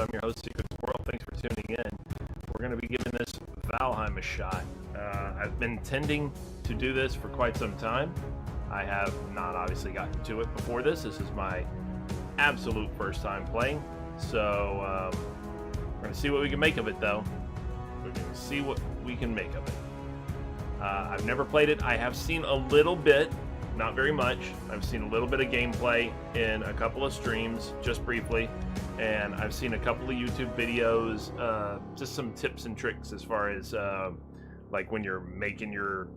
I'm your host, Secret Squirrel. Thanks for tuning in. We're going to be giving this Valheim a shot. I've been intending to do this for quite some time. I have not obviously gotten to it before this. This is my absolute first time playing. So we're going to see what we can make of it, though. We're going to see what we can make of it. I've never played it. I have seen a little bit, not very much. I've seen a little bit of gameplay in a couple of streams, just briefly. And I've seen a couple of YouTube videos, just some tips and tricks as far as like when you're making your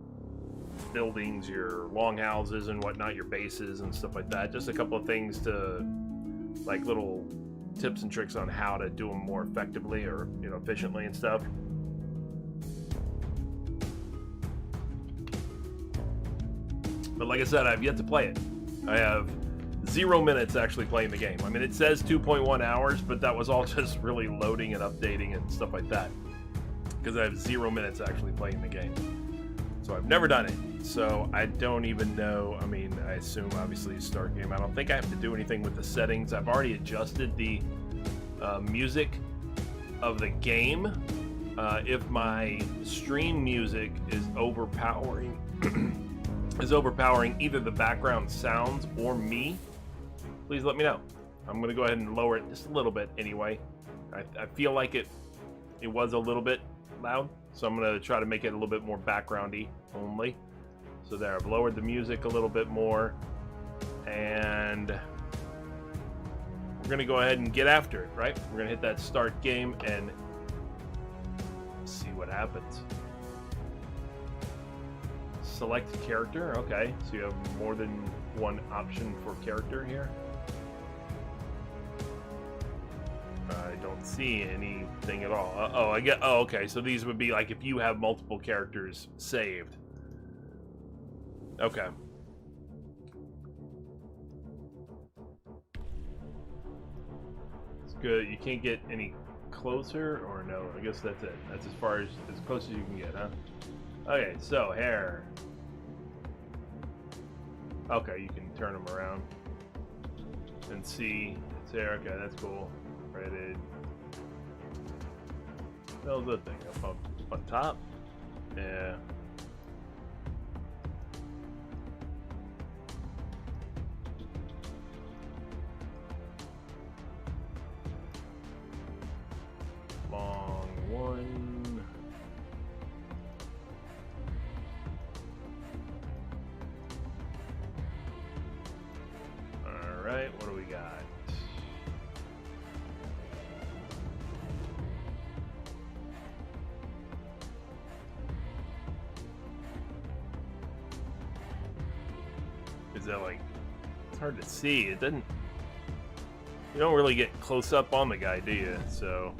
buildings, your longhouses and whatnot, your bases and stuff like that. Just a couple of things to, like, little tips and tricks on how to do them more effectively or, you know, efficiently and stuff. But like I said, I've yet to play it. I have 0 minutes actually playing the game. I mean, it says 2.1 hours, but that was all just really loading and updating and stuff like that. Because I have 0 minutes actually playing the game. So I've never done it. So I don't even know. I mean, I assume obviously start game. I don't think I have to do anything with the settings. I've already adjusted the music of the game. If my stream music is overpowering... either the background sounds or me, please let me know. I'm going to go ahead and lower it just a little bit anyway. I feel like it was a little bit loud, so I'm going to try to make it a little bit more backgroundy only. So there, I've lowered the music a little bit more, and we're going to go ahead and get after it, right? We're going to hit that start game and see what happens. Select character. Okay, so you have more than one option for character here. I don't see anything at all. Oh, I get. Oh, okay. So these would be like if you have multiple characters saved. Okay. It's good. You can't get any closer, or no? I guess that's it. That's as far as close as you can get, huh? Okay, so hair. Okay, you can turn them around and see it's hair. Okay, that's cool. Rated. How's that thing up on top? Yeah. Long one. Alright, what do we got? Is that like... It's hard to see. It doesn't... You don't really get close up on the guy, do you? So...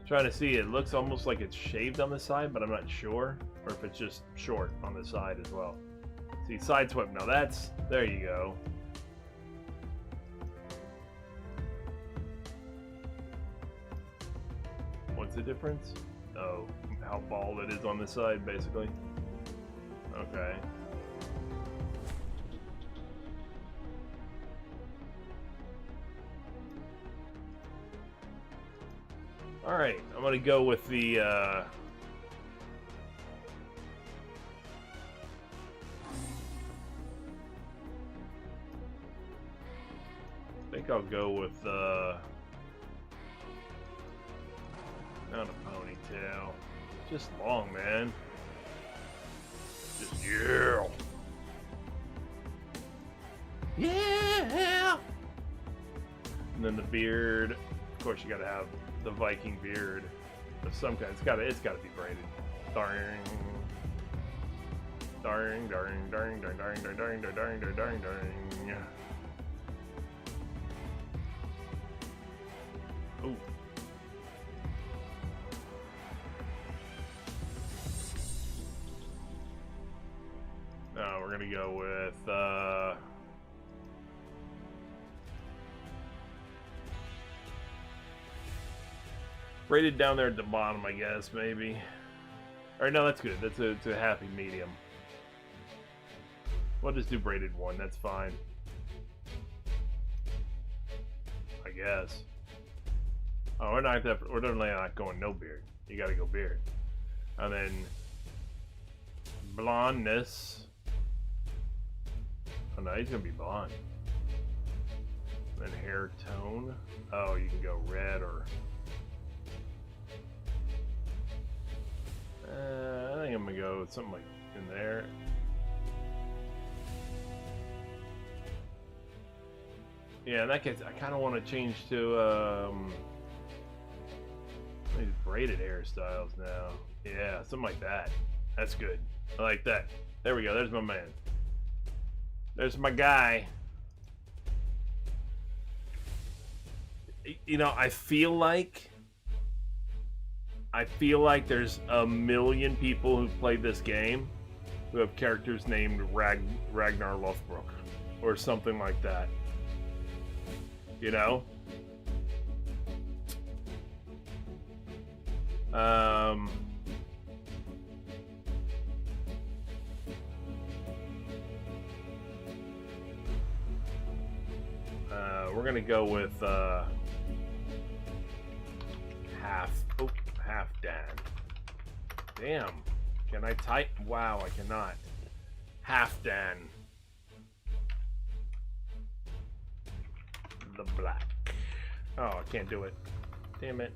Trying to see, it looks almost like it's shaved on the side, but I'm not sure. Or if it's just short on the side as well. See, side swipe. Now that's... There you go. What's the difference? Oh, how bald it is on the side, basically. Okay. Alright, I'm gonna go with the, I think I'll go with, not a ponytail. Just long, man. Just, yeah! Yeah! And then the beard. Of course, you gotta have the Viking beard of some kind. It's gotta be braided. Darn. Darn, darn, darn, darn, darn, darn, darn, darn, darn, darn, darn, darn. Ooh. No, we're gonna go with braided down there at the bottom, I guess, maybe. Alright, no, that's good. That's a happy medium. We'll just do braided one, that's fine. guess. Oh, we're definitely not going no beard. You gotta go beard. And then blondness. Oh no, he's gonna be blonde. Then hair tone. Oh, you can go red or. I think I'm gonna go with something like in there. Yeah, in that case, I kind of want to change to these braided hairstyles now. Yeah, something like that. That's good. I like that. There we go. There's my man. There's my guy. You know, I feel like there's a million people who've played this game who have characters named Ragnar Lothbrok or something like that. You know? We're gonna go with half Dan. Damn. Can I type? Wow, I cannot. Half Dan. The black. Oh, I can't do it. Damn it.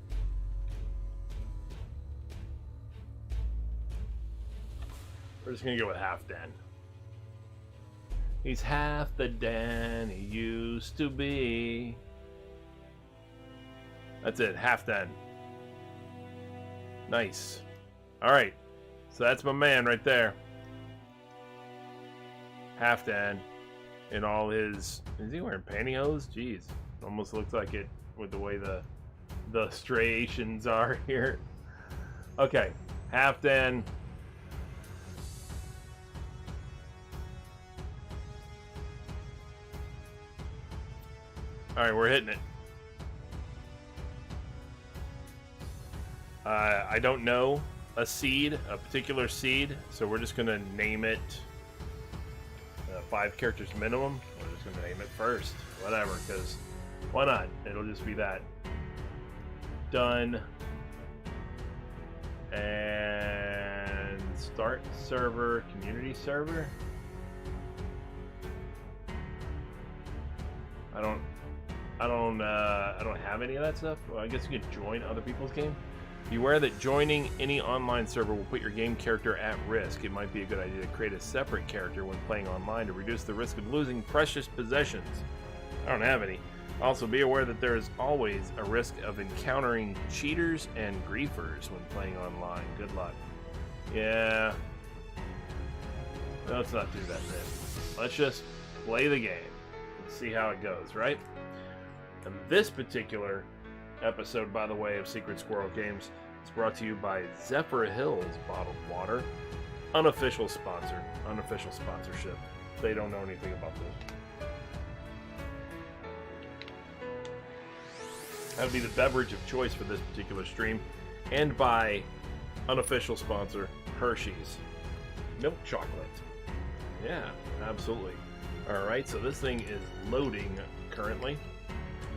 We're just gonna go with half Dan. He's half the Dan he used to be. That's it, half Dan. Nice. Alright. So that's my man right there. Half Dan. In all his... Is he wearing pantyhose? Jeez. Almost looks like it with the way the striations are here. Okay. Half Dan. Alright, we're hitting it. I don't know a particular seed, so we're just going to name it 5 characters minimum. We're just going to name it first. Whatever, because why not? It'll just be that. Done. And start server, community server. I don't have any of that stuff. Well, I guess you could join other people's game. Beware that joining any online server will put your game character at risk. It might be a good idea to create a separate character when playing online to reduce the risk of losing precious possessions. I don't have any. Also, be aware that there is always a risk of encountering cheaters and griefers when playing online. Good luck. Yeah. Let's not do that then. Let's just play the game and see how it goes, right? And this particular episode, by the way, of Secret Squirrel Games is brought to you by Zephyr Hills Bottled Water. Unofficial sponsor. Unofficial sponsorship. They don't know anything about this. That would be the beverage of choice for this particular stream. And by unofficial sponsor, Hershey's. Milk chocolate. Yeah, absolutely. Alright, so this thing is loading currently.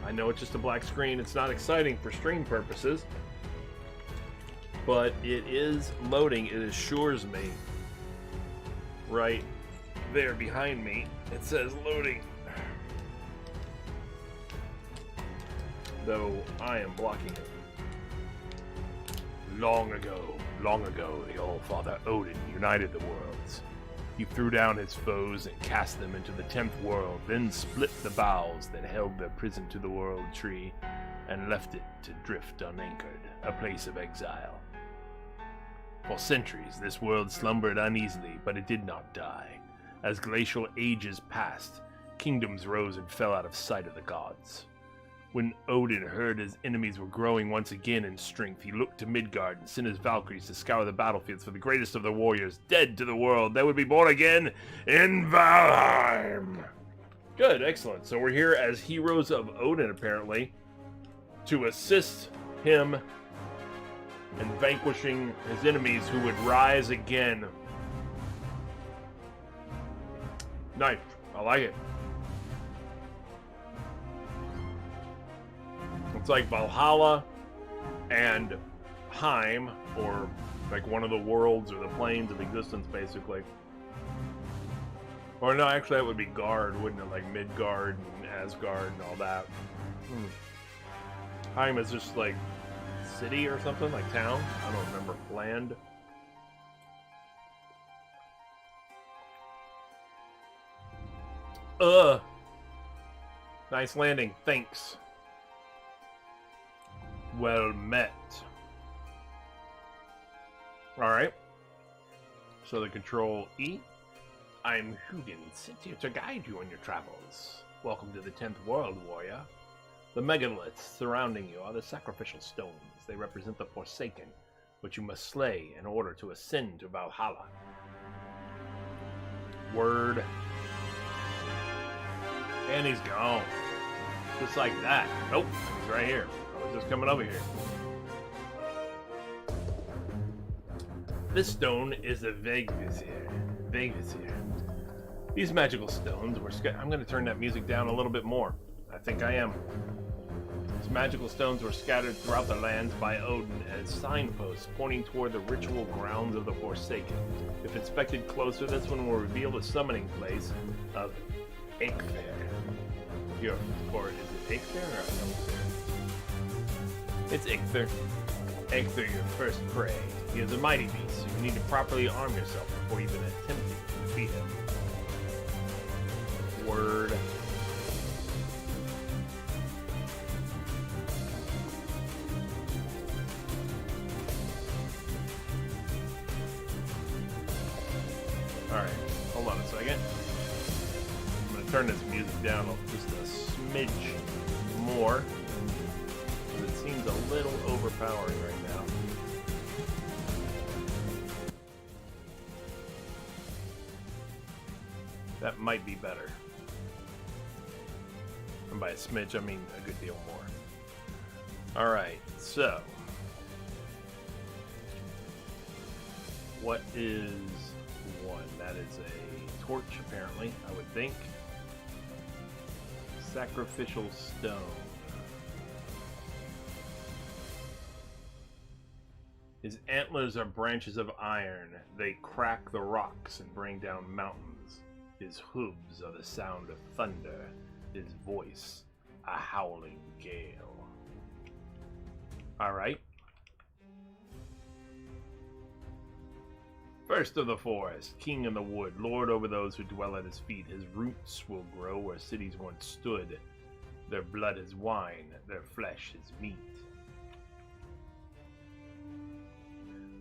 I know it's just a black screen. It's not exciting for stream purposes. But it is loading. It assures me. Right there behind me, it says loading. Though I am blocking it. Long ago, the All-Father Odin united the worlds. He threw down his foes and cast them into the 10th world, then split the boughs that held their prison to the world tree, and left it to drift unanchored, a place of exile. For centuries, this world slumbered uneasily, but it did not die. As glacial ages passed, kingdoms rose and fell out of sight of the gods. When Odin heard his enemies were growing once again in strength, he looked to Midgard and sent his Valkyries to scour the battlefields for the greatest of the warriors, dead to the world, that would be born again in Valheim. Good, excellent. So we're here as heroes of Odin, apparently, to assist him in vanquishing his enemies who would rise again. Nice. I like it. It's like Valhalla and Heim, or like one of the worlds or the planes of existence, basically. Or no, actually that would be Gard, wouldn't it? Like Midgard and Asgard and all that. Heim is just like city or something, like town. I don't remember. Land. Nice landing. Thanks. Well met. Alright. So the control E. I'm Hugin, sent here to guide you on your travels. Welcome to the 10th world, warrior. The megaliths surrounding you are the sacrificial stones. They represent the Forsaken, which you must slay in order to ascend to Valhalla. Word. And he's gone. Just like that. Nope, he's right here. I was just coming over here. This stone is a Vegvisir. These magical stones were I'm going to turn that music down a little bit more. I think I am. These magical stones were scattered throughout the lands by Odin as signposts pointing toward the ritual grounds of the Forsaken. If inspected closer, this one will reveal the summoning place of Eikthyr. Or is it Eikthyr or Eikthyr? It's Eikthyr. Eikthyr, your first prey. He is a mighty beast, so you need to properly arm yourself before even attempting to defeat him. Word. Alright, hold on a second. I'm going to turn this music down just a smidge more, because it seems a little overpowering right now. That might be better. And by a smidge, I mean a good deal more. Alright, so. What is one? That is a torch, apparently, I would think. Sacrificial stone. His antlers are branches of iron. They crack the rocks and bring down mountains. His hooves are the sound of thunder. His voice, a howling gale. Alright. First of the forest, king in the wood, lord over those who dwell at his feet. His roots will grow where cities once stood. Their blood is wine, their flesh is meat.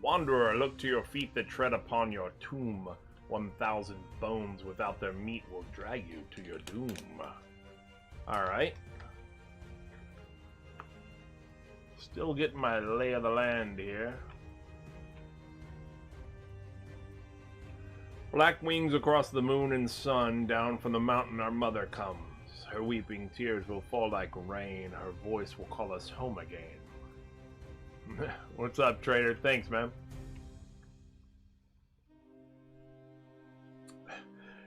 Wanderer, look to your feet that tread upon your tomb. 1,000 bones without their meat will drag you to your doom. Alright. Still getting my lay of the land here. Black wings across the moon and sun, down from the mountain our mother comes. Her weeping tears will fall like rain, her voice will call us home again. What's up, trader? Thanks, man.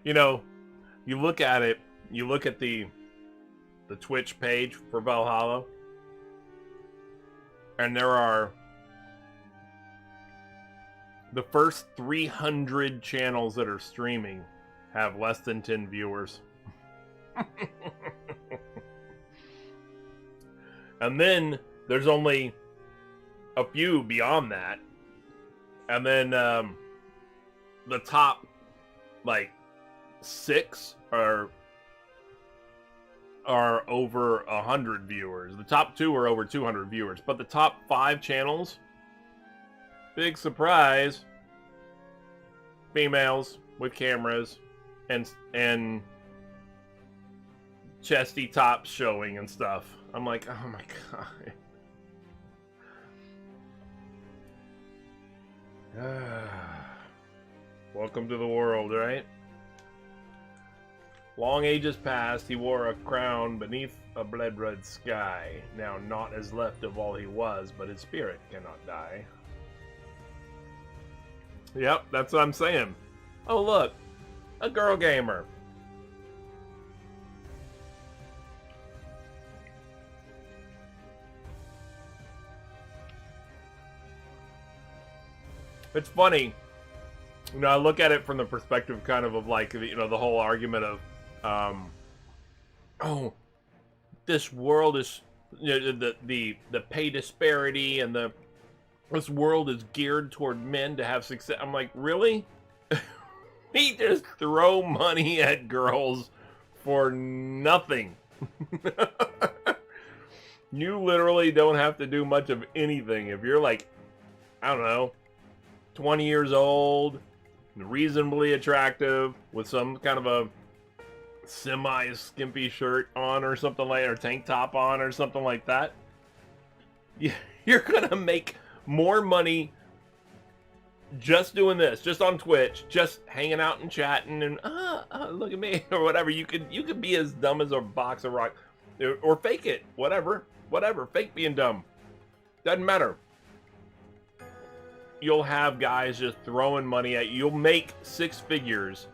You know, you look at it, you look at the Twitch page for Valhalla, and there are the first 300 channels that are streaming have less than 10 viewers. And then there's only a few beyond that. And then the top, like, 6 are over 100 viewers. The top 2 are over 200 viewers. But the top 5 channels, big surprise, females with cameras and chesty tops showing and stuff. I'm like, oh my god. Welcome to the world, right? Long ages past, he wore a crown beneath a blood-red sky. Now naught is left of all he was, but his spirit cannot die. Yep, that's what I'm saying. Oh look, a girl gamer. It's funny. I look at it from the perspective kind of like, the whole argument of, oh, this world is, the pay disparity and this world is geared toward men to have success. I'm like, really? We just throw money at girls for nothing. You literally don't have to do much of anything. If you're like, I don't know, 20 years old, reasonably attractive, with some kind of a semi-skimpy shirt on or something like, or tank top on or something like that, you're gonna make more money just doing this, just on Twitch, just hanging out and chatting and look at me or whatever. You could be as dumb as a box of rock, or fake it, whatever, fake being dumb, doesn't matter. You'll have guys just throwing money at you. You'll make six figures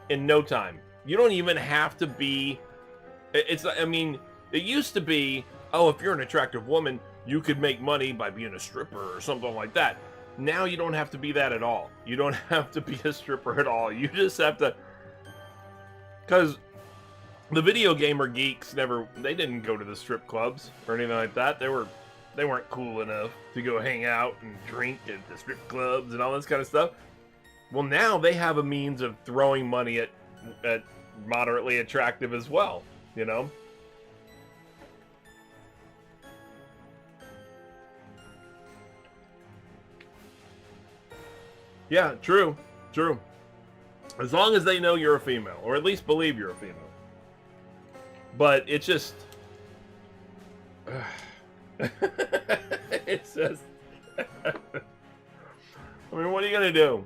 in no time. You don't even have to be, I mean, it used to be, oh, if you're an attractive woman, you could make money by being a stripper or something like that. Now you don't have to be that at all. You don't have to be a stripper at all. You just have to, because the video gamer geeks they didn't go to the strip clubs or anything like that. They weren't cool enough to go hang out and drink at the strip clubs and all this kind of stuff. Well, now they have a means of throwing money at moderately attractive as well, Yeah, true. As long as they know you're a female, or at least believe you're a female. But it's just... it's just... I mean, what are you gonna do,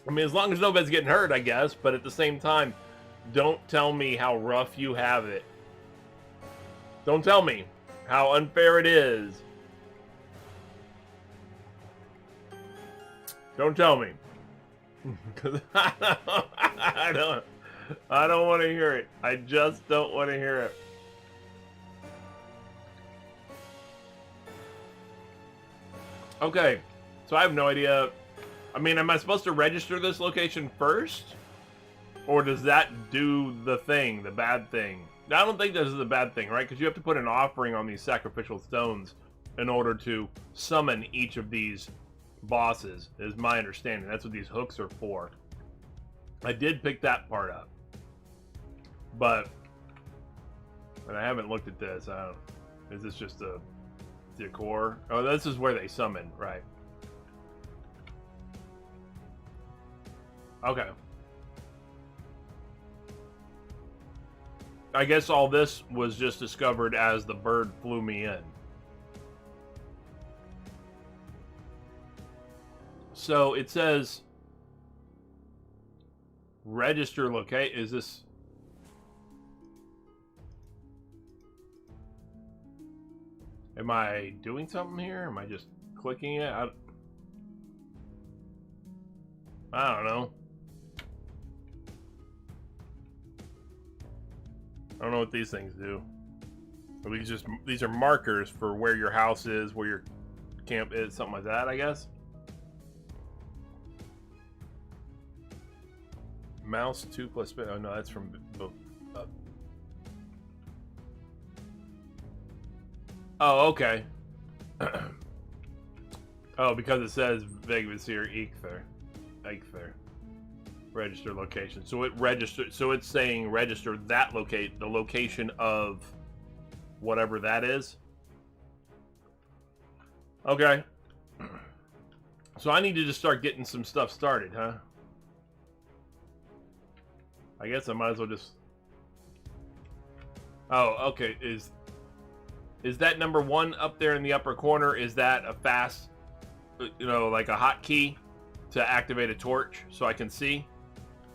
I mean, as long as nobody's getting hurt, I guess, but at the same time, don't tell me how rough you have it. Don't tell me how unfair it is. Don't tell me. Because I don't want to hear it. I just don't want to hear it. Okay, so I have no idea. I mean, am I supposed to register this location first? Or does that do the thing, the bad thing? I don't think this is the bad thing, right? Because you have to put an offering on these sacrificial stones in order to summon each of these bosses, is my understanding. That's what these hooks are for. I did pick that part up. But I haven't looked at this. Is this just a decor? Oh, this is where they summon, right? Okay. I guess all this was just discovered as the bird flew me in. So it says register locate. Is this? Am I doing something here? Am I just clicking it? I don't know. I don't know what these things do. These are markers for where your house is, where your camp is, something like that, I guess. Mouse 2 plus spin. Oh no, that's from Oh, okay. Oh, because it says Vegavasir Eikther. Register location. So it registered. So it's saying register that the location of whatever that is. Okay. So I need to just start getting some stuff started, huh? I guess I might as well just... Oh, okay. Is that number 1 up there in the upper corner? Is that a fast, like a hotkey to activate a torch so I can see?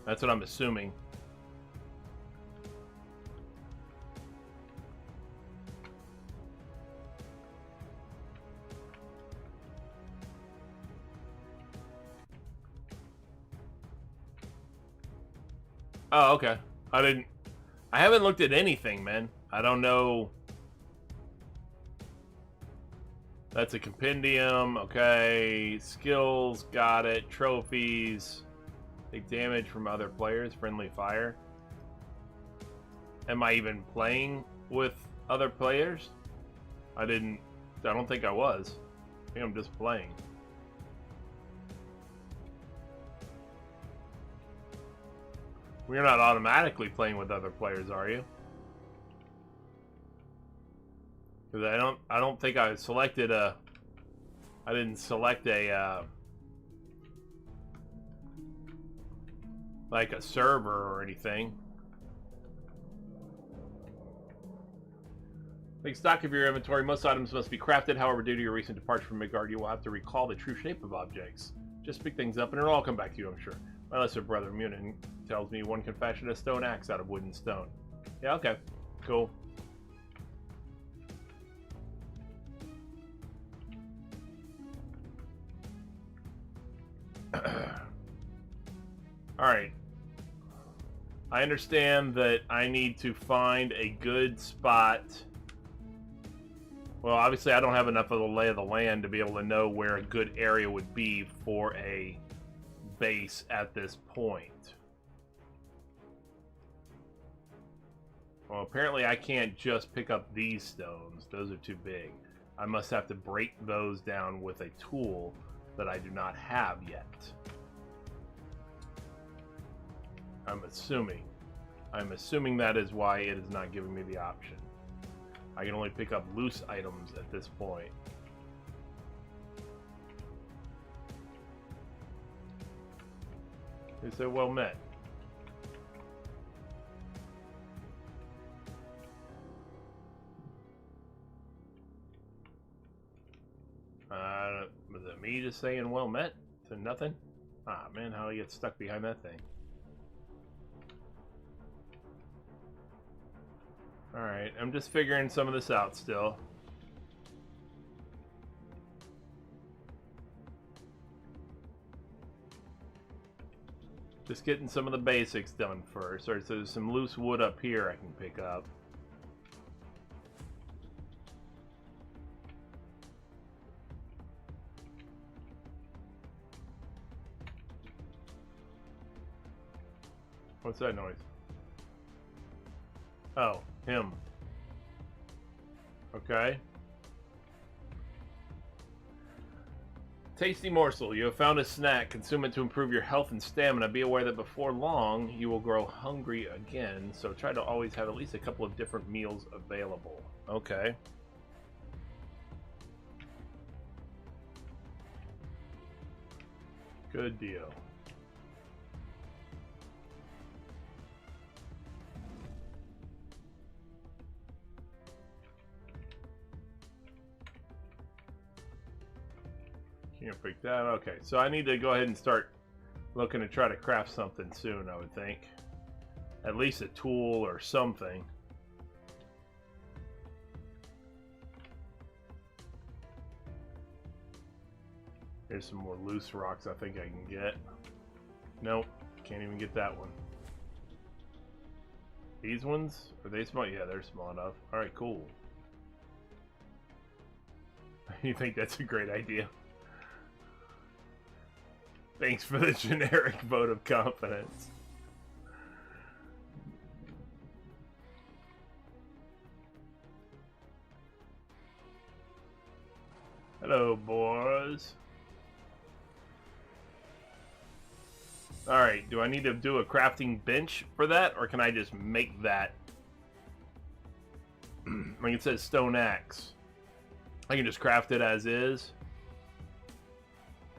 That's what I'm assuming. Oh, okay. I haven't looked at anything, man. I don't know. That's a compendium. Okay. Skills. Got it. Trophies. Take damage from other players. Friendly fire. Am I even playing with other players? I don't think I was. I think I'm just playing. You're not automatically playing with other players, are you? Because I don't think I selected a. I didn't select a like a server or anything. Take stock of your inventory. Most items must be crafted. However, due to your recent departure from Midgard, you will have to recall the true shape of objects. Just pick things up and it'll all come back to you, I'm sure. My lesser brother, Munin, tells me one can fashion a stone axe out of wood and stone. Yeah, okay. Cool. Alright. I understand that I need to find a good spot. Well, obviously I don't have enough of the lay of the land to be able to know where a good area would be for a base at this point. Well, apparently I can't just pick up these stones. Those are too big. I must have to break those down with a tool that I do not have yet. I'm assuming that is why it is not giving me the option. I can only pick up loose items at this point. They say well met. Was it me just saying well met to nothing? Ah man, how do I get stuck behind that thing? Alright, I'm just figuring some of this out still. Just getting some of the basics done first. Alright, so there's some loose wood up here I can pick up. What's that noise? Oh, him. Okay. Tasty morsel. You have found a snack. Consume it to improve your health and stamina. Be aware that before long, you will grow hungry again, so try to always have at least a couple of different meals available. Okay. Good deal. Can't pick that. Okay, so I need to go ahead and start looking to try to craft something soon, I would think. At least a tool or something. Here's some more loose rocks I think I can get. Nope, can't even get that one. These ones? Are they small? Yeah, they're small enough. Alright, cool. You think that's a great idea? Thanks for the generic vote of confidence. Hello, boys. Alright, do I need to do a crafting bench for that, or can I just make that? Like it says stone axe. I can just craft it as is.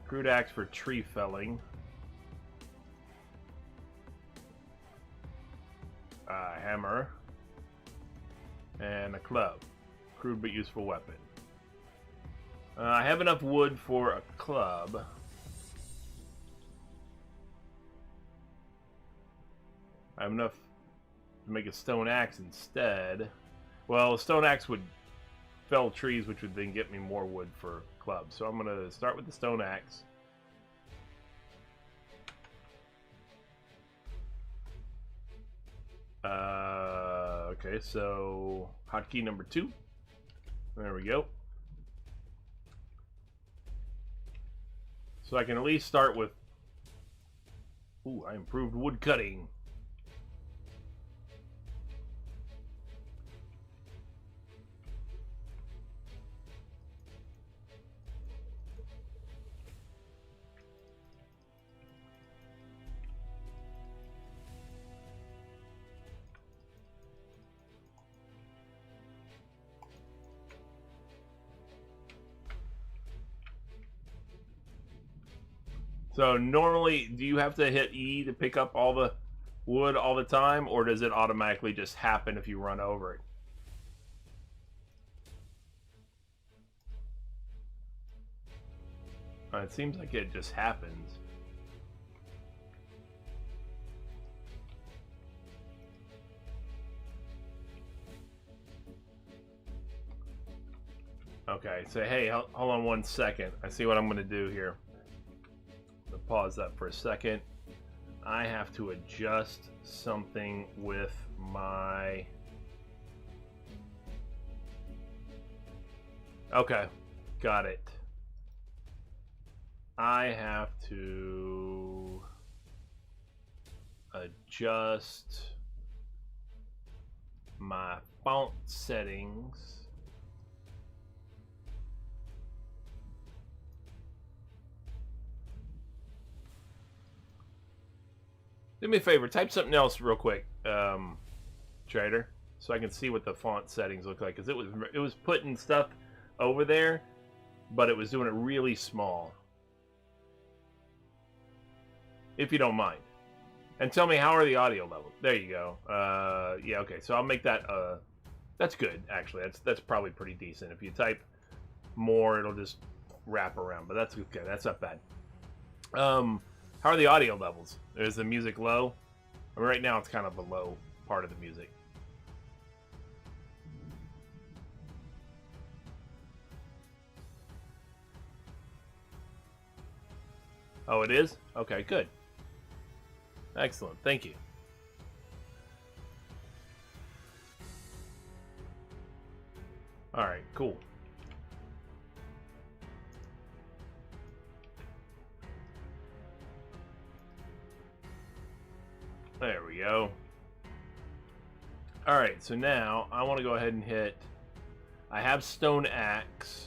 Crude axe for tree felling. Hammer. And a club. Crude but useful weapon. I have enough wood for a club. I have enough to make a stone axe instead. Well, a stone axe would fell trees, which would then get me more wood for clubs. So I'm going to start with the stone axe. Okay, so hotkey number 2. There we go. So I can at least start with... Ooh, I improved wood cutting. So normally, do you have to hit E to pick up all the wood all the time, or does it automatically just happen if you run over it? It seems like it just happens. Okay, so hey, hold on 1 second. I see what I'm going to do here. I'm going to pause that for a second. I have to adjust something with my... Okay, got it. I have to adjust my font settings. Do me a favor, type something else real quick, Trader, so I can see what the font settings look like. Because it was putting stuff over there, but it was doing it really small. If you don't mind. And tell me, how are the audio levels? There you go. Yeah, okay, so I'll make that, that's good, actually. That's probably pretty decent. If you type more, it'll just wrap around, but that's okay. That's not bad. How are the audio levels? Is the music low? I mean, right now it's kind of a low part of the music. Oh, it is? Okay, good. Excellent, thank you. Alright, cool. There we go. Alright, so now I want to go ahead and hit... I have stone axe.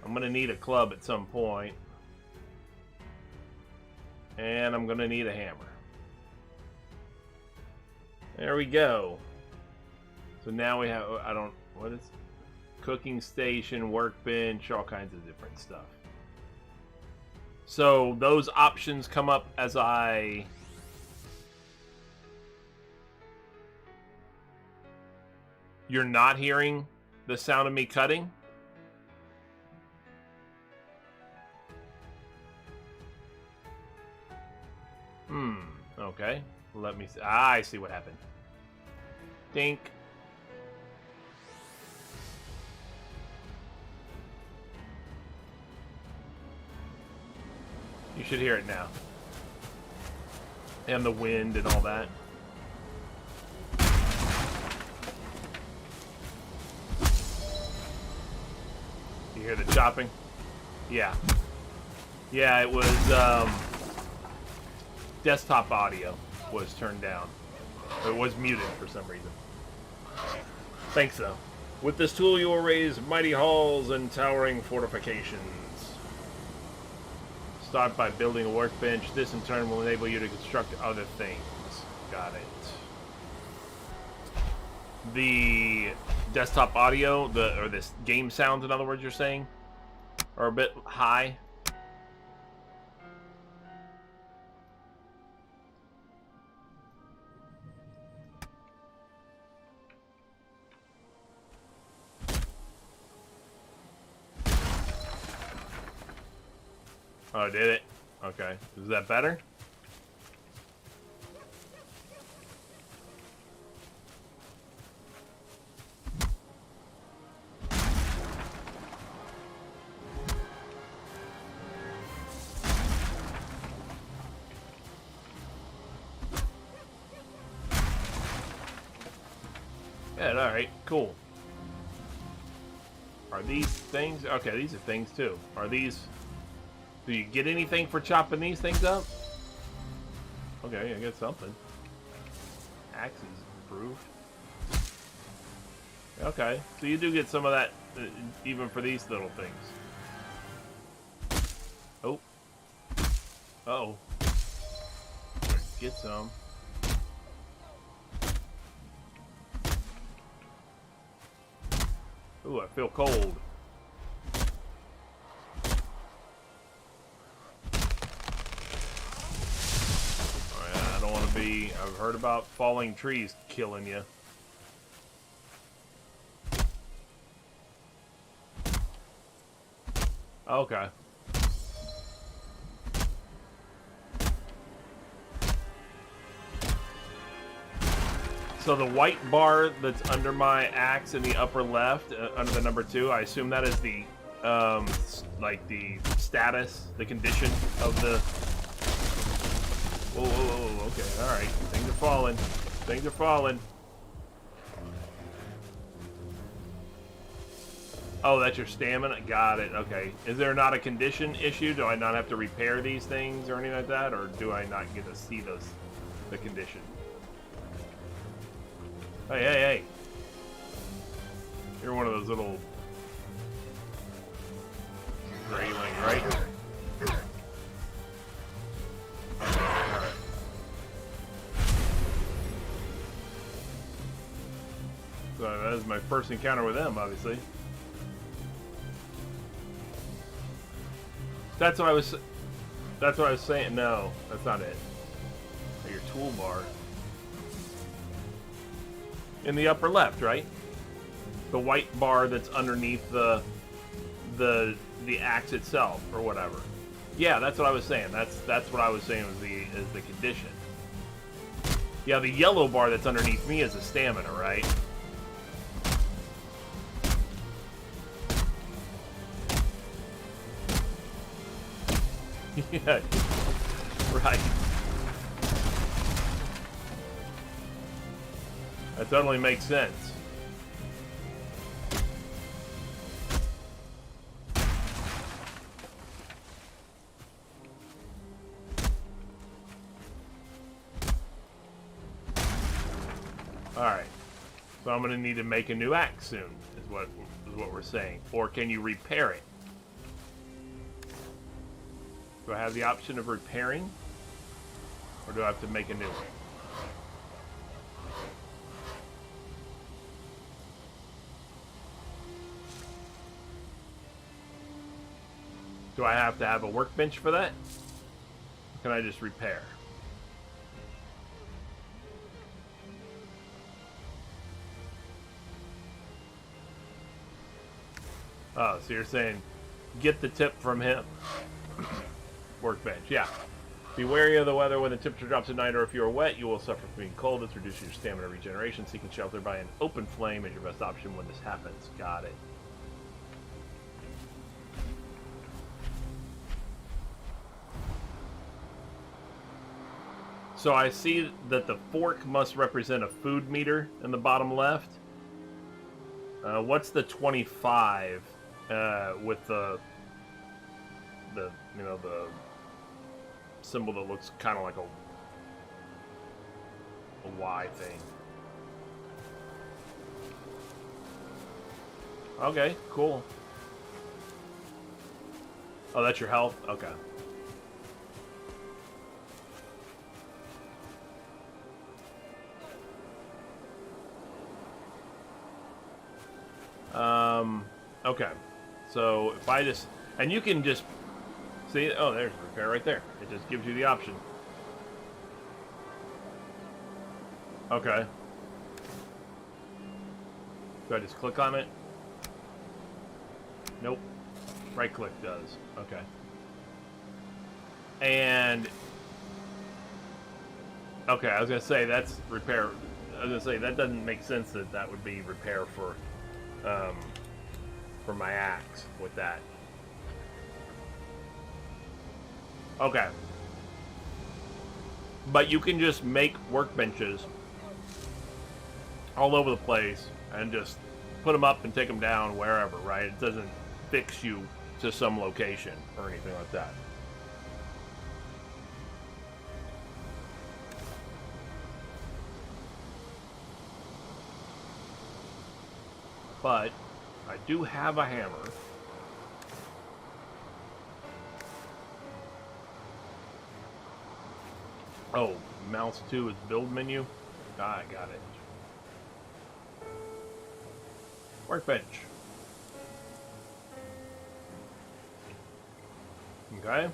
I'm going to need a club at some point. And I'm going to need a hammer. There we go. So now we have... I don't... What is... Cooking station, workbench, all kinds of different stuff. So those options come up as I... You're not hearing the sound of me cutting? Okay. Let me see. Ah, I see what happened. Dink. You should hear it now. And the wind and all that. You hear the chopping? Yeah. Yeah, it was, desktop audio was turned down. It was muted for some reason. Thanks, though. With this tool, you will raise mighty halls and towering fortifications. Start by building a workbench. This, in turn, will enable you to construct other things. Got it. The desktop audio, or this game sounds, in other words, you're saying, are a bit high. Oh, did it? Okay. Is that better? Yeah, alright, cool. Are these things? Okay, these are things too. Are these... Do you get anything for chopping these things up? Okay, I get something. Axe is improved. Okay, so you do get some of that, even for these little things. Oh. Uh-oh. Get some. Ooh, I feel cold. I don't want to be... I've heard about falling trees killing you. Okay. So the white bar that's under my axe in the upper left, under the number 2, I assume that is the, like the status, the condition of the... Whoa, whoa, whoa, okay, alright. Things are falling. Things are falling. Oh, that's your stamina? Got it, okay. Is there not a condition issue? Do I not have to repair these things or anything like that? Or do I not get to see the condition? Hey, hey, hey. You're one of those little grayling, right? Alright. So that is my first encounter with them, obviously. That's what I was saying. No, that's not it. Your toolbar. In the upper left, right? The white bar that's underneath the axe itself, or whatever. Yeah, that's what I was saying. That's what I was saying was the condition. Yeah, the yellow bar that's underneath me is the stamina, right? Yeah, right. That totally makes sense. Alright. So I'm gonna need to make a new axe soon, is what we're saying. Or can you repair it? Do I have the option of repairing? Or do I have to make a new one? Do I have to have a workbench for that? Or can I just repair? Oh, so you're saying get the tip from him. Workbench, yeah. Be wary of the weather when the temperature drops at night, or if you are wet, you will suffer from being cold. This reduces your stamina regeneration. Seeking shelter by an open flame is your best option when this happens. Got it. So I see that the fork must represent a food meter in the bottom left. What's the 25 with the you know, the symbol that looks kind of like a Y thing? Okay, cool. Oh, that's your health? Okay. Okay. So if I just, and you can just see, oh, there's repair right there. It just gives you the option. Okay. Do I just click on it? Nope. Right click does. Okay. And okay, I was gonna say that's repair. I was gonna say that doesn't make sense that that would be repair for my axe with that. Okay. But you can just make workbenches all over the place and just put them up and take them down wherever, right? It doesn't fix you to some location or anything like that. But I do have a hammer. Oh, mouse 2 is build menu. Ah, I got it. Workbench. Okay.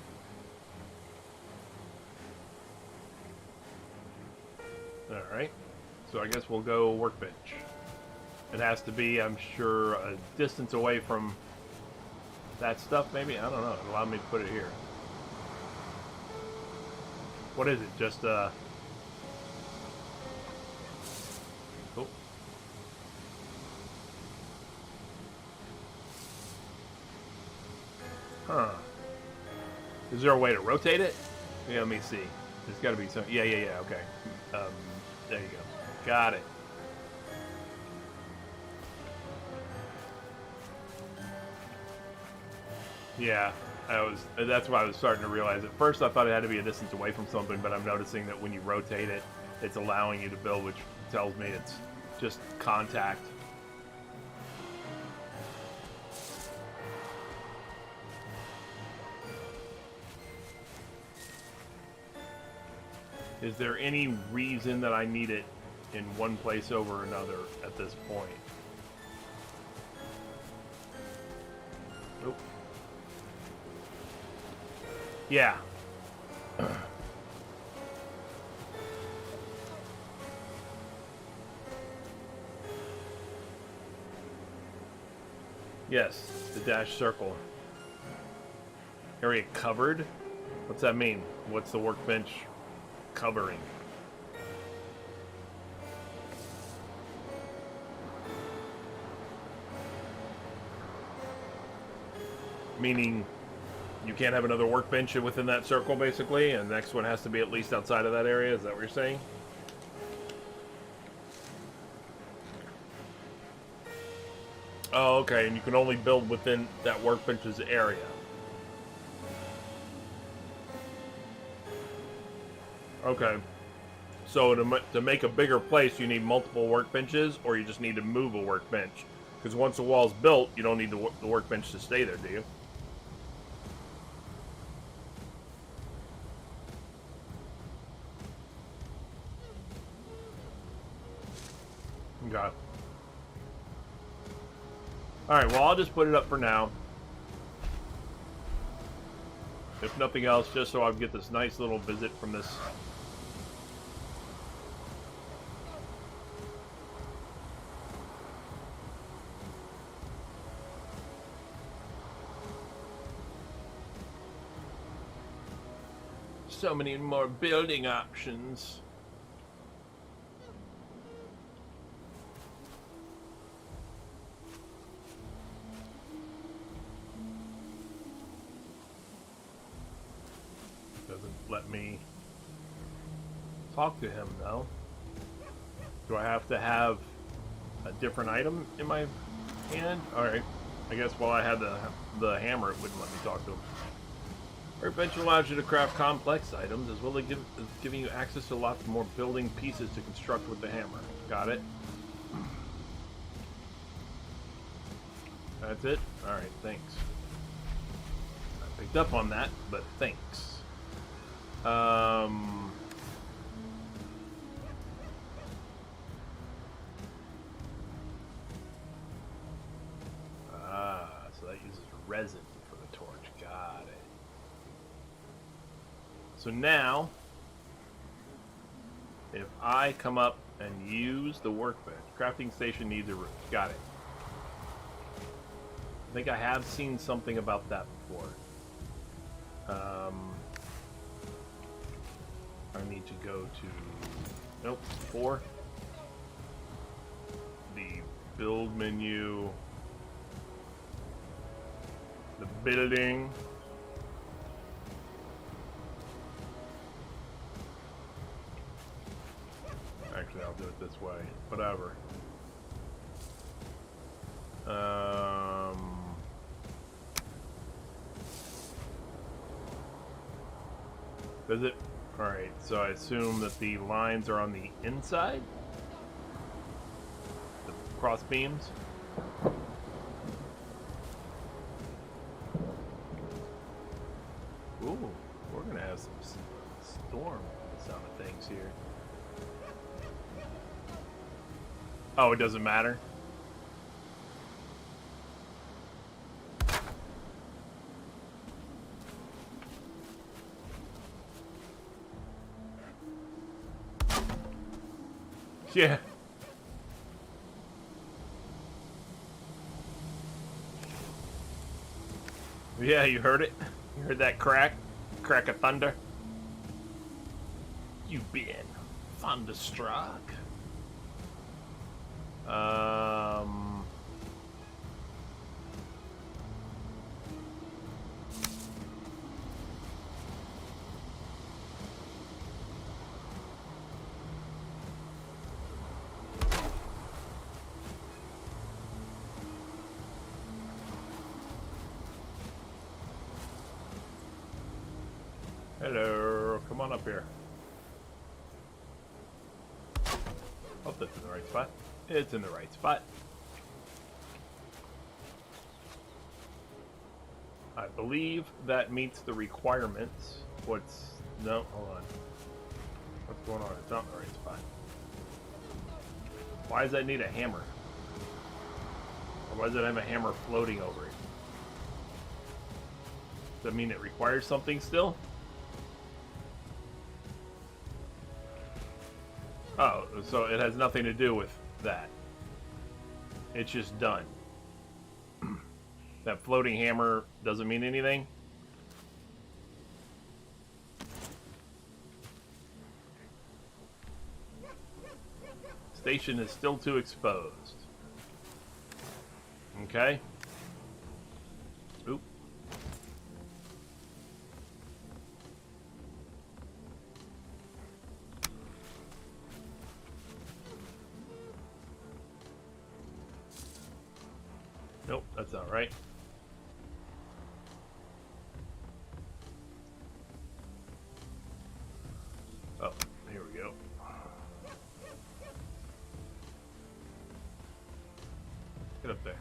Alright. So I guess we'll go workbench. It has to be, I'm sure, a distance away from that stuff, maybe? I don't know. It allowed me to put it here. What is it? Just, Oh. Huh. Is there a way to rotate it? Yeah, let me see. There's got to be some... Yeah, okay. There you go. Got it. Yeah, that's what I was starting to realize. At first I thought it had to be a distance away from something, but I'm noticing that when you rotate it, it's allowing you to build, which tells me it's just contact. Is there any reason that I need it in one place over another at this point? Nope. Yeah. Yes, the dash circle. Area covered? What's that mean? What's the workbench covering? Meaning you can't have another workbench within that circle, basically, and the next one has to be at least outside of that area? Is that what you're saying? Oh, okay, and you can only build within that workbench's area. Okay. So to make a bigger place, you need multiple workbenches, or you just need to move a workbench? Because once the wall's built, you don't need the workbench to stay there, do you? Okay. Alright, well, I'll just put it up for now. If nothing else, just so I get this nice little visit from this. So many more building options. Doesn't let me talk to him, though. Do I have to have a different item in my hand? Alright. I guess while I had the hammer, it wouldn't let me talk to him. Workbench allows you to craft complex items, as well as giving you access to lots more building pieces to construct with the hammer. Got it? That's it? Alright, thanks. I picked up on that, but thanks. So that uses resin for the torch. Got it. So now, if I come up and use the workbench, crafting station needs a roof. Got it. I think I have seen something about that before. I need to go to, nope, 4. The build menu, the building. Actually, I'll do it this way. Whatever. Does it? Alright, so I assume that the lines are on the inside? The cross beams? Ooh, we're gonna have some storm sound of things here. Oh, it doesn't matter. Yeah. Yeah, you heard it? You heard that crack? Crack of thunder? You've been thunderstruck. Hello, come on up here. Hope that's in the right spot. It's in the right spot. I believe that meets the requirements. No, hold on. What's going on? It's not in the right spot. Why does that need a hammer? Or why does it have a hammer floating over it? Does that mean it requires something still? Oh, so it has nothing to do with that. It's just done. That floating hammer doesn't mean anything? Station is still too exposed. Okay. Oop. Nope, that's not right. Oh, here we go. Get up there.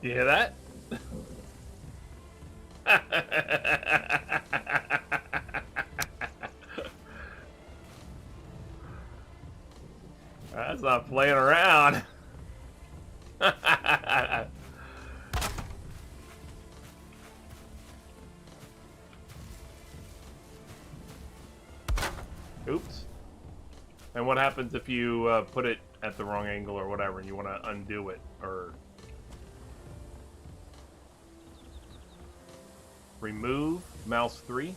You hear that? That's not playing around. Oops. And what happens if you put it at the wrong angle or whatever and you want to undo it or remove mouse 3?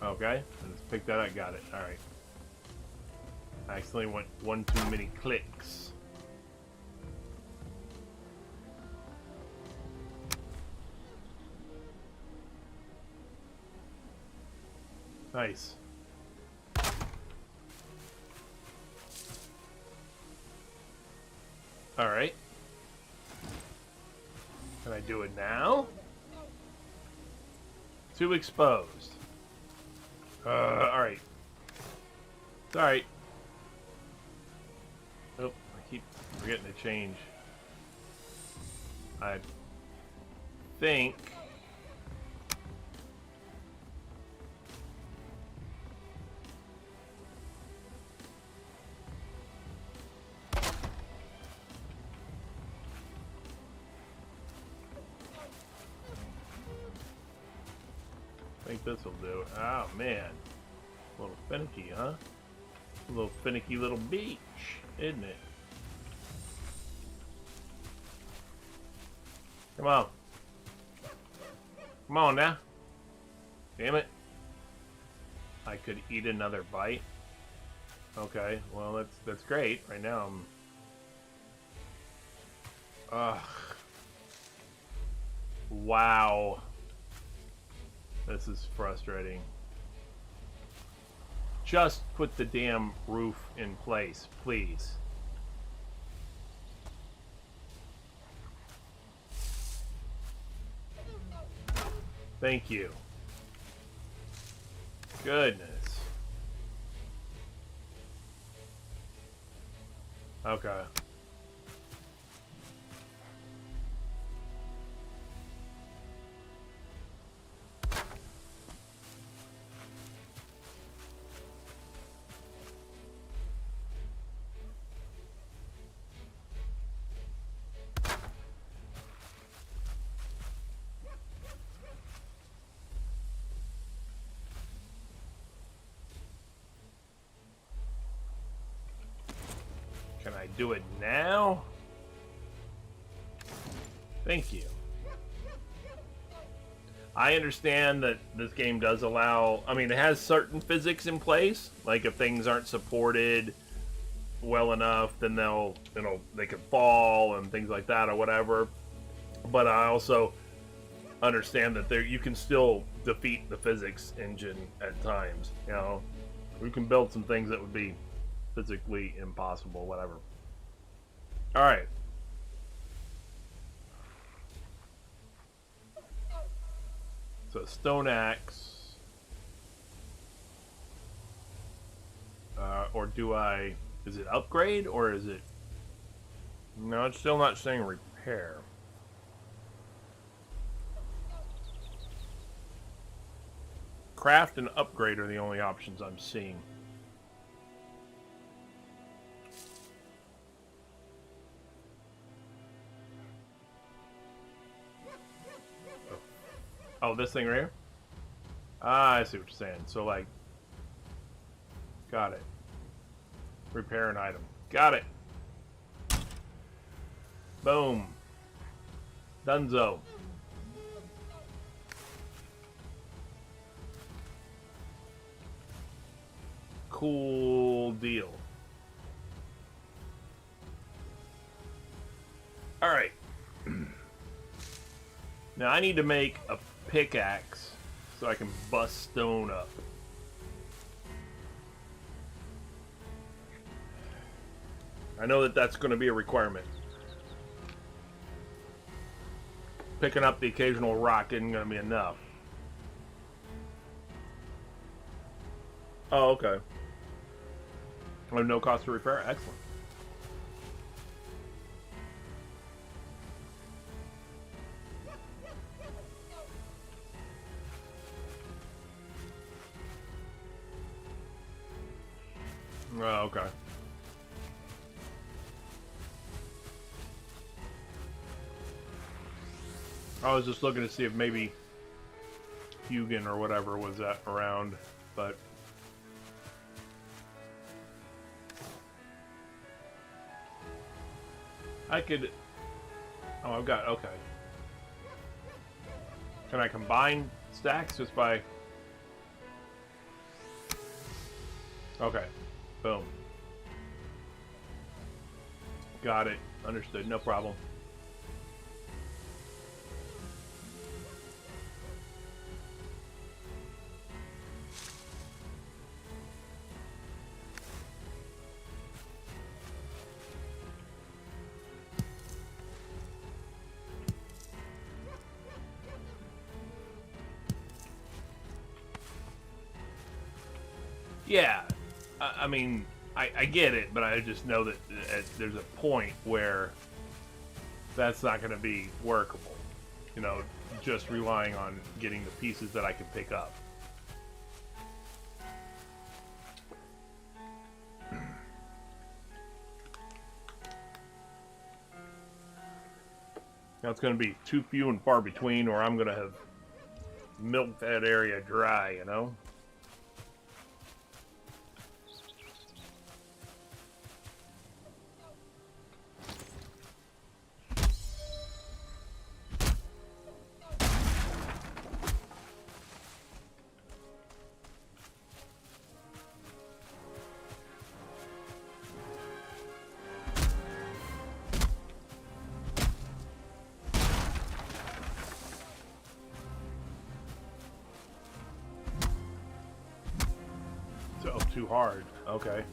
Okay, let's pick that up. Got it. All right. I accidentally went one too many clicks. Nice. All right. Can I do it now? Too exposed. Alright. It's alright. Oh, I keep forgetting to change. I think... I think this will do. Oh man, a little finicky, huh? A little finicky little beach, isn't it? Come on, come on now. Damn it! I could eat another bite. Okay, well that's great. Right now I'm. Ugh. Wow. This is frustrating. Just put the damn roof in place, please. Thank you. Goodness. Okay. Can I do it now? Thank you. I understand that this game does allow, I mean, it has certain physics in place. Like if things aren't supported well enough, then they'll, they can fall and things like that or whatever. But I also understand that you can still defeat the physics engine at times. You know, we can build some things that would be physically impossible, whatever. All right. So stone axe, or do I? Is it upgrade or is it? No, it's still not saying repair. Craft and upgrade are the only options I'm seeing. Oh, this thing right here? Ah, I see what you're saying. So, like, got it. Repair an item. Got it. Boom. Dunzo. Cool deal. All right. Now I need to make a pickaxe so I can bust stone up. I know that that's going to be a requirement. Picking up the occasional rock isn't going to be enough. Oh, okay. I have no cost to repair. Excellent. Oh, okay. I was just looking to see if maybe Hugin or whatever was around, but I could. Oh, I've got. Okay. Can I combine stacks just by? Okay. Boom. Got it. Understood. No problem. Yeah. I mean, I get it, but I just know that there's a point where that's not going to be workable. You know, just relying on getting the pieces that I can pick up. Now it's going to be too few and far between, or I'm going to have milked that area dry, you know? Too hard. Okay.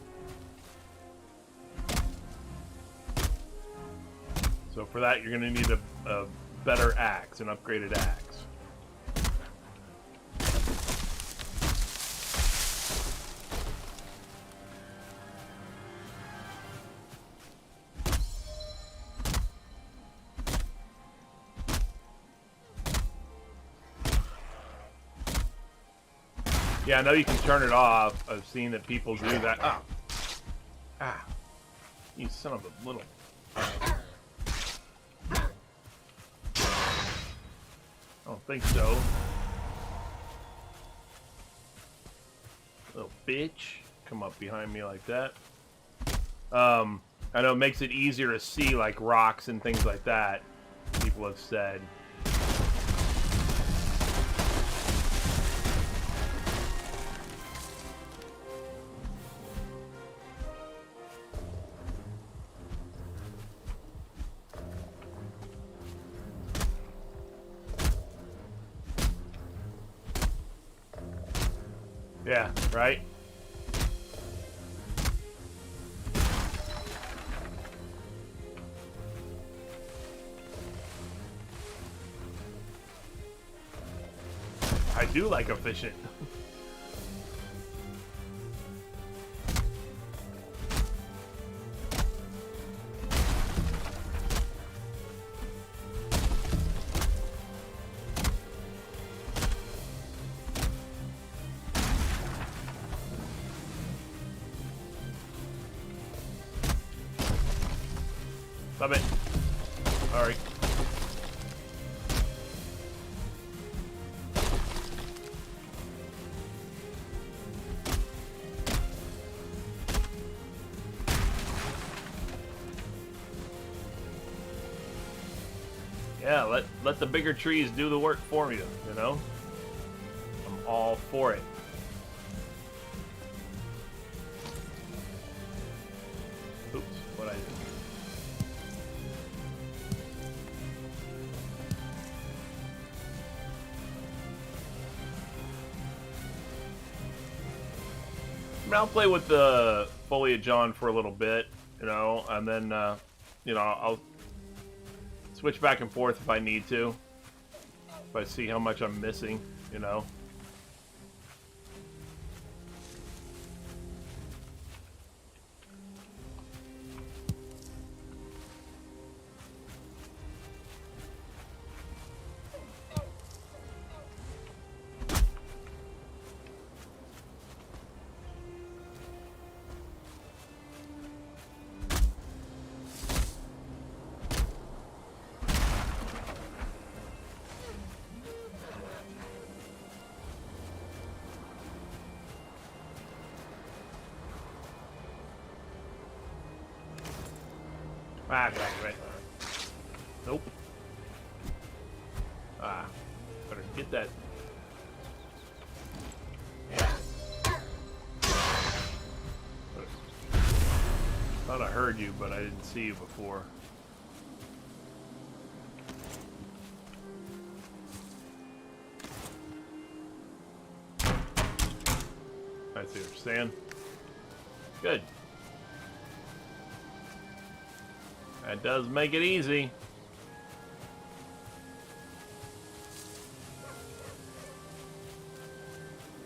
So for that, you're going to need a better axe, an upgraded axe. Yeah, I know you can turn it off. I've seen that people do that. Ah. Ah. You son of a little... I don't think so. Little bitch. Come up behind me like that. I know it makes it easier to see, like, rocks and things like that. People have said. Yeah, right? I do like efficient. Stop it. Sorry. Yeah, let the bigger trees do the work for you, you know? I'm all for it. Oops, what I did. I'll play with the foliage on for a little bit, you know, and then, you know, I'll switch back and forth if I need to. If I see how much I'm missing, you know. Ah, right. Nope. Ah, better get that. Thought I heard you, but I didn't see you before. I see what you're saying. Good. That does make it easy.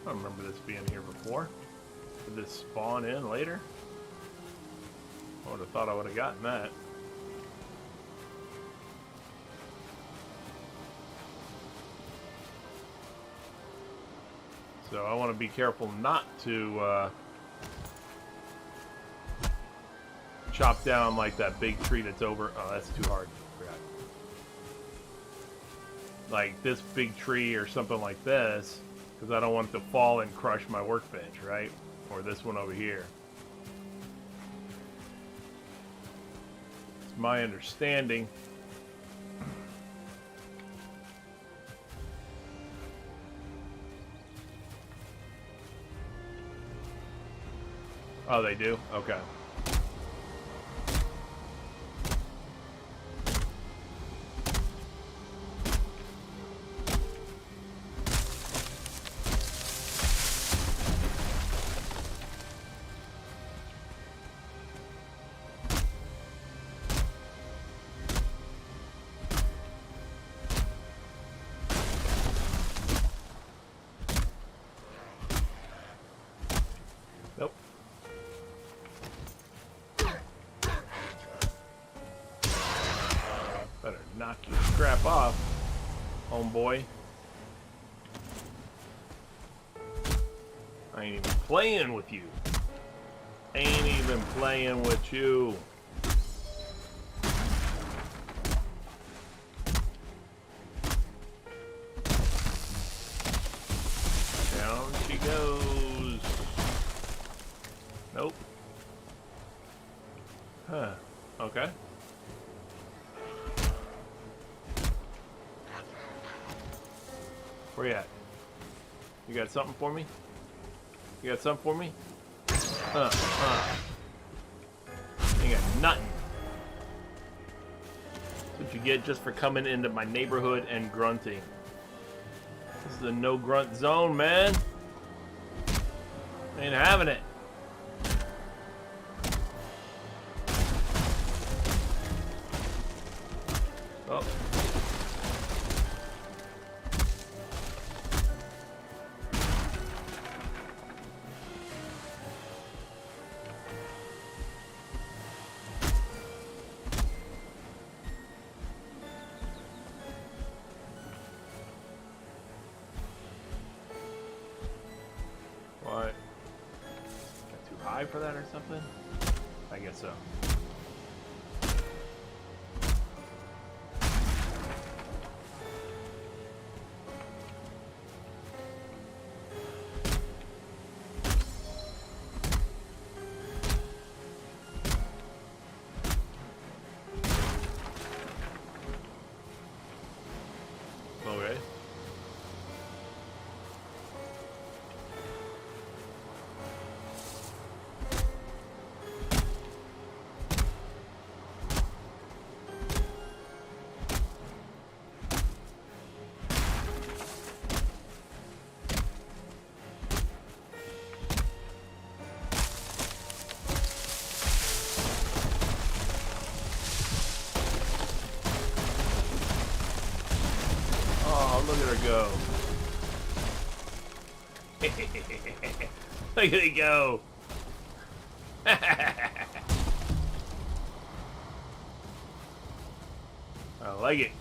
I don't remember this being here before. Did this spawn in later? I would have thought I would have gotten that. So I want to be careful not to chop down like that big tree that's over. Oh, that's too hard. Forgot. Like this big tree or something like this, because I don't want it to fall and crush my workbench, right? Or this one over here. It's my understanding. Oh, they do? Okay. Nope. Better knock your scrap off, homeboy. I ain't even playing with you. Ain't even playing with you. Down she goes. Nope. Huh. Okay. Where you at? You got something for me? You got something for me? You got nothing. That's what you get just for coming into my neighborhood and grunting. This is a no grunt zone, man. Ain't having it. Oh. What? Got too high for that or something? I guess so. Okay. Oh, look at her go. Look at it go. I like it.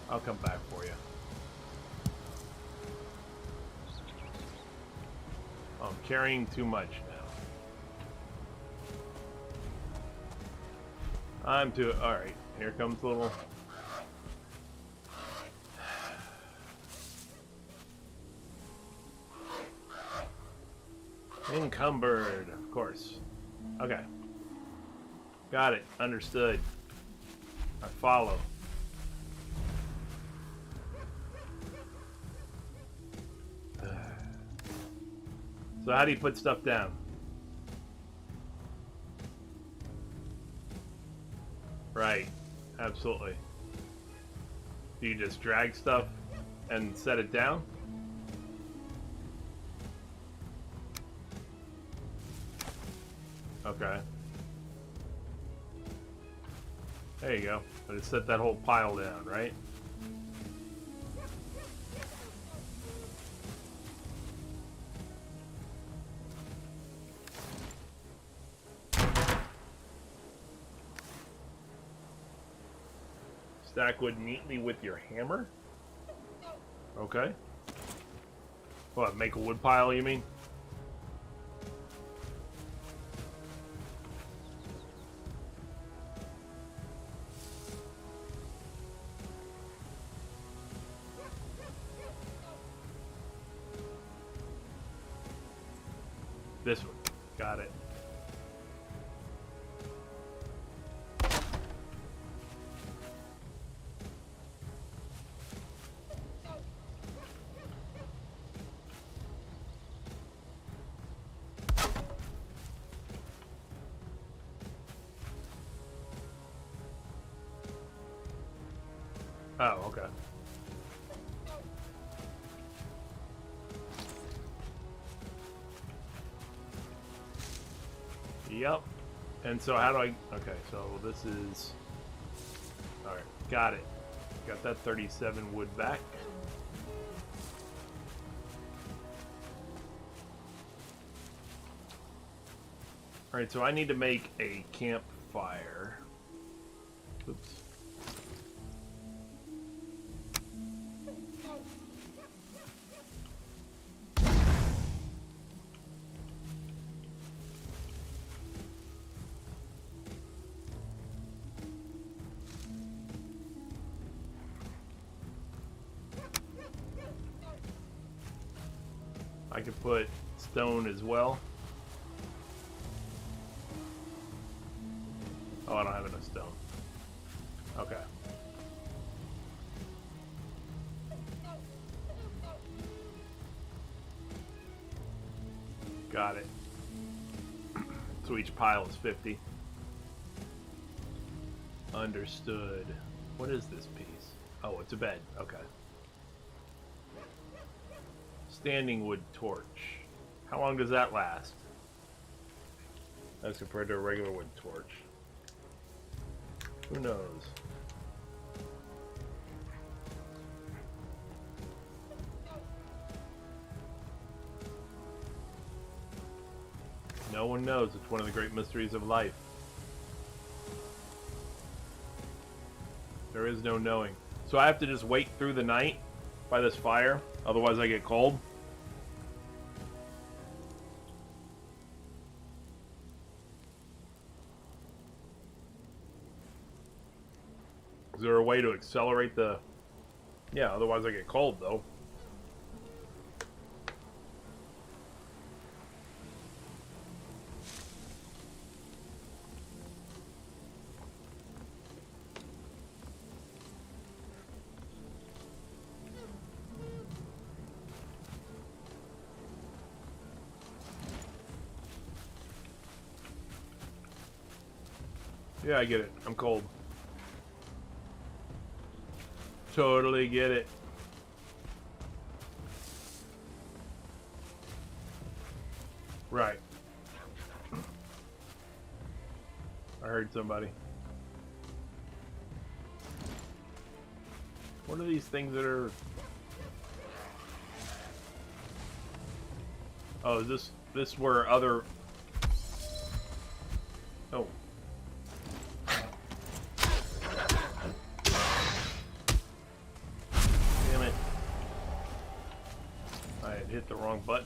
I'll come back for you. Oh, I'm carrying too much now. I'm too... Alright, here comes the little... Encumbered, of course. Okay. Got it. Understood. I follow. So how do you put stuff down? Right. Absolutely. Do you just drag stuff and set it down? Okay. There you go. But it set that whole pile down, right? Stack wood neatly with your hammer? Okay. What, make a wood pile, you mean? This one. Got it. Oh, okay. Yep. And so how do I... Okay, so this is... Alright, got it. Got that 37 wood back. Alright, so I need to make a campfire. Oops. I could put stone as well. Oh, I don't have enough stone. Okay. Got it. So each pile is 50. Understood. What is this piece? Oh, it's a bed. Okay. Standing wood torch. How long does that last? As compared to a regular wood torch. Who knows? No one knows. It's one of the great mysteries of life. There is no knowing. So I have to just wait through the night by this fire, otherwise I get cold. Is there a way to accelerate the... Yeah, otherwise I get cold, though. Yeah, I get it. I'm cold. Totally get it. Right. I heard somebody. What are these things that are... Oh, is this where other... Oh. Damn it. I had hit the wrong button.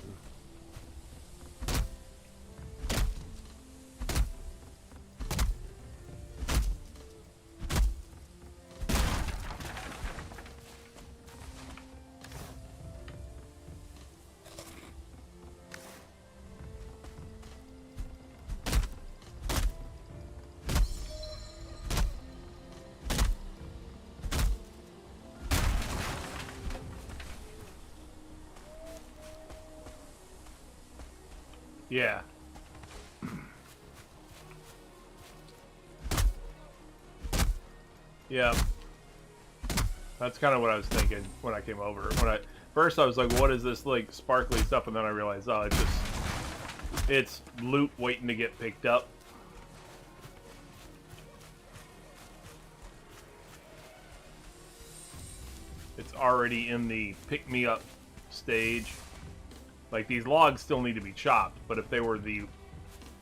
Yeah. Yeah. That's kind of what I was thinking when I came over. First I was like, what is this like sparkly stuff? And then I realized, oh, it's loot waiting to get picked up. It's already in the pick me up stage. Like, these logs still need to be chopped, but if they were the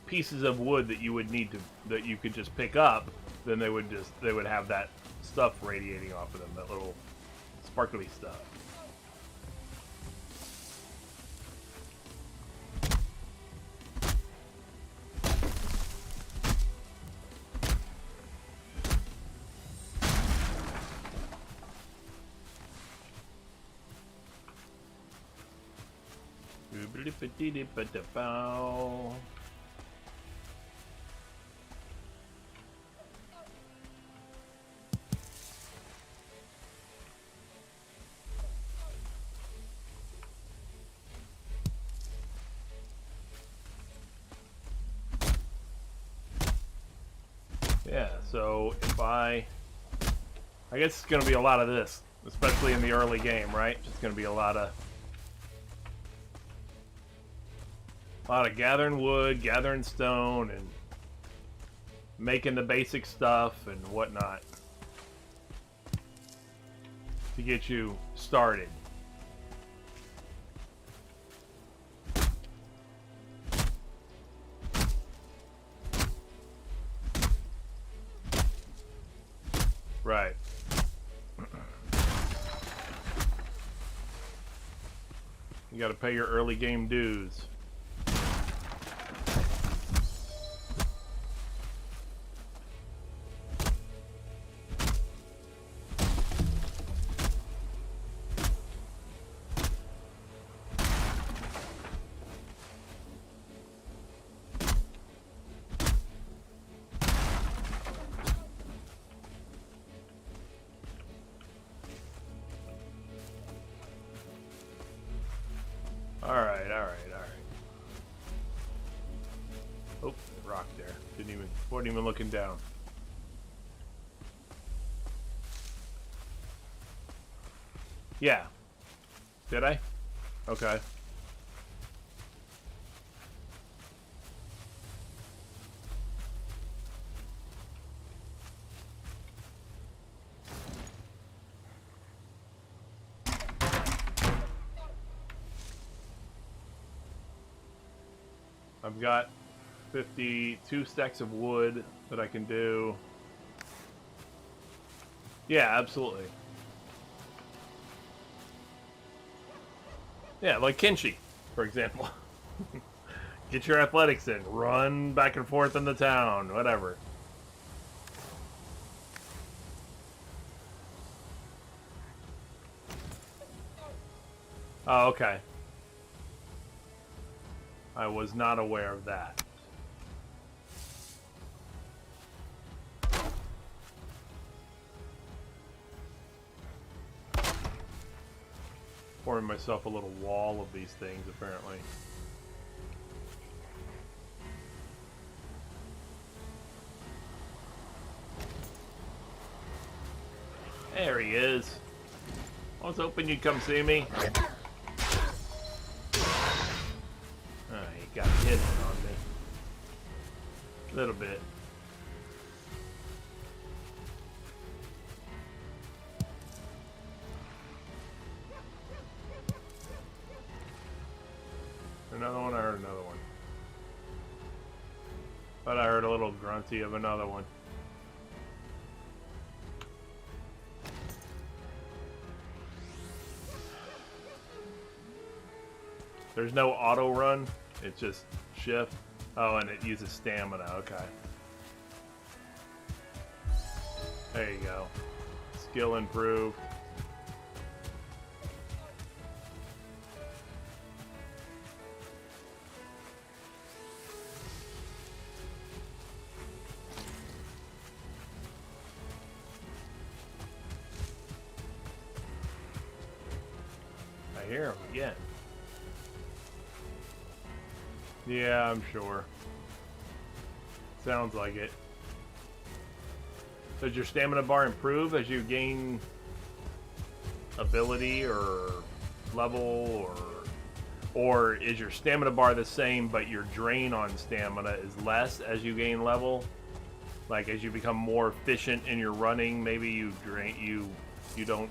pieces of wood that you would need to, that you could just pick up, then they would have that stuff radiating off of them, that little sparkly stuff. Yeah, so if I guess it's going to be a lot of this, especially in the early game, right? It's going to be a lot of gathering wood, gathering stone, and making the basic stuff and whatnot to get you started. You gotta pay your early game dues. Alright. Oh, rock there. Wasn't even looking down. Yeah. Did I? Okay. I've got 52 stacks of wood that I can do. Yeah, absolutely. Yeah, like Kenshi, for example. Get your athletics in. Run back and forth in the town. Whatever. Oh, okay. I was not aware of that. Forming myself a little wall of these things, apparently. There he is. I was hoping you'd come see me. He got hit on me. A little bit. Another one, I heard another one. But I heard a little grunty of another one. There's no auto run, it's just shift. Oh, and it uses stamina, okay. There you go. Skill improved. I hear him again. Yeah, I'm sure. Sounds like it. Does your stamina bar improve as you gain ability or level, or is your stamina bar the same but your drain on stamina is less as you gain level? Like as you become more efficient in your running, maybe you don't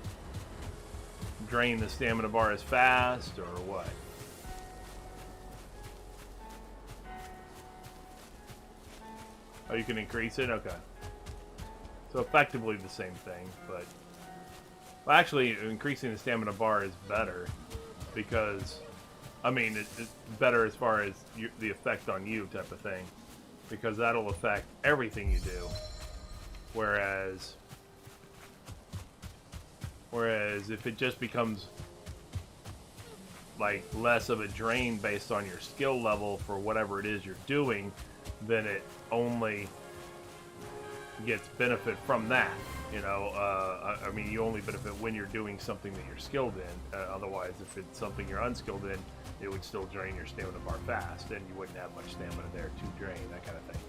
drain the stamina bar as fast, or what? Oh, you can increase it? Okay. So effectively the same thing, but... Well, actually, increasing the stamina bar is better, because... I mean, it's better as far as the effect on you type of thing, because that'll affect everything you do. Whereas if it just becomes like less of a drain based on your skill level for whatever it is you're doing, then it only gets benefit from that. You know, I mean, you only benefit when you're doing something that you're skilled in. Otherwise, if it's something you're unskilled in, it would still drain your stamina bar fast, and you wouldn't have much stamina there to drain, that kind of thing.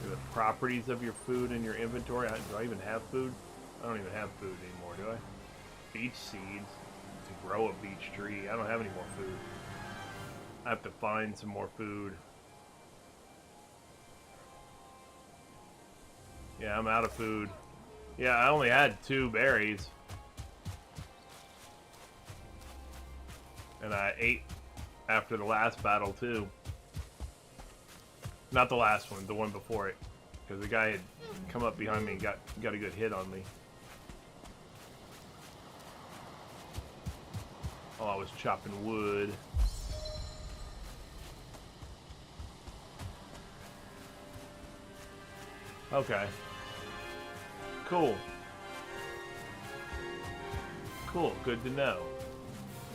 The properties of your food in your inventory. Do I even have food? I don't even have food anymore, do I? Beech seeds to grow a beech tree. I don't have any more food. I have to find some more food. Yeah, I'm out of food. Yeah, I only had 2 berries. And I ate after the last battle, too. Not the last one, the one before it. Because the guy had come up behind me and got a good hit on me. Oh, I was chopping wood. Okay. Cool. Cool. Good to know.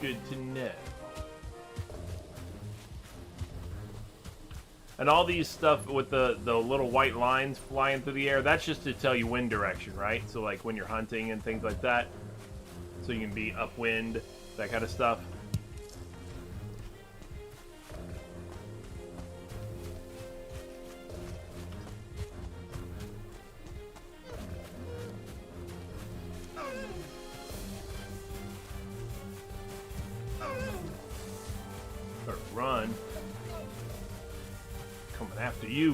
Good to know. And all these stuff with the little white lines flying through the air, that's just to tell you wind direction, right? So like when you're hunting and things like that, so you can be upwind, that kind of stuff. Or run. Coming after you.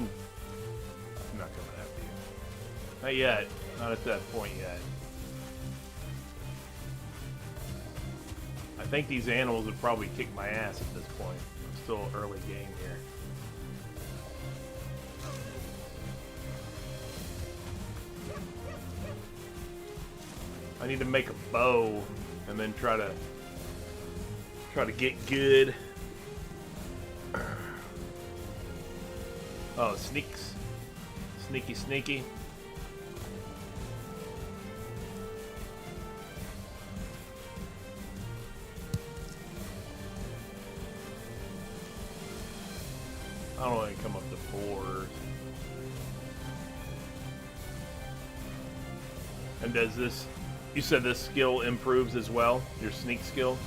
I'm not coming after you. Not yet. Not at that point yet. I think these animals would probably kick my ass at this point. I'm still early game here. I need to make a bow and then try to get good. Oh, sneaks. Sneaky, sneaky. I don't want to come up to 4. And does this... You said this skill improves as well? Your sneak skill?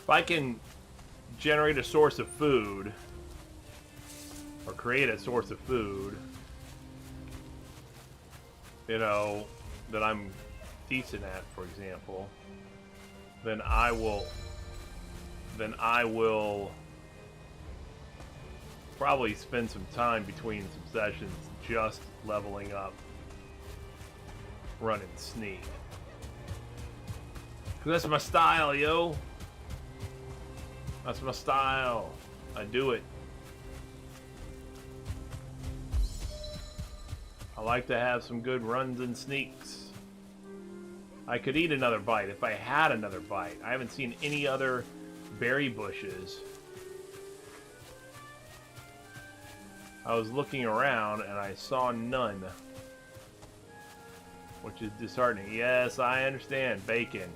If I can generate a source of food, or create a source of food, you know, that I'm decent at, for example, then I will probably spend some time between some sessions just leveling up, running sneak. 'Cause that's my style, yo. That's my style. I do it. I like to have some good runs and sneaks. I could eat another bite if I had another bite. I haven't seen any other berry bushes. I was looking around and I saw none, which is disheartening. Yes, I understand, bacon.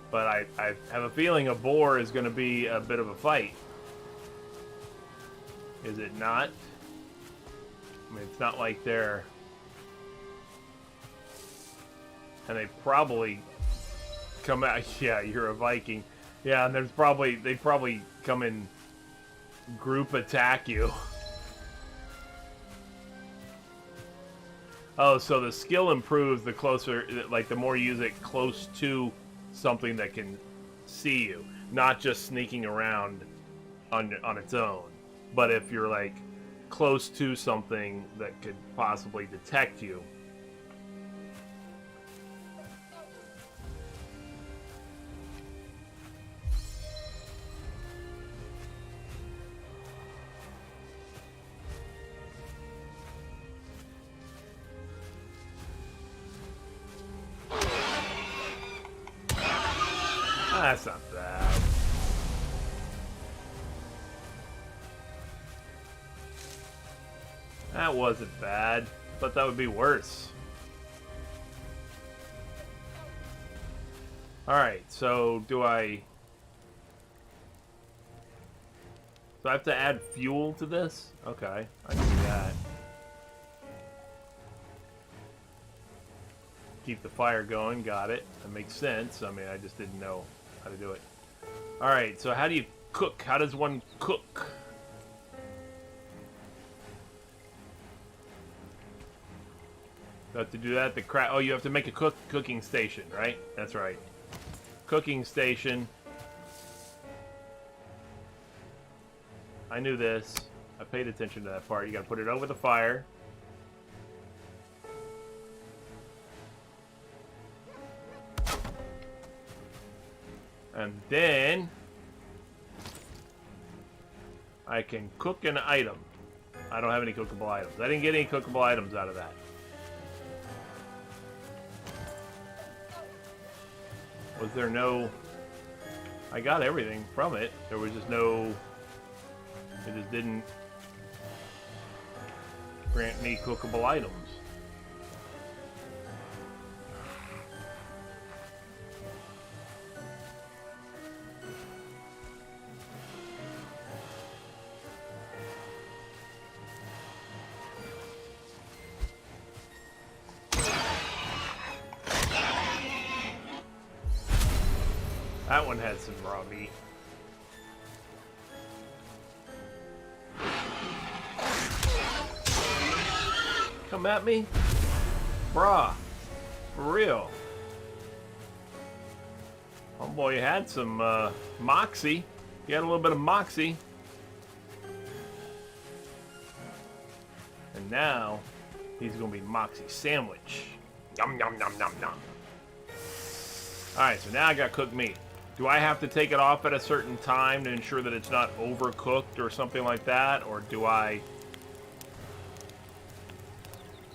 But I have a feeling a boar is going to be a bit of a fight. Is it not? I mean, it's not like they're... And they probably come out... Yeah, you're a Viking. Yeah, and there's probably... They probably come in group attack you. Oh, so the skill improves the closer... Like, the more you use it close to something that can see you, not just sneaking around on its own. But if you're like close to something that could possibly detect you. That's not bad. That wasn't bad, but that would be worse. Alright, so do I... So I have to add fuel to this? Okay, I can do that. Keep the fire going, got it. That makes sense. I mean, I just didn't know how to do it. Alright, so how do you cook? How does one cook? So to do that, oh, you have to make a cooking station, right? That's right. Cooking station. I knew this. I paid attention to that part. You gotta put it over the fire. And then I can cook an item. I don't have any cookable items. I didn't get any cookable items out of that. Was there no... I got everything from it. There was just no... It just didn't grant me cookable items. That one had some raw meat. Come at me? Bruh. For real. Homeboy had some moxie. He had a little bit of moxie. And now, he's gonna be moxie sandwich. Yum, yum, yum, yum, yum. Alright, so now I got cooked meat. Do I have to take it off at a certain time to ensure that it's not overcooked or something like that? Or do I...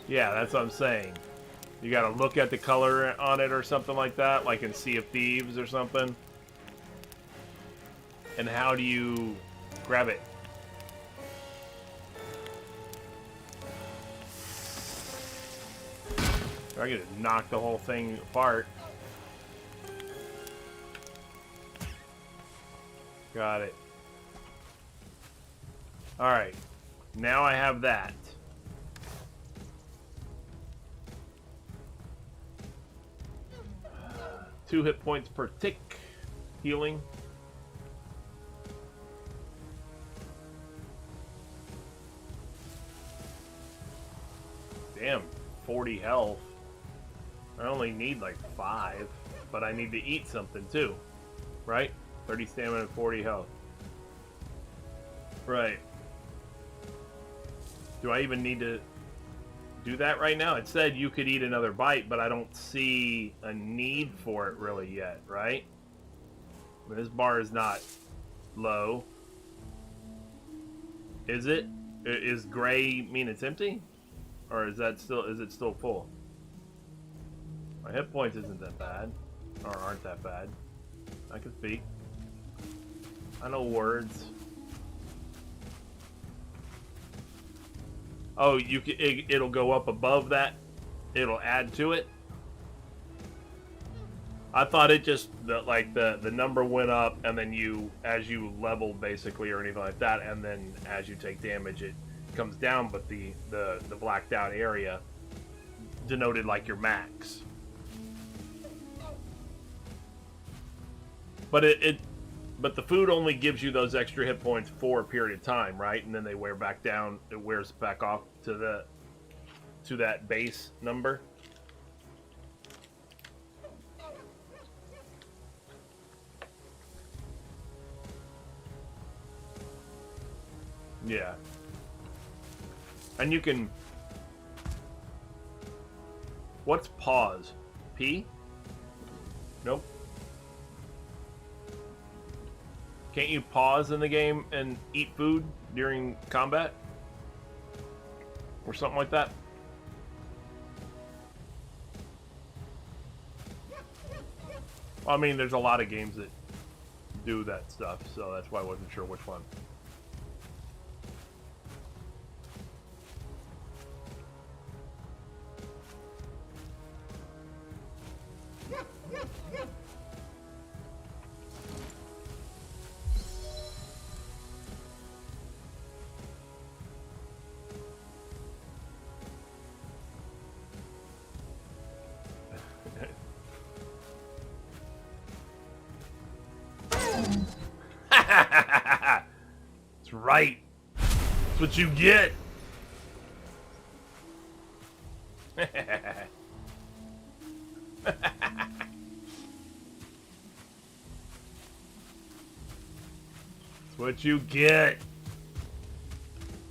Yeah, that's what I'm saying. You gotta look at the color on it or something like that, like in Sea of Thieves or something. And how do you grab it? I could just knock the whole thing apart. Got it. Alright. Now I have that. Two hit points per tick. Healing. Damn. 40 health. I only need like 5. But I need to eat something too. Right? 30 stamina and 40 health. Right. Do I even need to do that right now? It said you could eat another bite, but I don't see a need for it really yet, right? I mean, this bar is not low. Is it? Is gray mean it's empty? Or is it still full? My hit points isn't that bad. Or aren't that bad. I can speak. I know words. Oh, it'll go up above that. It'll add to it. I thought it just the number went up, and then as you level basically or anything like that, and then as you take damage it comes down. But the blacked out area denoted like your max. But But the food only gives you those extra hit points for a period of time, right? And then they wear back down. It wears back off to that base number. Yeah. And you can... What's pause? P? Nope. Can't you pause in the game and eat food during combat? Or something like that? Well, I mean, there's a lot of games that do that stuff, so that's why I wasn't sure which one. That's right. That's what you get. what you get.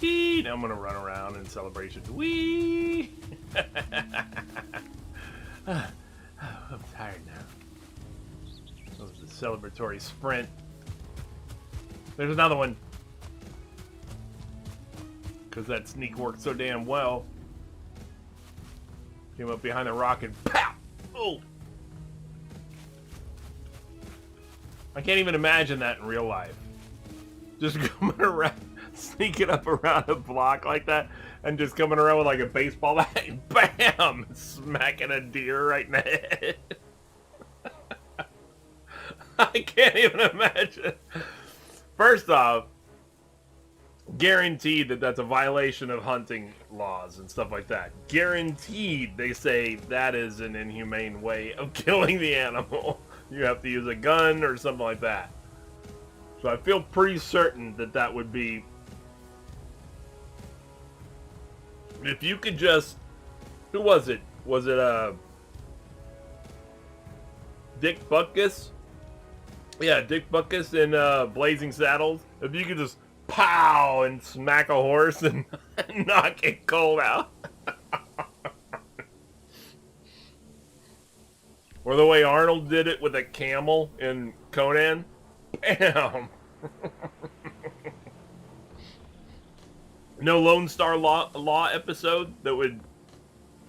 Whee! Now I'm gonna run around in celebration. Whee! I'm tired now. That was a celebratory sprint. There's another one. Because that sneak worked so damn well. Came up behind the rock and pow! Oh! I can't even imagine that in real life. Just coming around, sneaking up around a block like that, and just coming around with like a baseball bat, and BAM! Smacking a deer right in the head. I can't even imagine. First off, guaranteed that that's a violation of hunting laws and stuff like that. Guaranteed they say that is an inhumane way of killing the animal. You have to use a gun or something like that. So I feel pretty certain that that would be... If you could just... Who was it? Was it Dick Butkus? Yeah, Dick Butkus in Blazing Saddles. If you could just pow and smack a horse and knock it cold out. Or the way Arnold did it with a camel in Conan. Bam! No Lone Star Law episode that would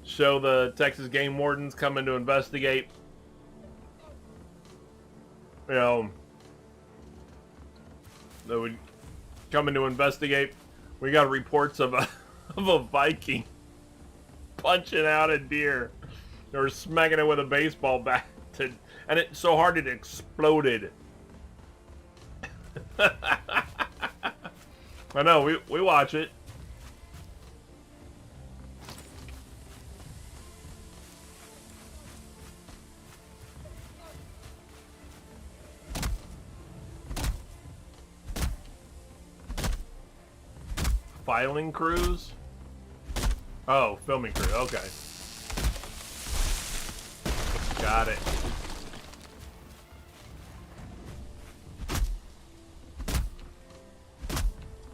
show the Texas game wardens coming to investigate. You know, that would come in to investigate. We got reports of a Viking punching out a deer or smacking it with a baseball bat, and it's so hard it exploded. I know, we watch it. Filing crews? Oh, filming crew, okay. Got it.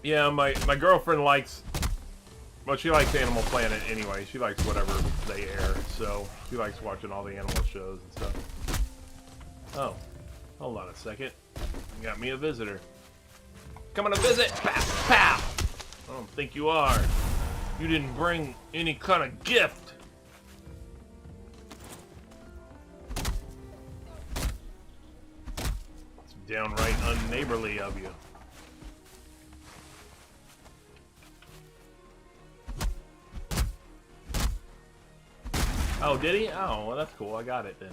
Yeah, my girlfriend likes... Well, she likes Animal Planet anyway. She likes whatever they air, so she likes watching all the animal shows and stuff. Oh, hold on a second. You got me a visitor. Coming to visit! Pow! Pow! I don't think you are. You didn't bring any kind of gift. It's downright unneighborly of you. Oh, did he? Oh, well, that's cool. I got it then.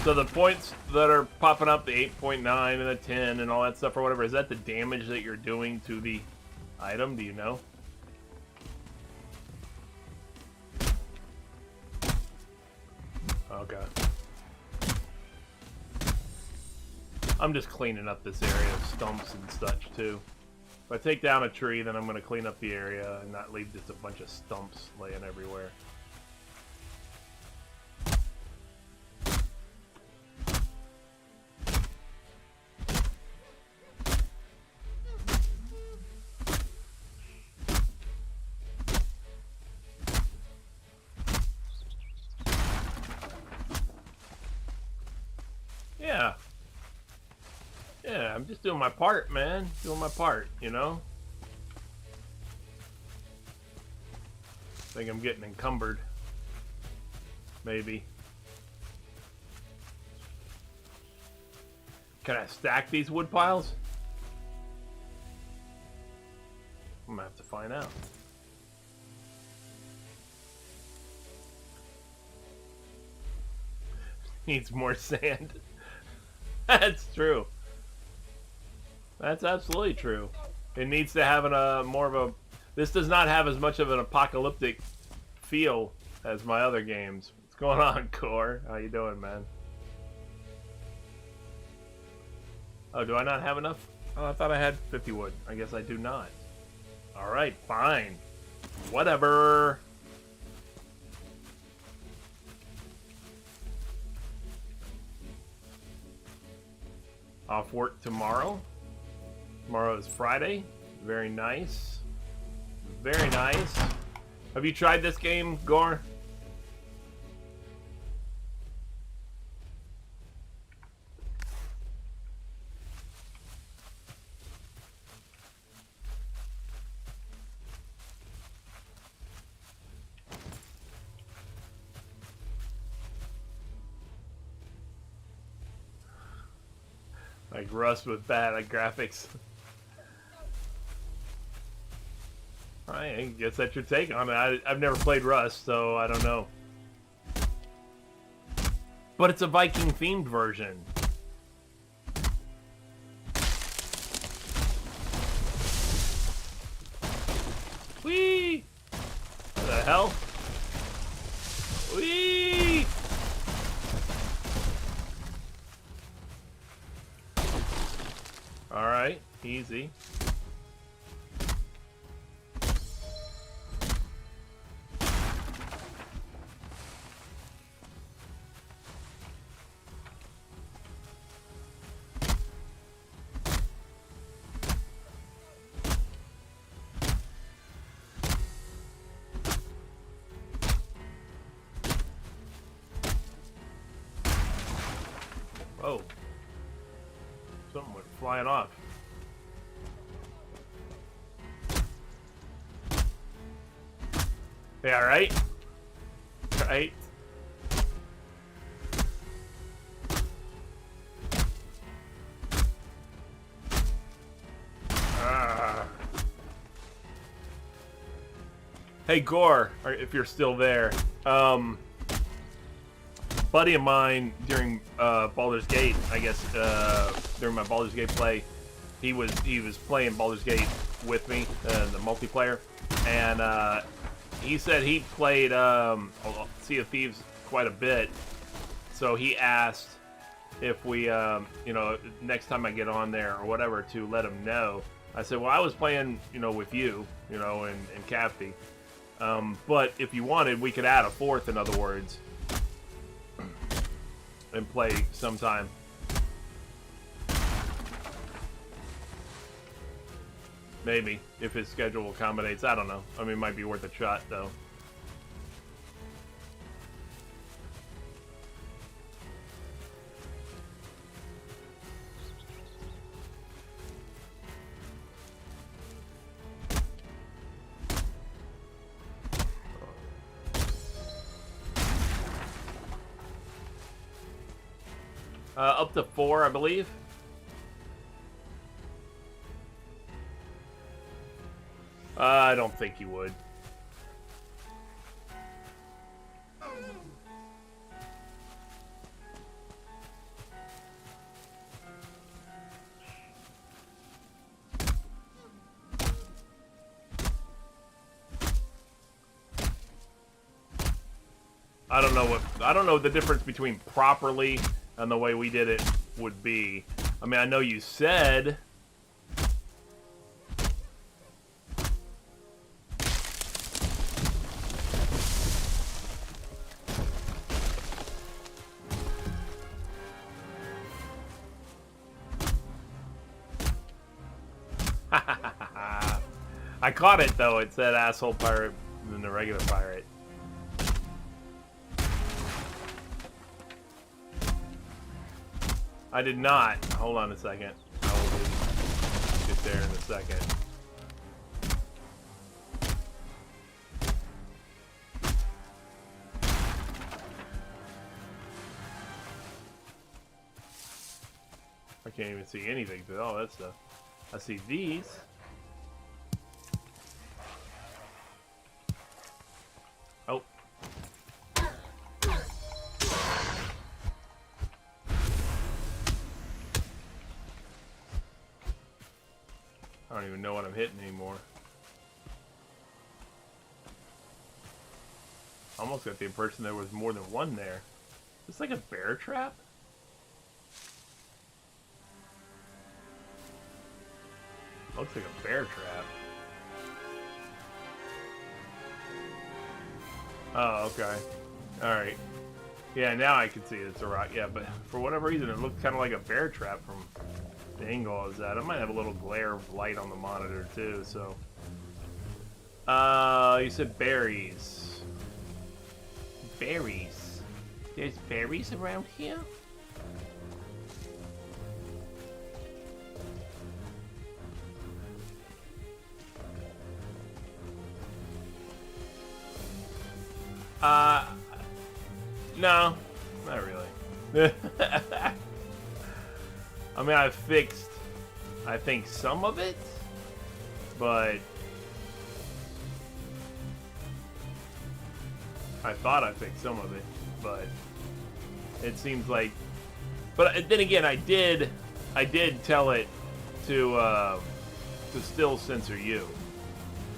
So the points that are popping up, the 8.9 and the 10 and all that stuff or whatever, is that the damage that you're doing to the item? Do you know? Okay. I'm just cleaning up this area of stumps and such too. If I take down a tree, then I'm going to clean up the area and not leave just a bunch of stumps laying everywhere. Yeah, I'm just doing my part, man. Doing my part, you know? I think I'm getting encumbered. Maybe. Can I stack these wood piles? I'm gonna have to find out. Needs more sand. That's true. That's absolutely true. It needs to have more of a This does not have as much of an apocalyptic feel as my other games. What's going on, Core? How you doing, man? Oh, do I not have enough? Oh, I thought I had 50 wood. I guess I do not. Alright, fine. Whatever. Off work tomorrow. Tomorrow is Friday. Very nice. Very nice. Have you tried this game, Gore? Like Rust with bad graphics. I guess that's your take on it. I've never played Rust, so I don't know. But it's a Viking themed version. Whee! What the hell? Whee! Alright, easy. Oh. Something went flying off. Hey, alright? Right? Hey, Gore, if you're still there. Buddy of mine during Baldur's Gate, I guess, during my Baldur's Gate play, he was playing Baldur's Gate with me, the multiplayer, and he said he played Sea of Thieves quite a bit, so he asked if we, you know, next time I get on there or whatever, to let him know. I said, well, I was playing, you know, with you, you know, and Cafty, but if you wanted, we could add a fourth, in other words, and play sometime. Maybe, if his schedule accommodates. I don't know. I mean, it might be worth a shot, though. Up to 4, I believe. I don't think you would. I don't know what the difference between properly and the way we did it would be. I mean, I know you said I caught it though. It said asshole pirate than the regular pirate. I did not. Hold on a second. I will get there in a second. I can't even see anything through all that stuff. I see these. Oh. I don't even know what I'm hitting anymore. almost got the impression there was more than one there. It's like a bear trap? Looks like a bear trap. Oh, okay. Alright. Yeah, now I can see it's a rock. Yeah, but for whatever reason, it looked kind of like a bear trap from the angle I was at. I might have a little glare of light on the monitor, too, so... you said berries. Berries. There's berries around here? No, not really. I mean, I fixed, I think, some of it, but I thought I fixed some of it, but it seems like, but then again, I did tell it to still censor you,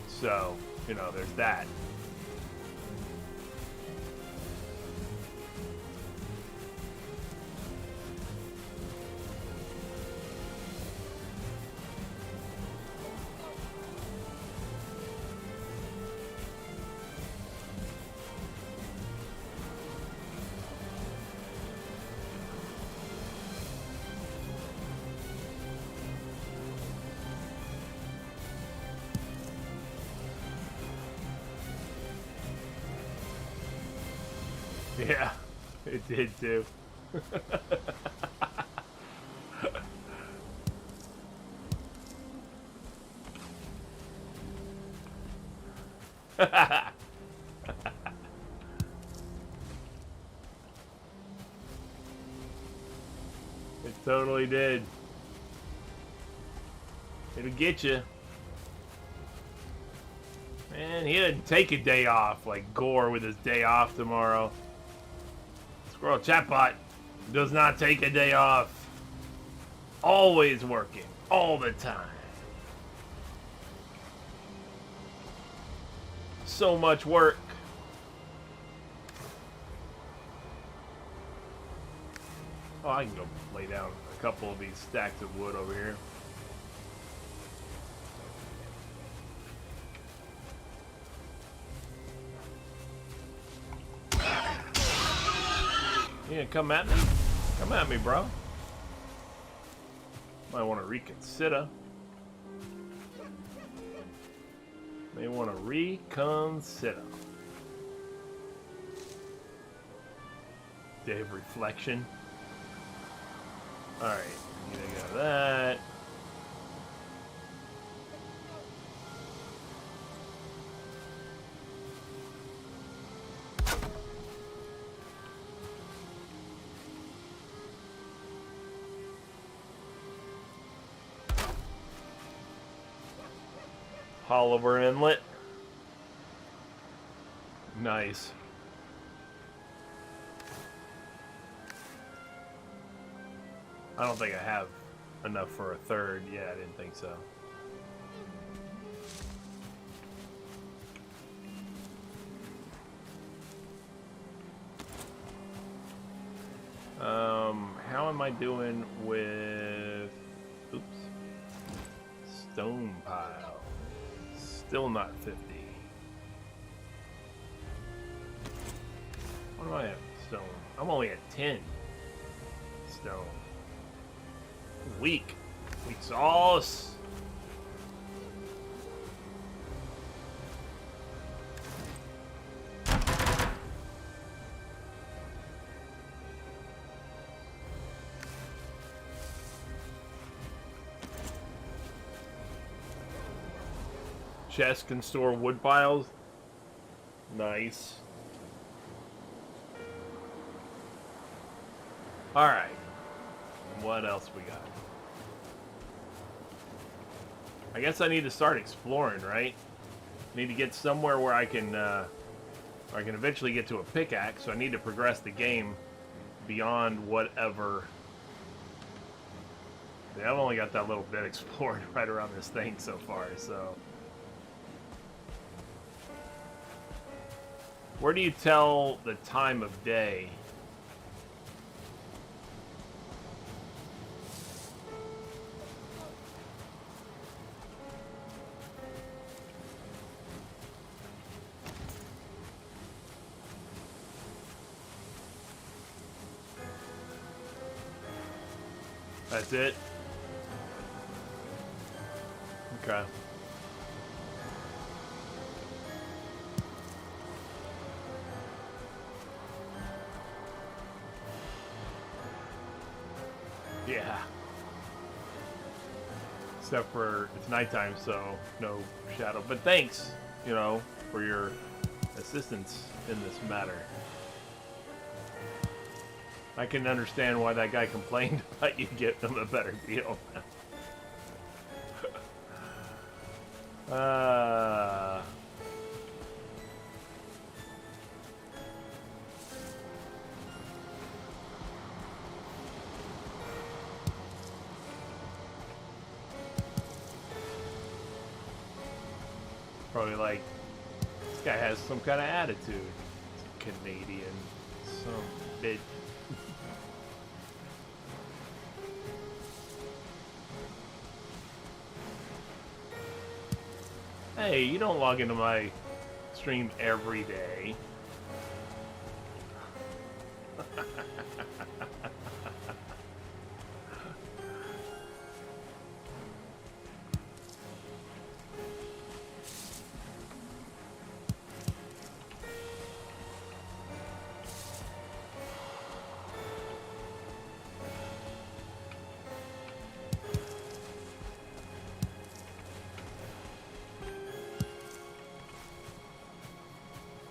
so, you know, there's that. Yeah, it did too. It totally did. It'll get you. Man, he didn't take a day off like Gore with his day off tomorrow. Squirrel Chatbot does not take a day off. Always working. All the time. So much work. Oh, I can go lay down a couple of these stacks of wood over here. You gonna come at me? Come at me, bro. Might want to reconsider. May want to reconsider. Day of reflection. Alright, you got that. Oliver Inlet. Nice. I don't think I have enough for a third. Yeah, I didn't think so. How am I doing with... Oops. Stone pile. Still not 50. What do I have? Stone. I'm only at 10 stone. Weak. Weak sauce. Chest can store wood piles. Nice. Alright. What else we got? I guess I need to start exploring, right? Need to get somewhere where I can eventually get to a pickaxe, so I need to progress the game beyond whatever. Yeah, I've only got that little bit explored right around this thing so far, so... Where do you tell the time of day? That's it? Okay. Yeah. Except for it's nighttime, so no shadow. But thanks, you know, for your assistance in this matter. I can understand why that guy complained about you getting him a better deal. Probably like, this guy has some kind of attitude. Canadian. Some bitch. Hey, you don't log into my stream every day.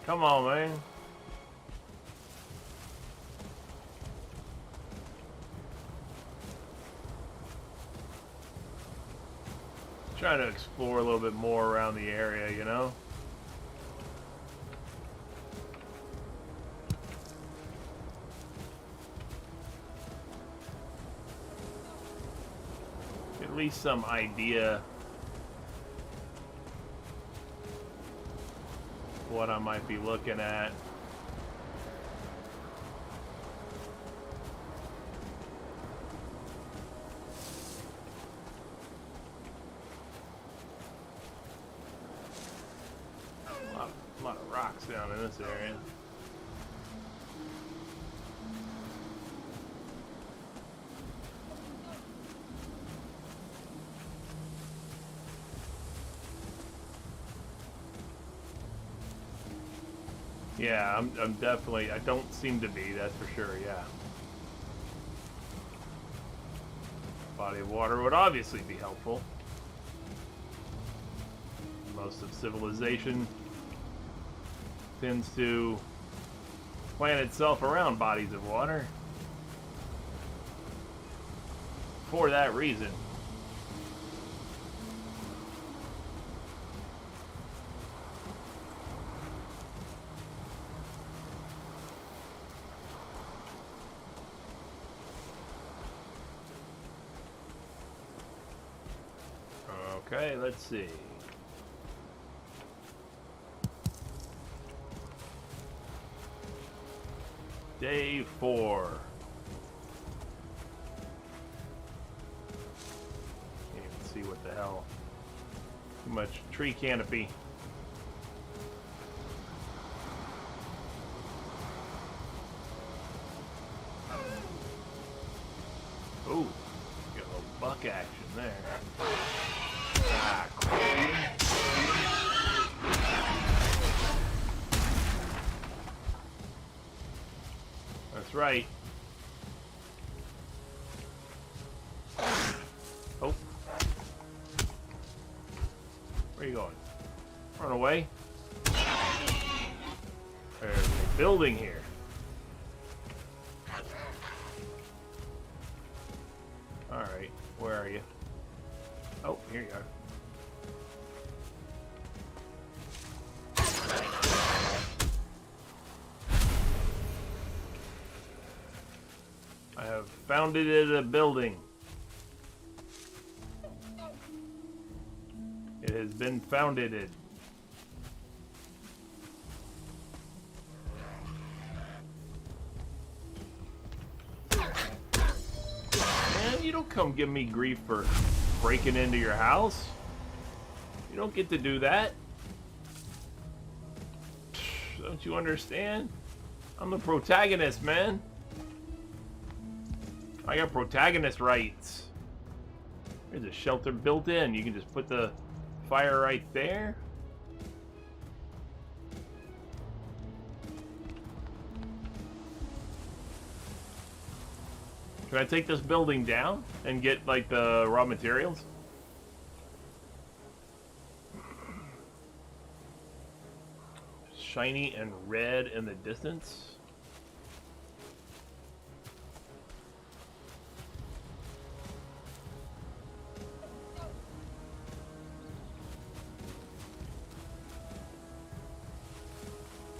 Come on, man. Trying to explore a little bit more around the area, you know? At least some idea what I might be looking at. A lot of rocks down in this area. Yeah, I'm definitely, I don't seem to be, that's for sure, yeah. Body of water would obviously be helpful. Most of civilization tends to plant itself around bodies of water. For that reason. Okay, let's see. Day 4. Can't even see what the hell. Too much tree canopy. Ooh, got a little buck action there. Ah, that's right. Oh. Where are you going? Run away. There's a building here. Alright, where are you? Oh, here you are. I have founded a building. It has been founded. come give me grief for breaking into your house. You don't get to do that. Don't you understand? I'm the protagonist, man. I got protagonist rights. There's a shelter built in. You can just put the fire right there. Can I take this building down and get, like, the raw materials? Shiny and red in the distance.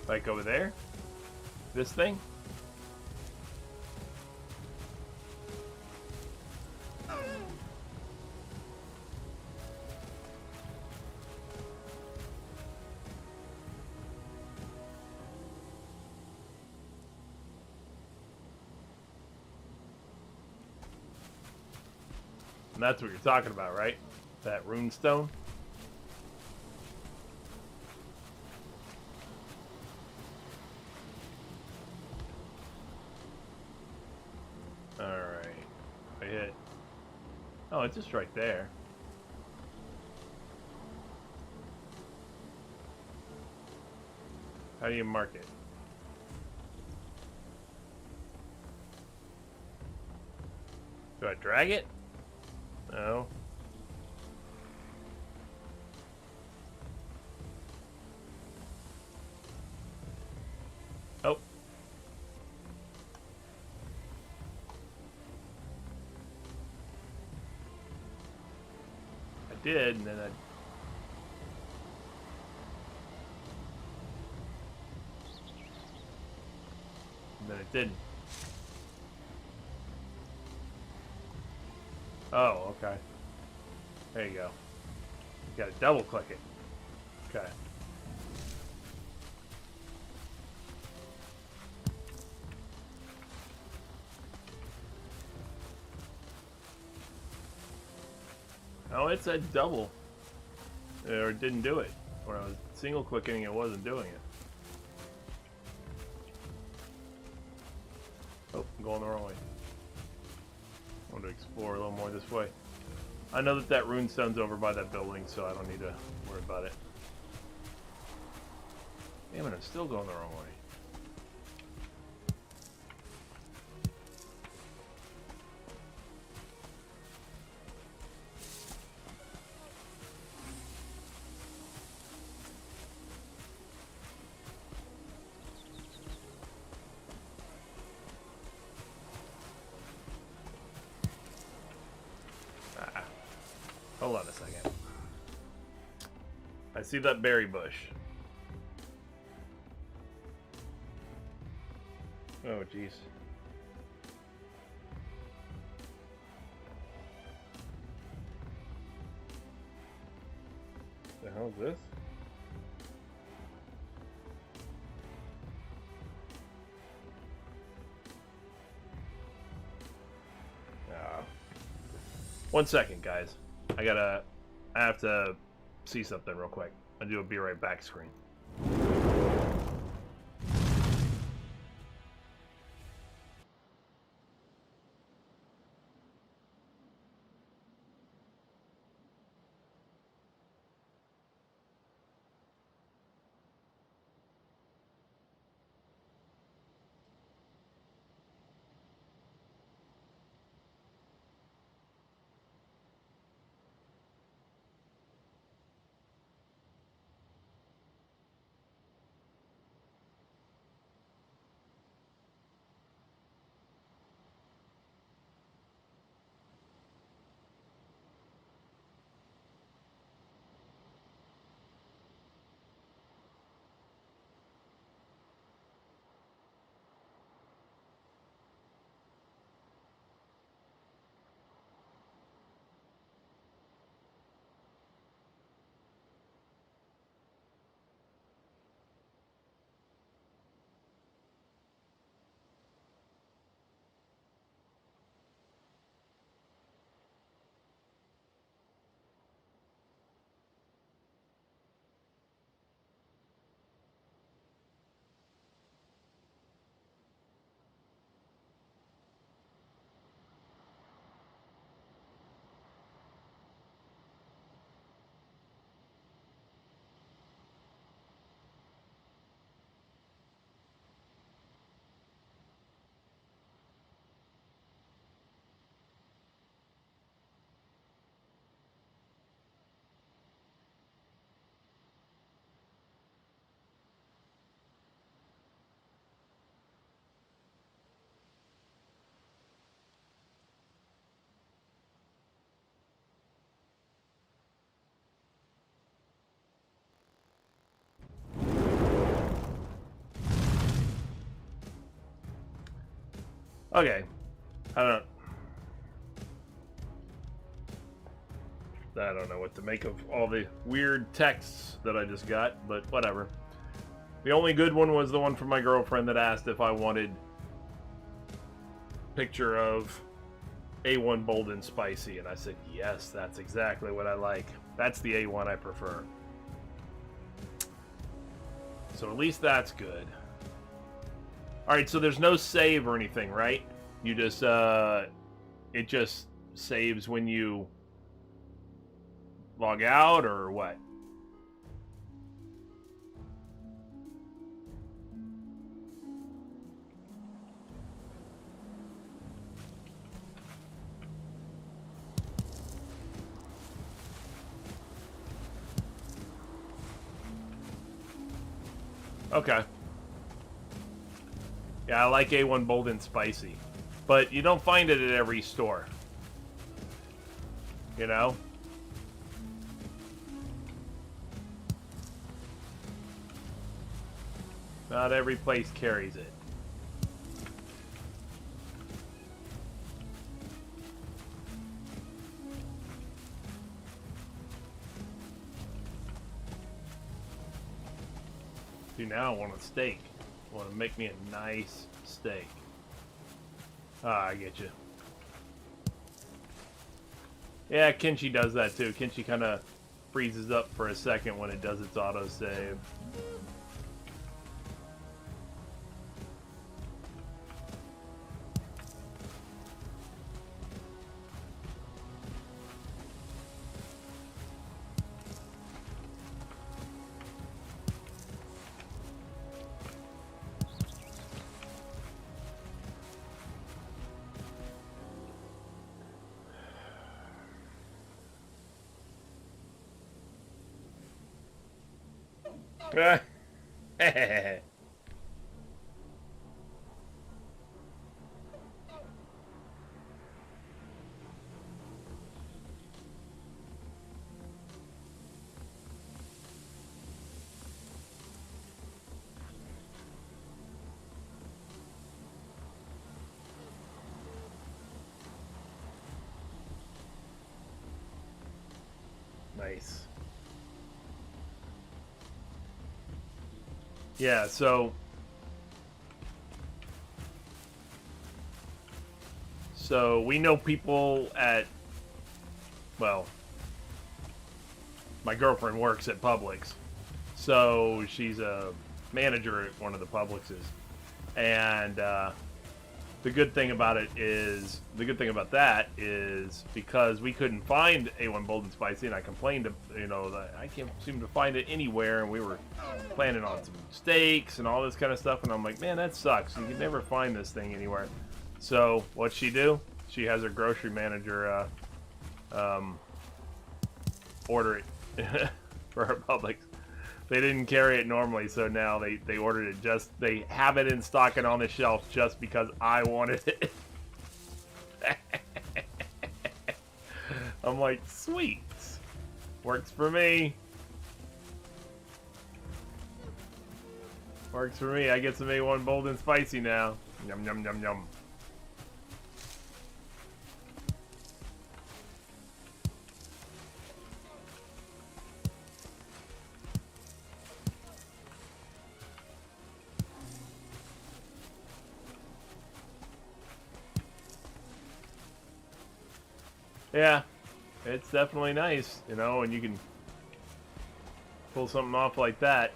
Like over there? This thing? And that's what you're talking about, right? That rune stone? Alright. I hit. Oh, it's just right there. How do you mark it? Do I drag it? No. Oh. I did, and then I... And then it didn't. Oh, okay. There you go. You gotta double click it. Okay. Oh, it said double. Or it didn't do it. When I was single clicking, it wasn't doing it. Oh, I'm going the wrong way. I want to explore a little more this way. I know that that rune stone's over by that building, so I don't need to worry about it. Damn it, I'm still going the wrong way. Hold on a second. I see that berry bush. Oh, jeez. The hell is this? One second, guys. I have to see something real quick. I'll do a be right back screen. Okay. I don't know what to make of all the weird texts that I just got, but whatever. The only good one was the one from my girlfriend that asked if I wanted picture of A1 bold and spicy, and I said, yes, that's exactly what I like. That's the A1 I prefer. So at least that's good. Alright, so there's no save or anything, right? You just, it just saves when you log out, or what? Okay. Yeah, I like A1 bold and spicy. But you don't find it at every store. You know? Not every place carries it. See, now I want a steak. I want to make me a nice steak. Ah, I get you. Yeah, Kinchi does that too. Kinchi kind of freezes up for a second when it does its autosave. Nice. Yeah, so we know people at, well, my girlfriend works at Publix, so she's a manager at one of the Publixes, and the good thing about that is because we couldn't find A1 bold and spicy, and I complained, that I can't seem to find it anywhere, and we were planning on some steaks and all this kind of stuff, and I'm like, man, that sucks. You can never find this thing anywhere. So what'd she do? She has her grocery manager order it for her Publix. They didn't carry it normally, so now they ordered it they have it in stock and on the shelf just because I wanted it. I'm like, sweet. Works for me. Works for me. I get some A1 bold and spicy now. Yum, yum, yum, yum. Yeah, it's definitely nice, and you can pull something off like that.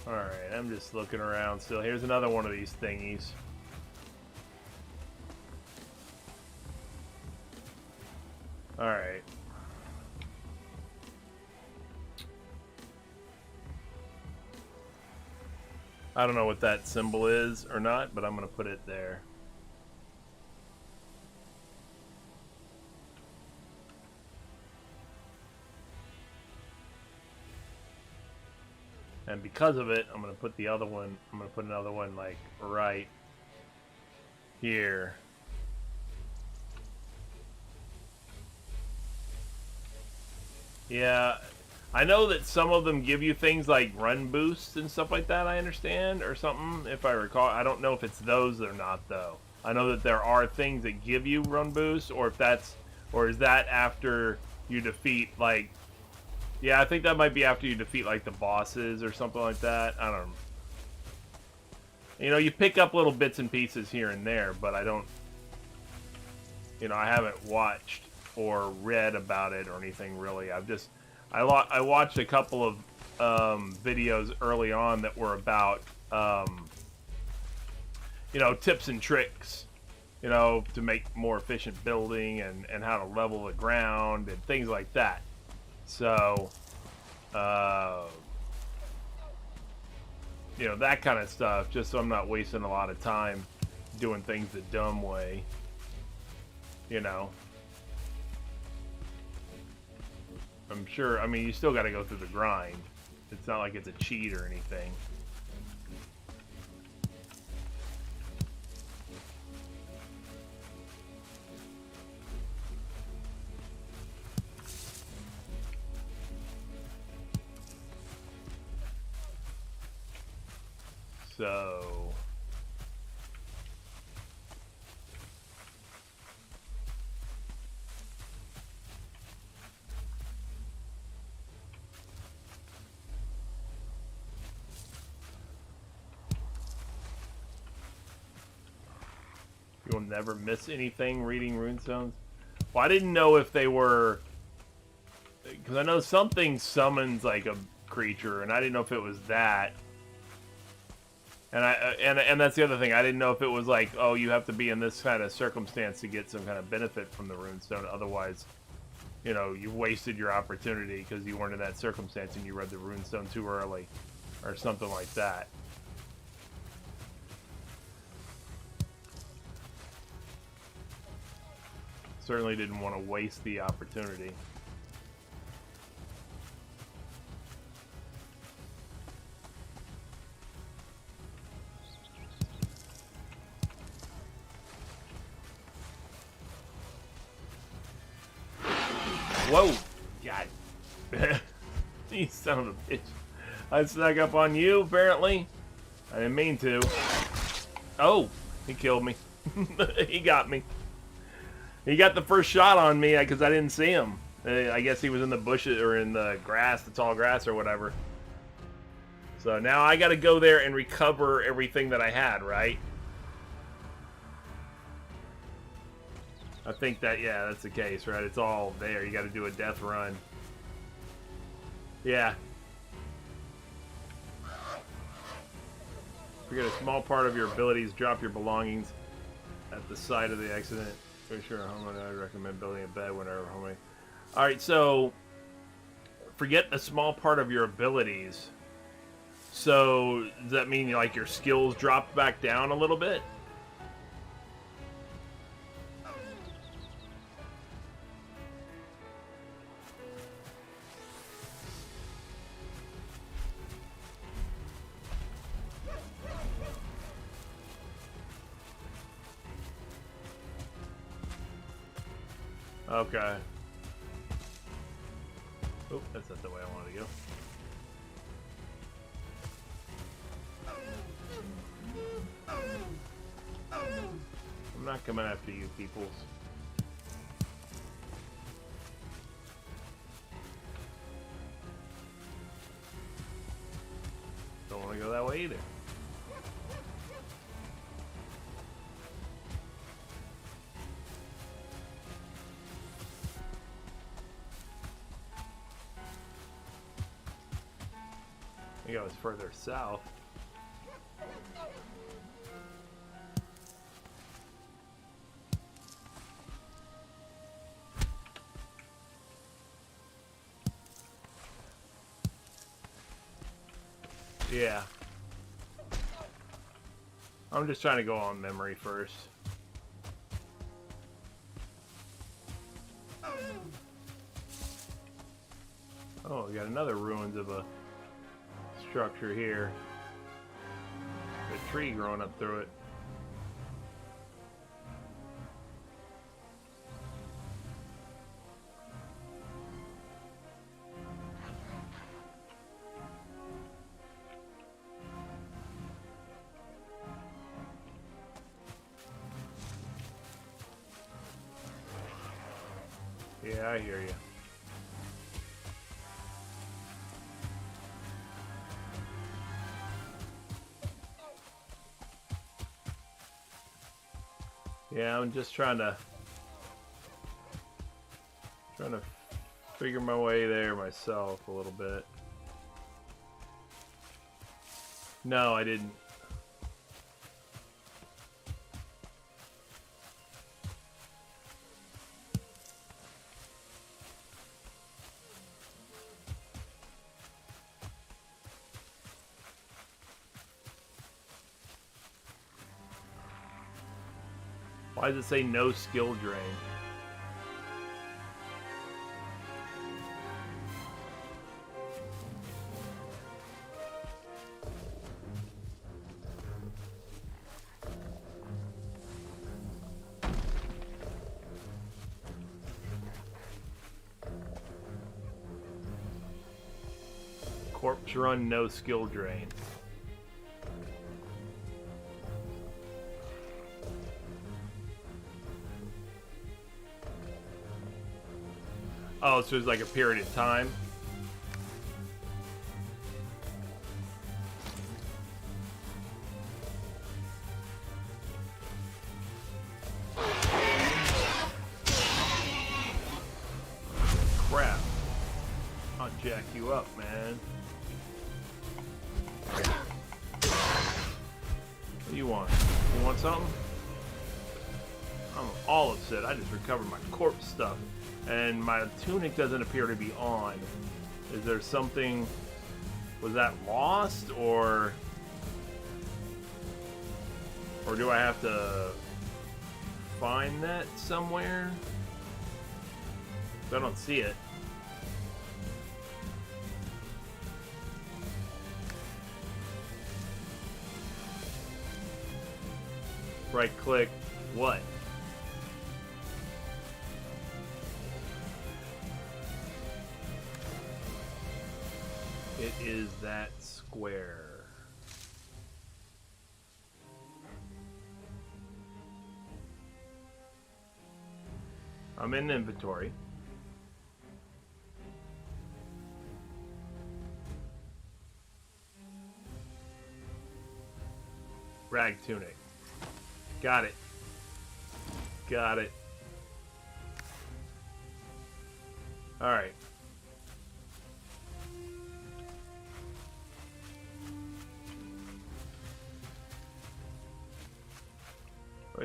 Alright, I'm just looking around still. Here's another one of these thingies. Alright. I don't know what that symbol is or not, but I'm going to put it there. And because of it, I'm going to put the other one, I'm going to put another one like right here. Yeah, I know that some of them give you things like run boosts and stuff like that, I understand, or something, if I recall. I don't know if it's those or not, though. I know that there are things that give you run boosts, or if that's, or is that after you defeat, like, yeah, I think that might be after you defeat, like, the bosses or something like that. I don't know. You know, you pick up little bits and pieces here and there, but I don't, you know, I haven't watched or read about it or anything really. I watched a couple of videos early on that were about, you know, tips and tricks, you know, to make more efficient building and how to level the ground and things like that. So, you know, that kind of stuff, just so I'm not wasting a lot of time doing things the dumb way, you know. I'm sure, I mean, you still got to go through the grind. It's not like it's a cheat or anything. So... You'll never miss anything reading runestones. Well, I didn't know if they were... Because I know something summons, like, a creature, and I didn't know if it was that. And and that's the other thing. I didn't know if it was like, oh, you have to be in this kind of circumstance to get some kind of benefit from the runestone. Otherwise, you know, you wasted your opportunity because you weren't in that circumstance and you read the runestone too early. Or something like that. Certainly didn't want to waste the opportunity. Whoa! God. You son of a bitch. I snuck up on you, apparently. I didn't mean to. Oh! He killed me. He got me. He got the first shot on me because I didn't see him. I guess he was in the bushes or in the grass, the tall grass or whatever. So now I gotta go there and recover everything that I had, right? I think that, yeah, that's the case, right? It's all there. You gotta do a death run. Yeah. Forget a small part of your abilities. Drop your belongings at the site of the accident. Pretty sure I recommend building a bed whenever homemade. Alright, so forget a small part of your abilities. So does that mean like your skills drop back down a little bit? Okay. Oh, that's not the way I wanted to go. I'm not coming after you, peoples. Don't want to go that way either. I think I was further south. Yeah. I'm just trying to go on memory first. Oh, we got another ruins of a structure here. A tree growing up through it. Yeah, I hear you. Yeah, I'm just trying to figure my way there myself a little bit. No, I didn't. Why does it say no skill drain? Corpse run, no skill drain. Oh, so it's like a period of time? Crap. I'll jack you up, man. What do you want? You want something? I'm all upset. I just recovered my corpse stuff. And my tunic doesn't appear to be on. Is there something... Was that lost, or do I have to find that somewhere? I don't see it. Right click. What? It is that square. I'm in inventory. Rag tunic. Got it. Got it. Alright.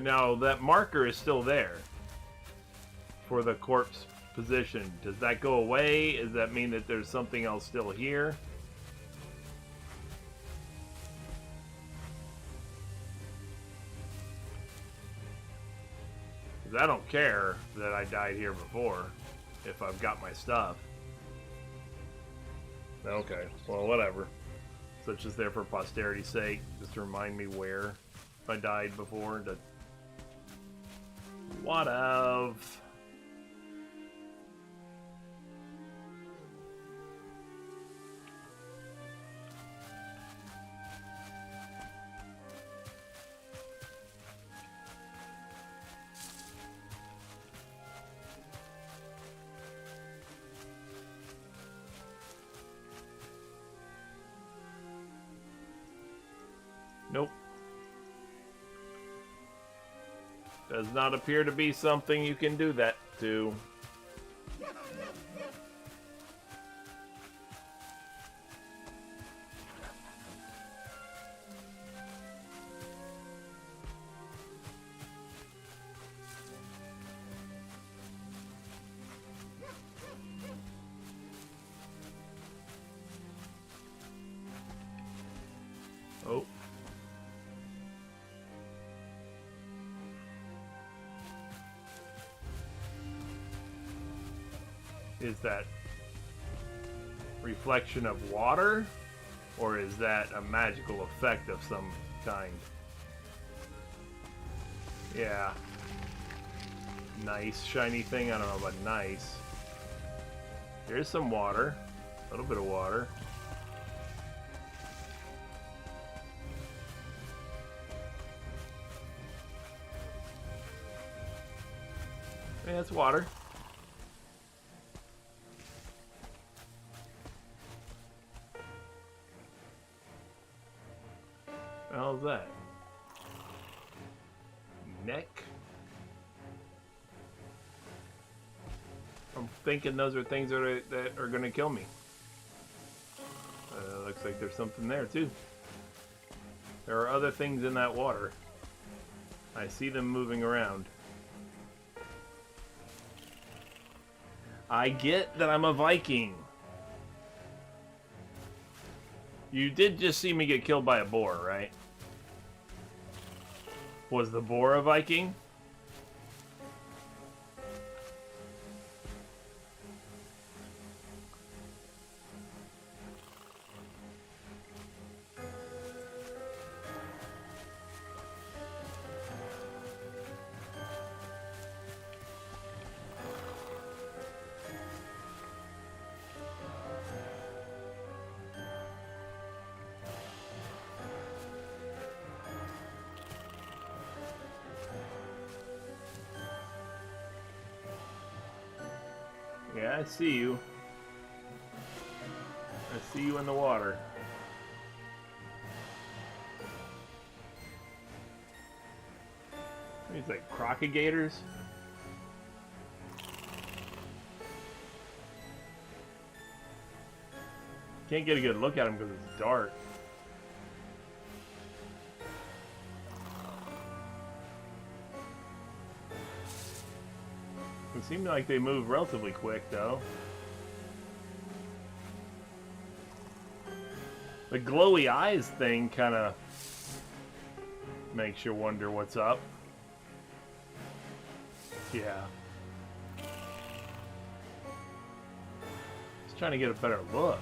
Now, that marker is still there for the corpse position. Does that go away? Does that mean that there's something else still here? Because I don't care that I died here before if I've got my stuff. Okay, well, whatever. So it's just there for posterity's sake, just to remind me where I died before. To what of? Nope. Does not appear to be something you can do that to. Oh. Is that reflection of water, or is that a magical effect of some kind? Yeah. Nice shiny thing. I don't know about nice. There's some water. A little bit of water. Yeah, it's water. hell is that? Neck? I'm thinking those are things that are gonna kill me. Looks like there's something there too. There are other things in that water. I see them moving around. I get that I'm a Viking. You did just see me get killed by a boar, right? Was the boar a Viking? Yeah, I see you. I see you in the water. These like crocodigators. Can't get a good look at them because it's dark. It seemed like they move relatively quick, though. The glowy eyes thing kind of makes you wonder what's up. Yeah. Just trying to get a better look.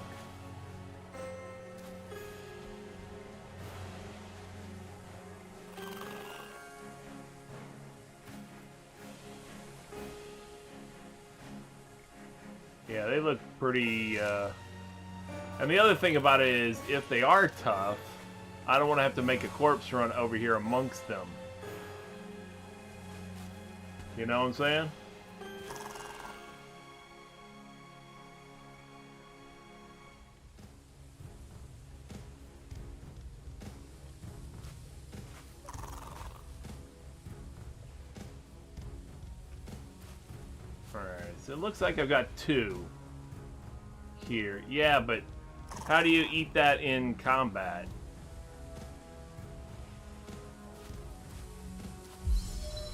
Yeah, they look pretty, and the other thing about it is, if they are tough, I don't want to have to make a corpse run over here amongst them. You know what I'm saying? Alright, so it looks like I've got two here. Yeah, but how do you eat that in combat?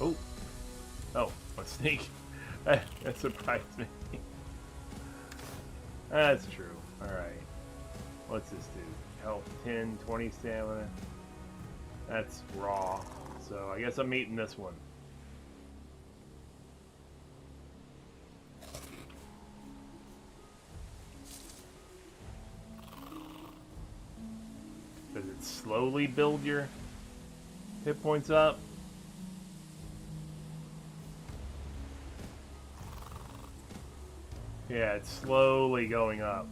Oh. Oh, a snake. That surprised me. That's true. Alright. What's this do? Health 10, 20 stamina. That's raw. So I guess I'm eating this one. Does it slowly build your hit points up? Yeah, it's slowly going up.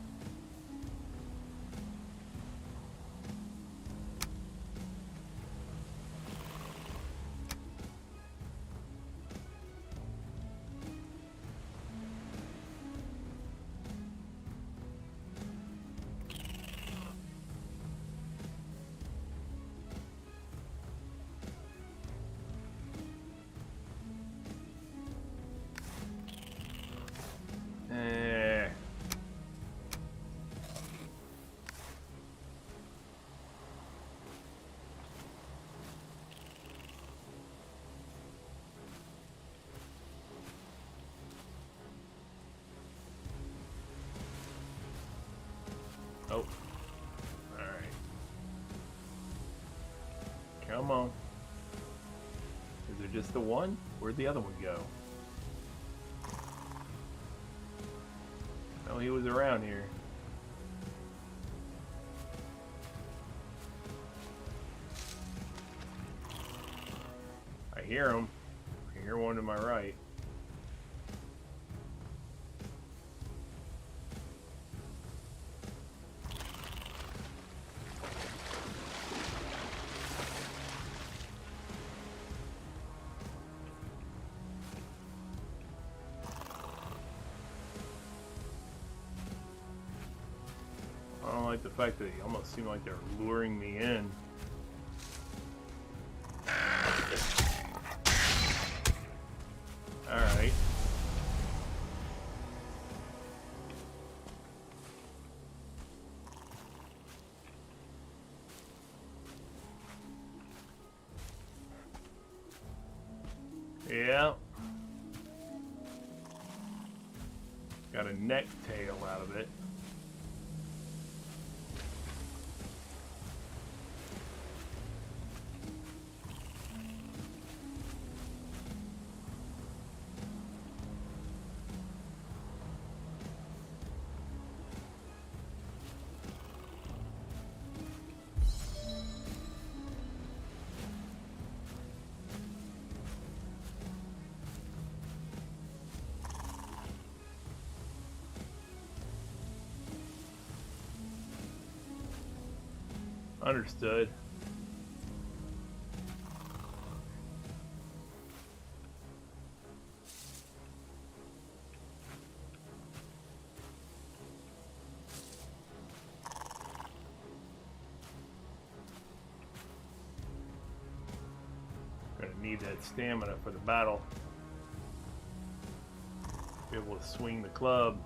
Oh. Alright. Come on. Is there just the one? Where'd the other one go? Oh, he was around here. I hear him. I hear one to my right. I don't like the fact that they almost seem like they're luring me in. a neck tail out of it. Understood. Gonna need that stamina for the battle. Be able to swing the club.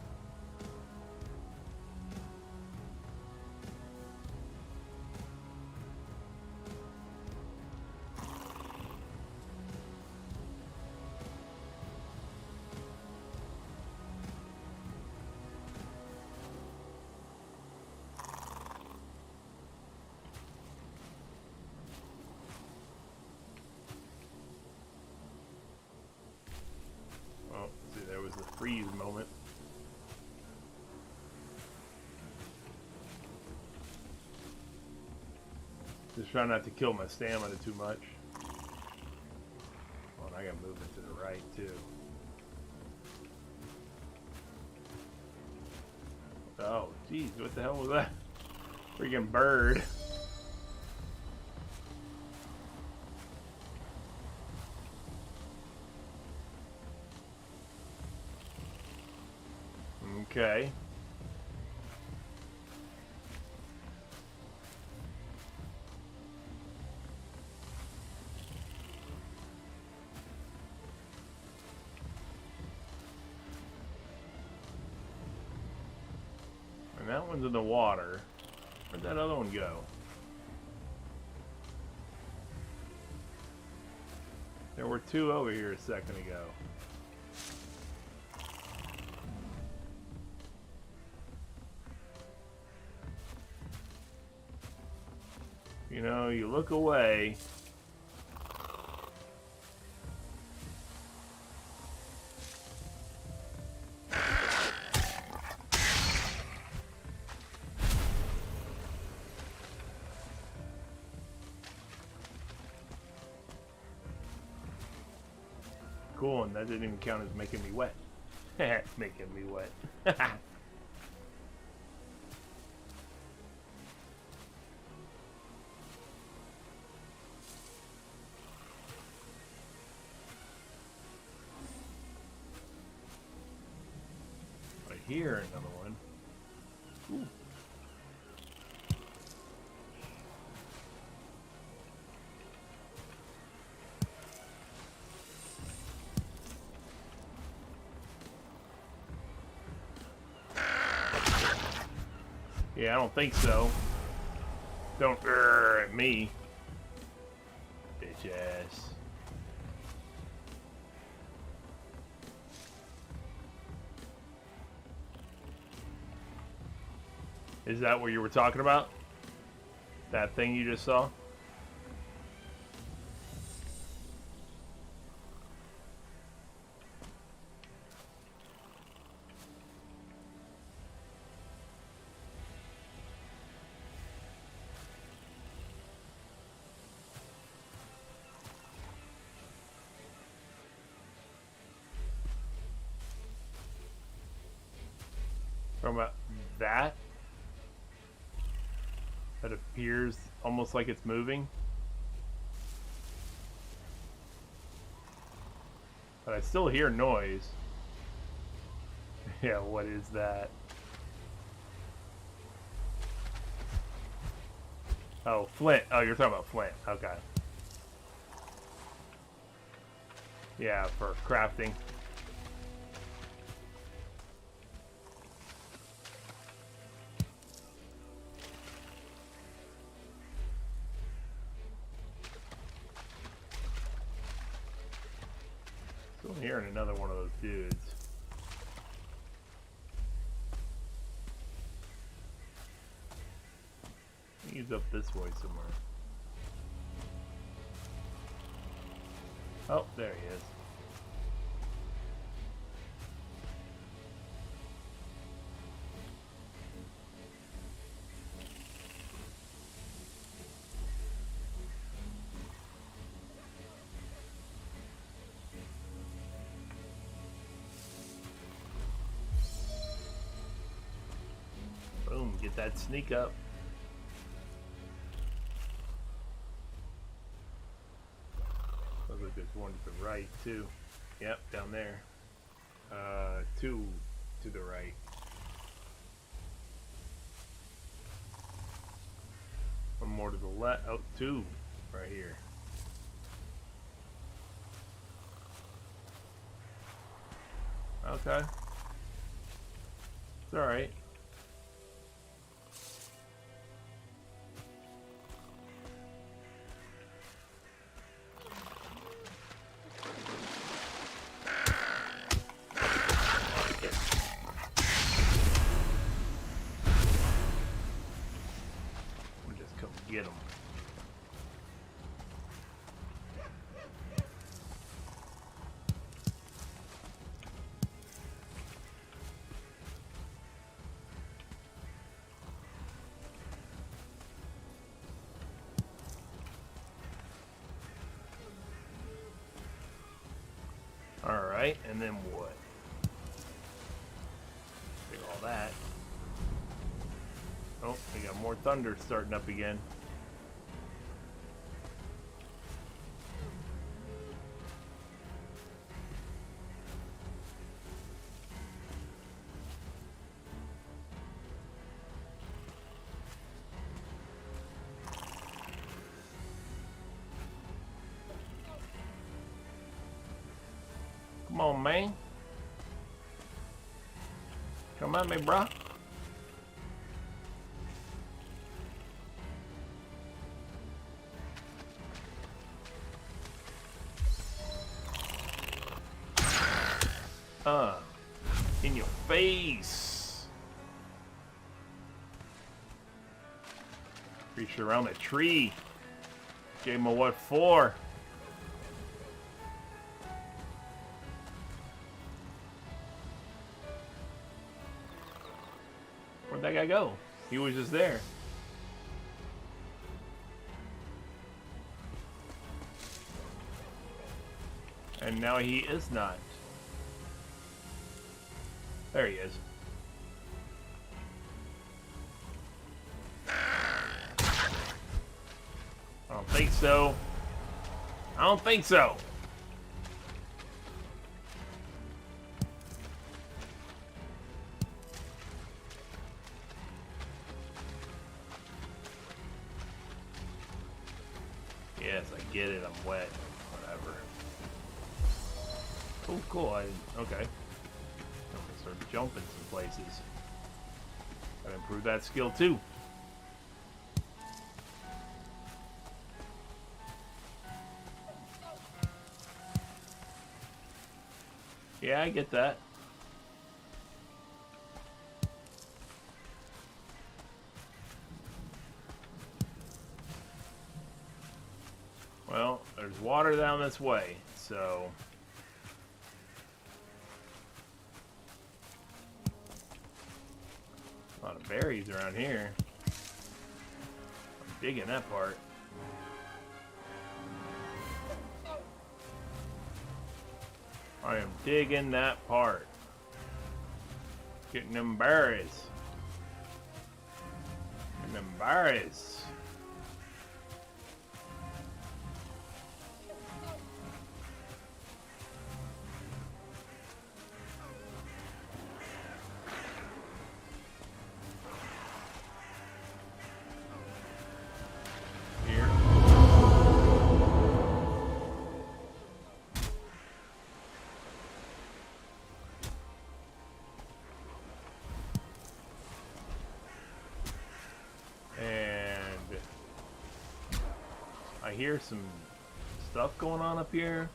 Freeze moment. Just try not to kill my stamina too much. Oh, and I got movement to the right too. Oh, geez, what the hell was that? Freaking bird. Okay. And that one's in the water. Where'd that other one go? There were two over here a second ago. You know, you look away. Cool, and that didn't even count as making me wet. Making me wet. Here, another one. Ooh. Yeah, I don't think so. Don't at me. Bitch ass. Is that what you were talking about? That thing you just saw? Talking about that? That appears almost like it's moving. But I still hear noise. Yeah, what is that? Oh, flint. Oh, you're talking about flint. Okay. Yeah, for crafting. Still hearing another one of those dudes. He's up this way somewhere. Oh, there he is. Boom, get that sneak up. Looks like there's one to the right too. Yep, down there. Two to the right. One more to the left. Oh, two right here. Okay. It's alright. Get him. All right, and then what? Take all that. Oh, we got more thunder starting up again. Come on, man. Come at me, bruh. In your face. Reached around a tree. Gave him a what for? Where'd that guy go? He was just there. And now he is not. There he is. I don't think so. I don't think so. Yes, I get it. I'm wet. Whatever. Cool, cool. Okay. Start jumping some places. Gotta improve that skill too. Yeah, I get that. Well, there's water down this way, so... a lot of berries around here. I'm digging that part. I am digging that part. Getting them berries. Getting them berries. I hear some stuff going on up here,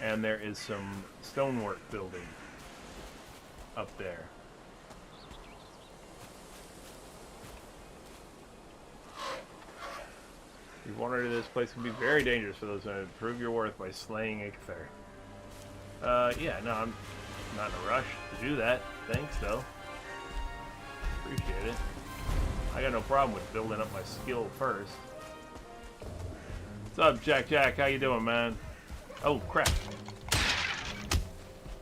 and there is some stonework building up there. You've wondered this place can be very dangerous for those who prove your worth by slaying Ichther. Yeah, no, I'm not in a rush to do that. Thanks, though. Appreciate it. I got no problem with building up my skill first. What's up, Jack Jack? How you doing, man? Oh, crap.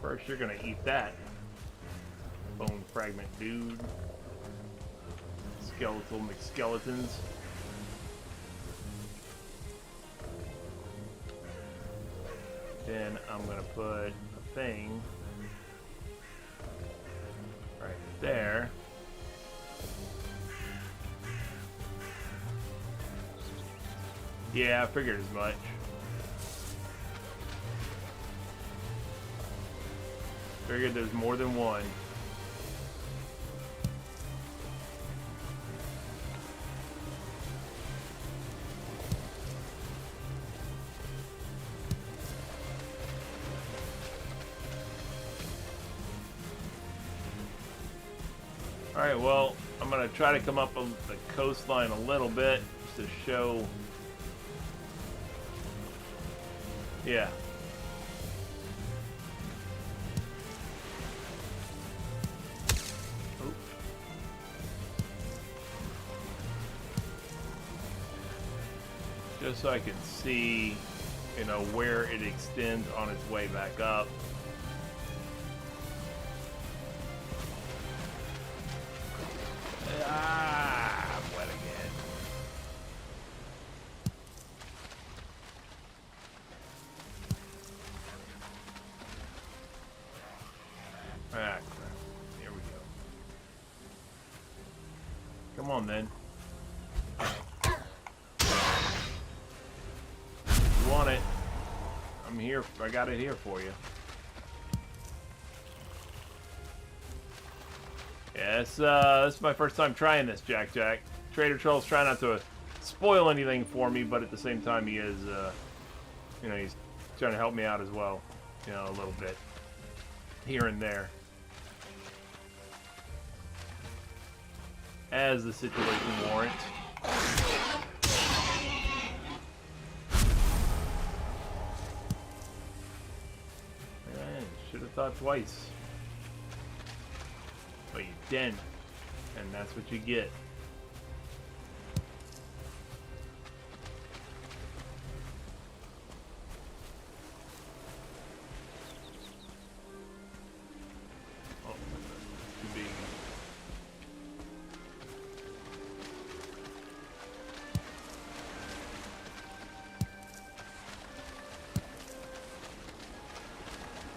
First, you're gonna eat that. Bone fragment, dude. Skeletal McSkeletons. Then I'm gonna put a thing right there. Yeah, I figured as much. Figured there's more than one. Alright, well, I'm going to try to come up on the coastline a little bit just to show. Yeah. Oops. Just so I can see, you know, where it extends on its way back up. Ah, I'm wet again. Ah, crap. Here we go. Come on, then. You want it? I'm here. I got it here for you. Yeah, this is my first time trying this, Jack Jack. Trader Troll's trying not to spoil anything for me, but at the same time he is, you know, he's trying to help me out as well, you know, a little bit here and there, as the situation warrants. Man, should have thought twice. But you didn't, and that's what you get. Oh, too big.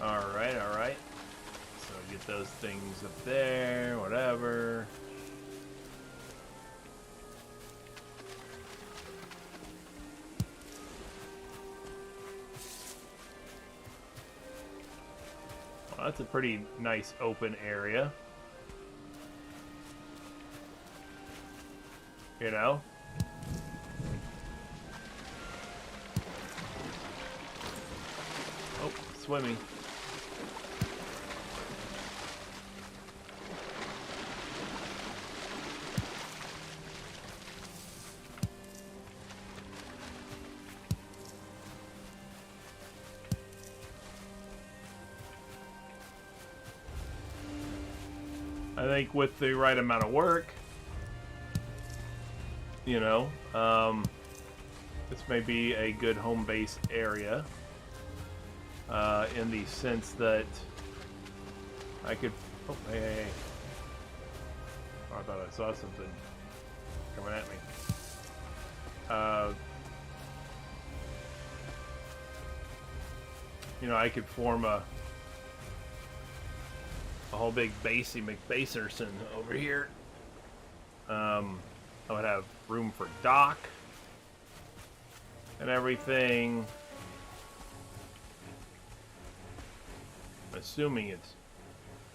Alright, alright. So get those things up there, whatever. Well, that's a pretty nice open area. You know? Oh, swimming. I think with the right amount of work, you know, this may be a good home base area, in the sense that I could, oh, hey. Oh, I thought I saw something coming at me. You know, I could form a whole big basey McBaserson over here. I would have room for dock and everything. Assuming it's,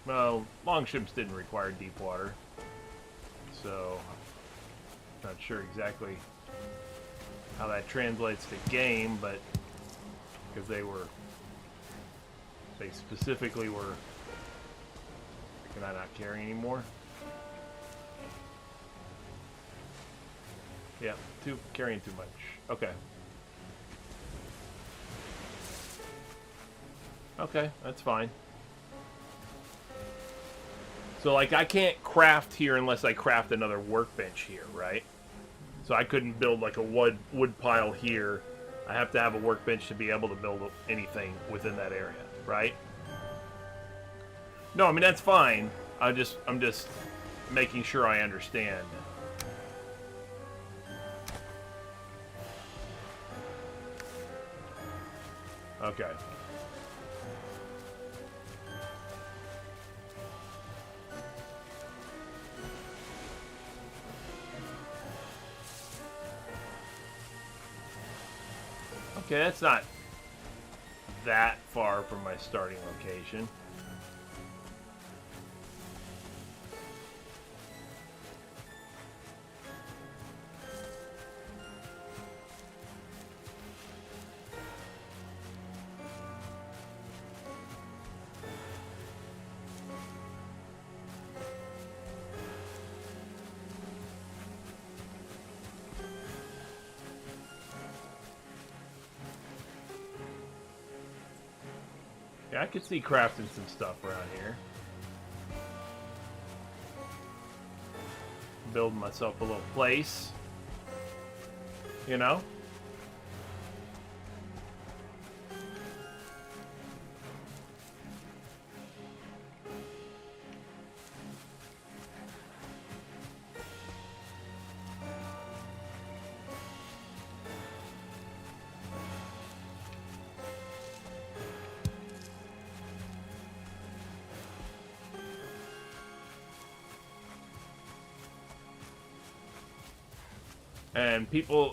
well, longships didn't require deep water, so not sure exactly how that translates to game, but because they specifically were. Can I not carry anymore? Yeah, carrying too much. Okay. Okay, that's fine. So, like, I can't craft here unless I craft another workbench here, right? So I couldn't build, like, a wood pile here. I have to have a workbench to be able to build anything within that area, right? No, I mean, that's fine. I'm just making sure I understand. Okay. Okay, that's not that far from my starting location. Yeah, I could see crafting some stuff around here. Building myself a little place. You know?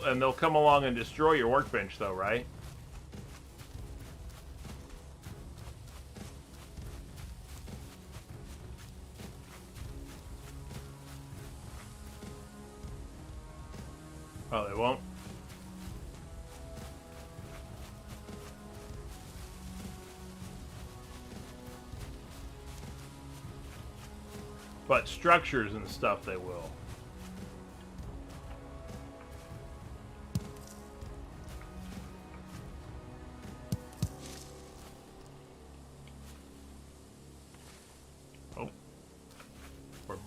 And they'll come along and destroy your workbench though, right? Oh, they won't? But structures and stuff they will.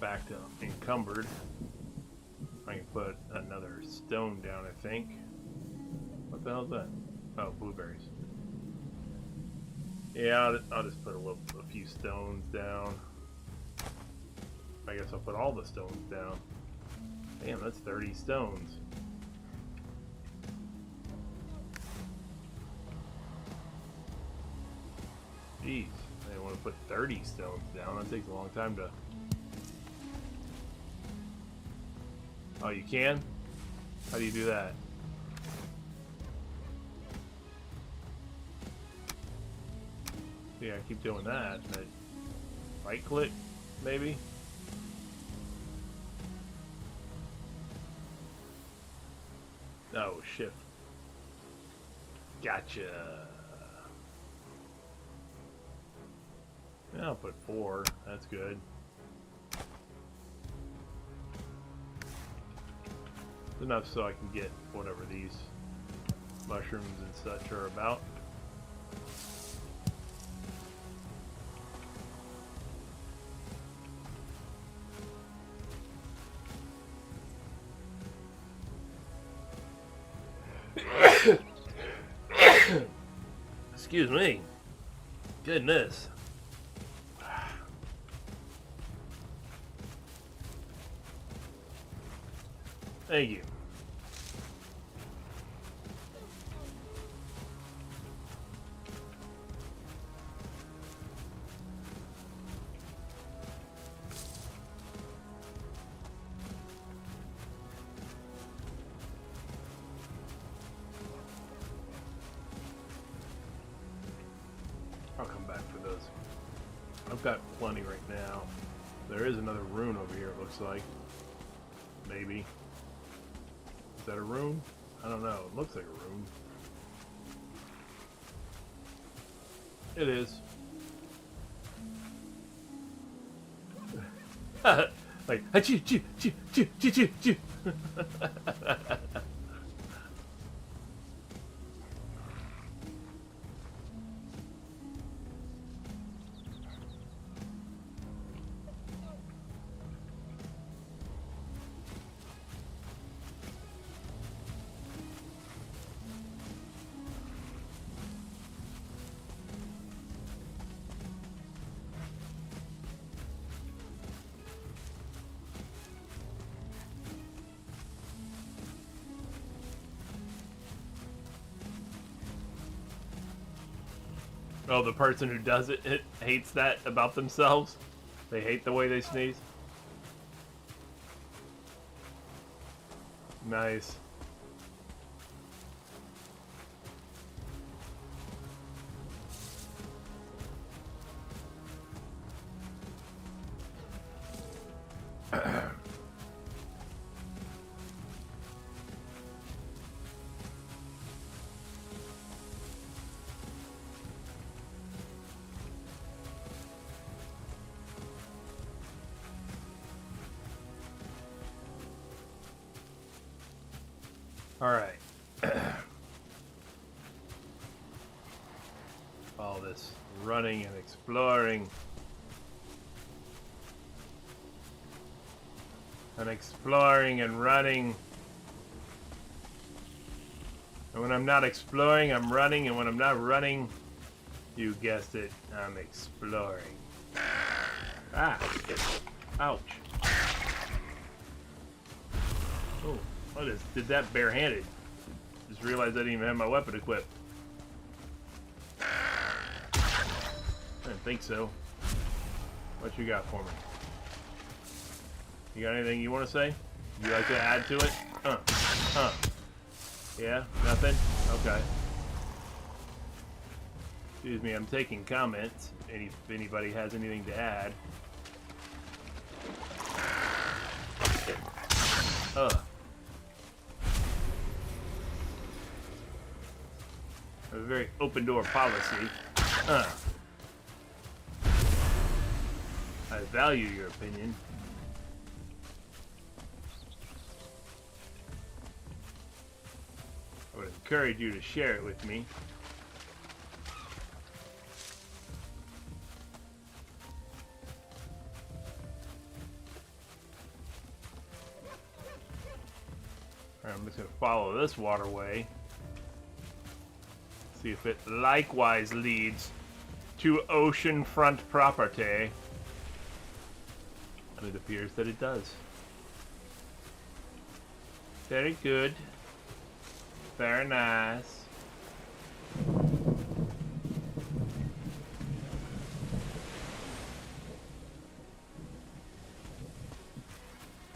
Back to encumbered. I can put another stone down, I think. What the hell's that? Oh, blueberries. Yeah, I'll just put a few stones down. I guess I'll put all the stones down. Damn, that's 30 stones. Jeez, I didn't want to put 30 stones down. That takes a long time to... Oh, you can? How do you do that? Yeah, I keep doing that. Right click, maybe? Oh, shift. Gotcha. Yeah, I'll put 4. That's good. Enough so I can get whatever these mushrooms and such are about. Excuse me. Goodness. Thank you. I'll come back for those. I've got plenty right now. There is another rune over here, it looks like. Maybe. Is that a rune? I don't know. It looks like a rune. It is. Like, achoo, choo, choo, choo, choo, choo, choo. Oh, the person who does it hates that about themselves? They hate the way they sneeze? Nice. All right. All this running and exploring. And exploring and running. And when I'm not exploring, I'm running. And when I'm not running, you guessed it, I'm exploring. Ah. Ouch. Oh, I just did that barehanded. Just realized I didn't even have my weapon equipped. I didn't think so. What you got for me? You got anything you want to say? You like to add to it? Yeah? Nothing? Okay. Excuse me, I'm taking comments. If anybody has anything to add. I have a very open door policy. I value your opinion. I would encourage you to share it with me. Alright, I'm just going to follow this waterway. See if it likewise leads to oceanfront property. And it appears that it does. Very good. Very nice.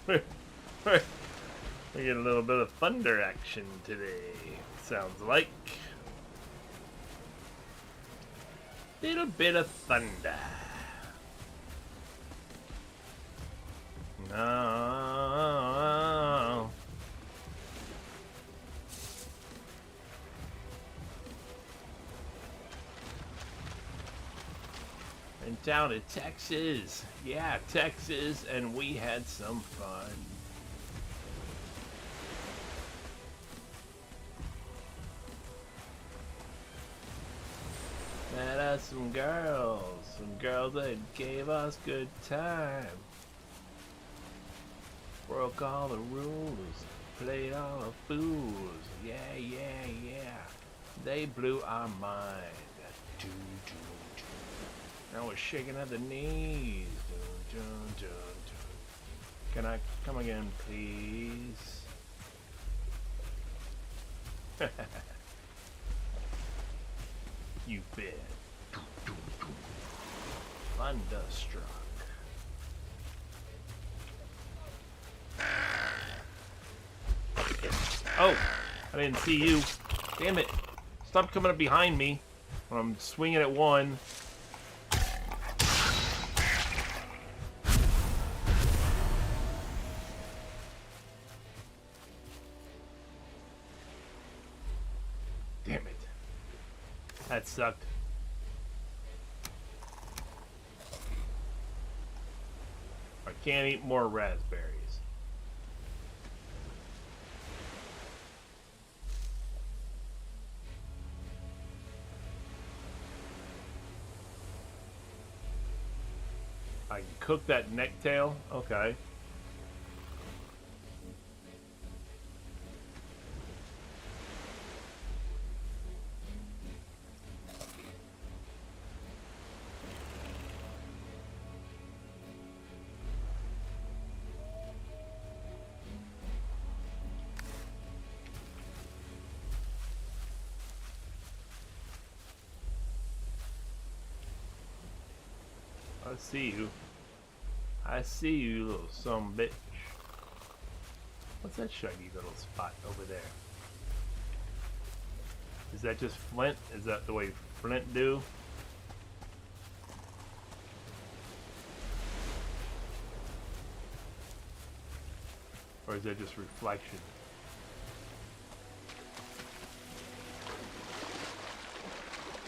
We get a little bit of thunder action today. Sounds like. Little bit of thunder. No. And down to Texas. Yeah, Texas, and we had some fun. Met us some girls that gave us good time. Broke all the rules, played all the fools. Yeah, yeah, yeah. They blew our mind. Doo, doo, doo. Now we're shaking at the knees. Doo, doo, doo, doo. Can I come again, please? You bet. Thunderstruck. Oh, I didn't see you. Damn it. Stop coming up behind me when I'm swinging at one. Damn it. That sucked. I can't eat more raspberries. I can cook that necktail? Okay. see you. I see you, you little son of a bitch. What's that shiny little spot over there? Is that just flint? Is that the way flint do? Or is that just reflection?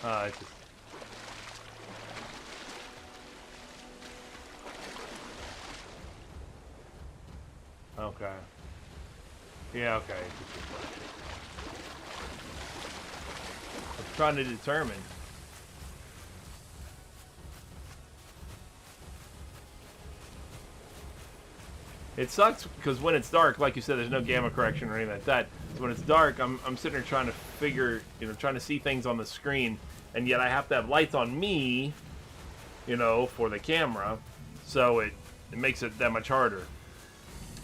It's just... Okay. Yeah, okay. It's just reflection. I'm trying to determine. It sucks because when it's dark, like you said, there's no gamma correction or anything like that. So when it's dark, I'm sitting there trying to figure, trying to see things on the screen, and yet I have to have lights on me, for the camera, so it makes it that much harder.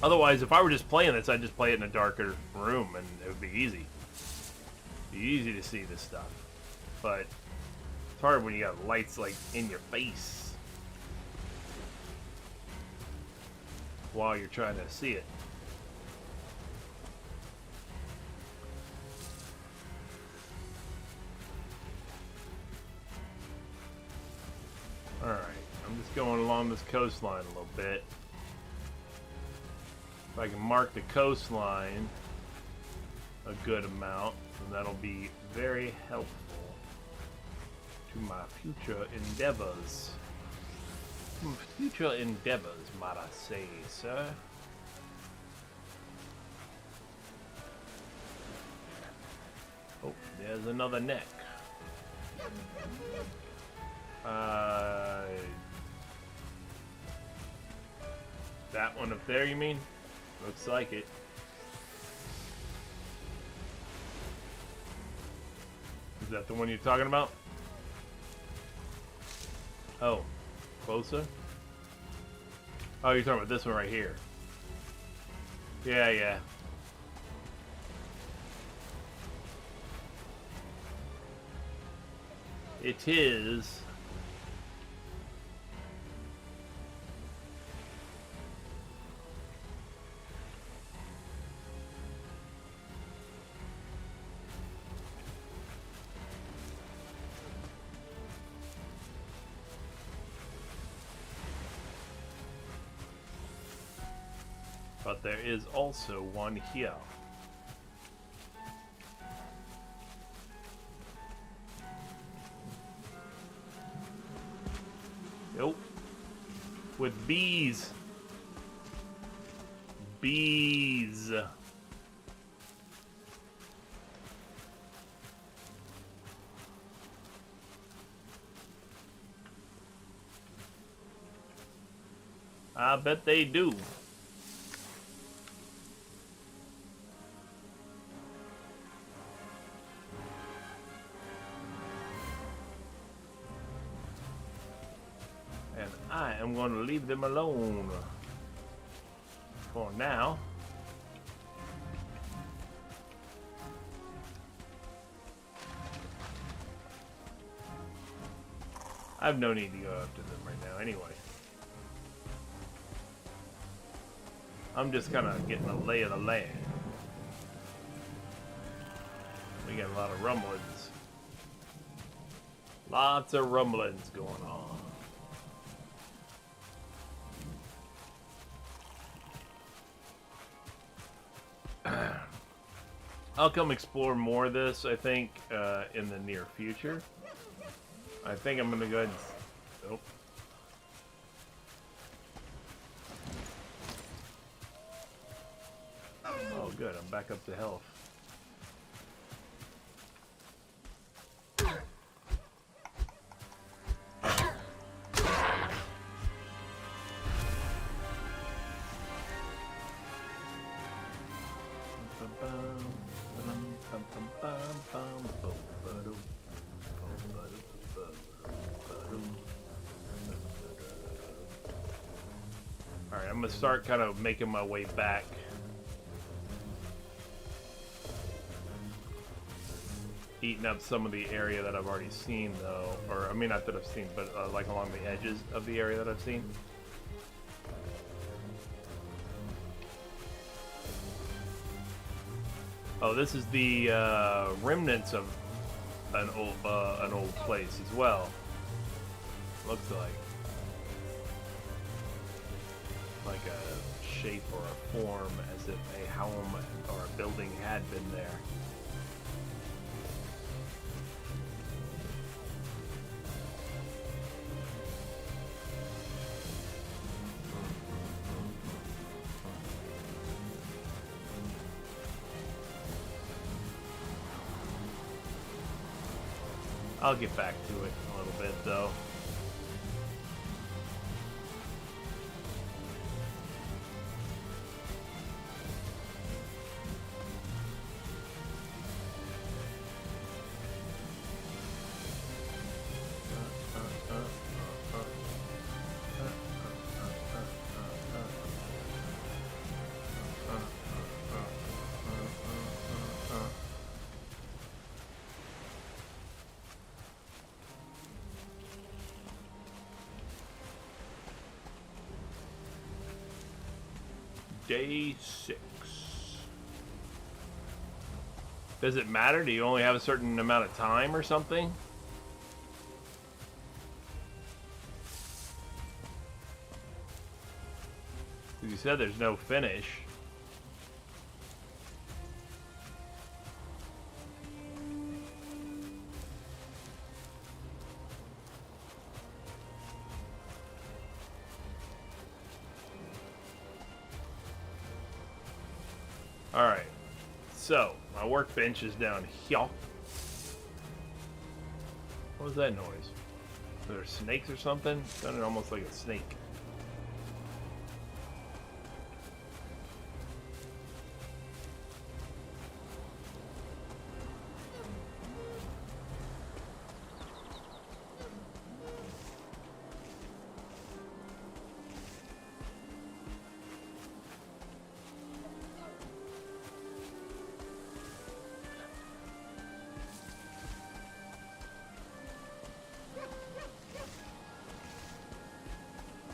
Otherwise, if I were just playing this, I'd just play it in a darker room, and it would be easy. It'd be easy to see this stuff. But it's hard when you got lights, like, in your face while you're trying to see it. Alright, I'm just going along this coastline a little bit. If I can mark the coastline a good amount, then that'll be very helpful to my future endeavors. Future endeavors, might I say, sir. Oh, there's another neck. That one up there, you mean? Looks like it. Is that the one you're talking about? Oh. Closer? Oh, you're talking about this one right here. Yeah. It is. But there is also one here. Nope. With bees. Bees. I bet they do. I am going to leave them alone for now. I have no need to go after them right now anyway. I'm just kind of getting a lay of the land. We got a lot of rumblings. Lots of rumblings going on. I'll come explore more of this, I think, in the near future. I think I'm going to go ahead and... Oh. Oh, good. I'm back up to health. Alright, I'm going to start kind of making my way back. eaten up some of the area that I've already seen, though. Or, I mean, not that I've seen, but like along the edges of the area that I've seen. Oh, this is the remnants of an old place as well. Looks like a shape or a form, as if a home or a building had been there. I'll get back to it a little bit, though. Day 6. Does it matter? Do you only have a certain amount of time or something? You said there's no finish. Alright, so my workbench is down here. What was that noise? Are there snakes or something? It sounded almost like a snake.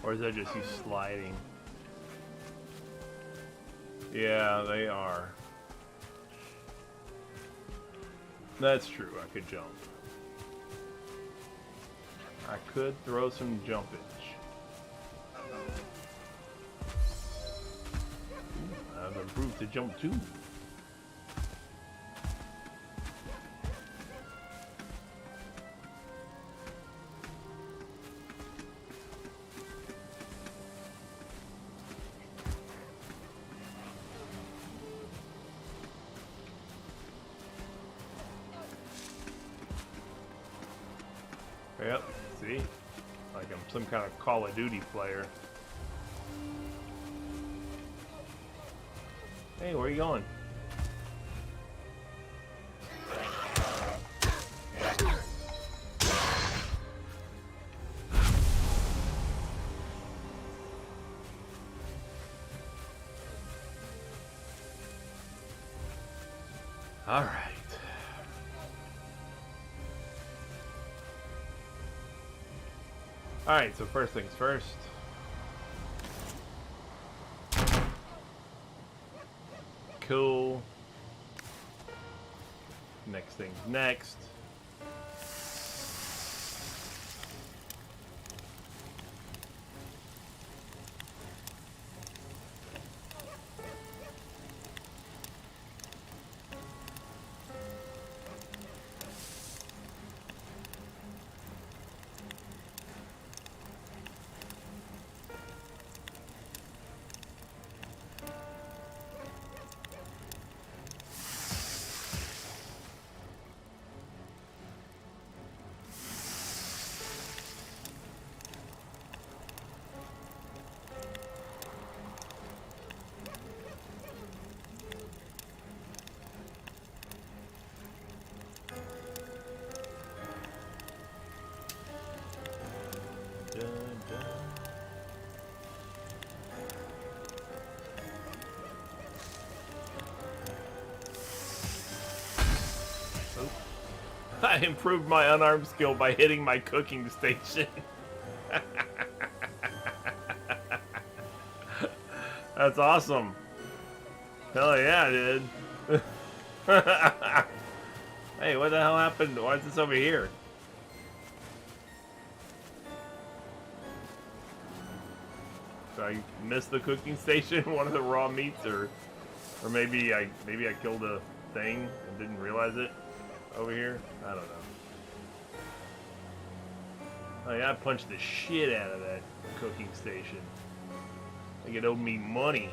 Or is that just you sliding? Yeah, they are. That's true, I could jump. I could throw some jumpage. I've improved to jump too. Yep, see? Like I'm some kind of Call of Duty player. Hey, where are you going? All right. Alright, so first things first. Cool. Next thing's next. I improved my unarmed skill by hitting my cooking station. That's awesome. Hell yeah, dude. Hey, what the hell happened? Why is this over here? Did I miss the cooking station? One of the raw meats, or maybe I killed a thing and didn't realize it over here. I don't know. Oh yeah, I punched the shit out of that cooking station. Like it owed me money.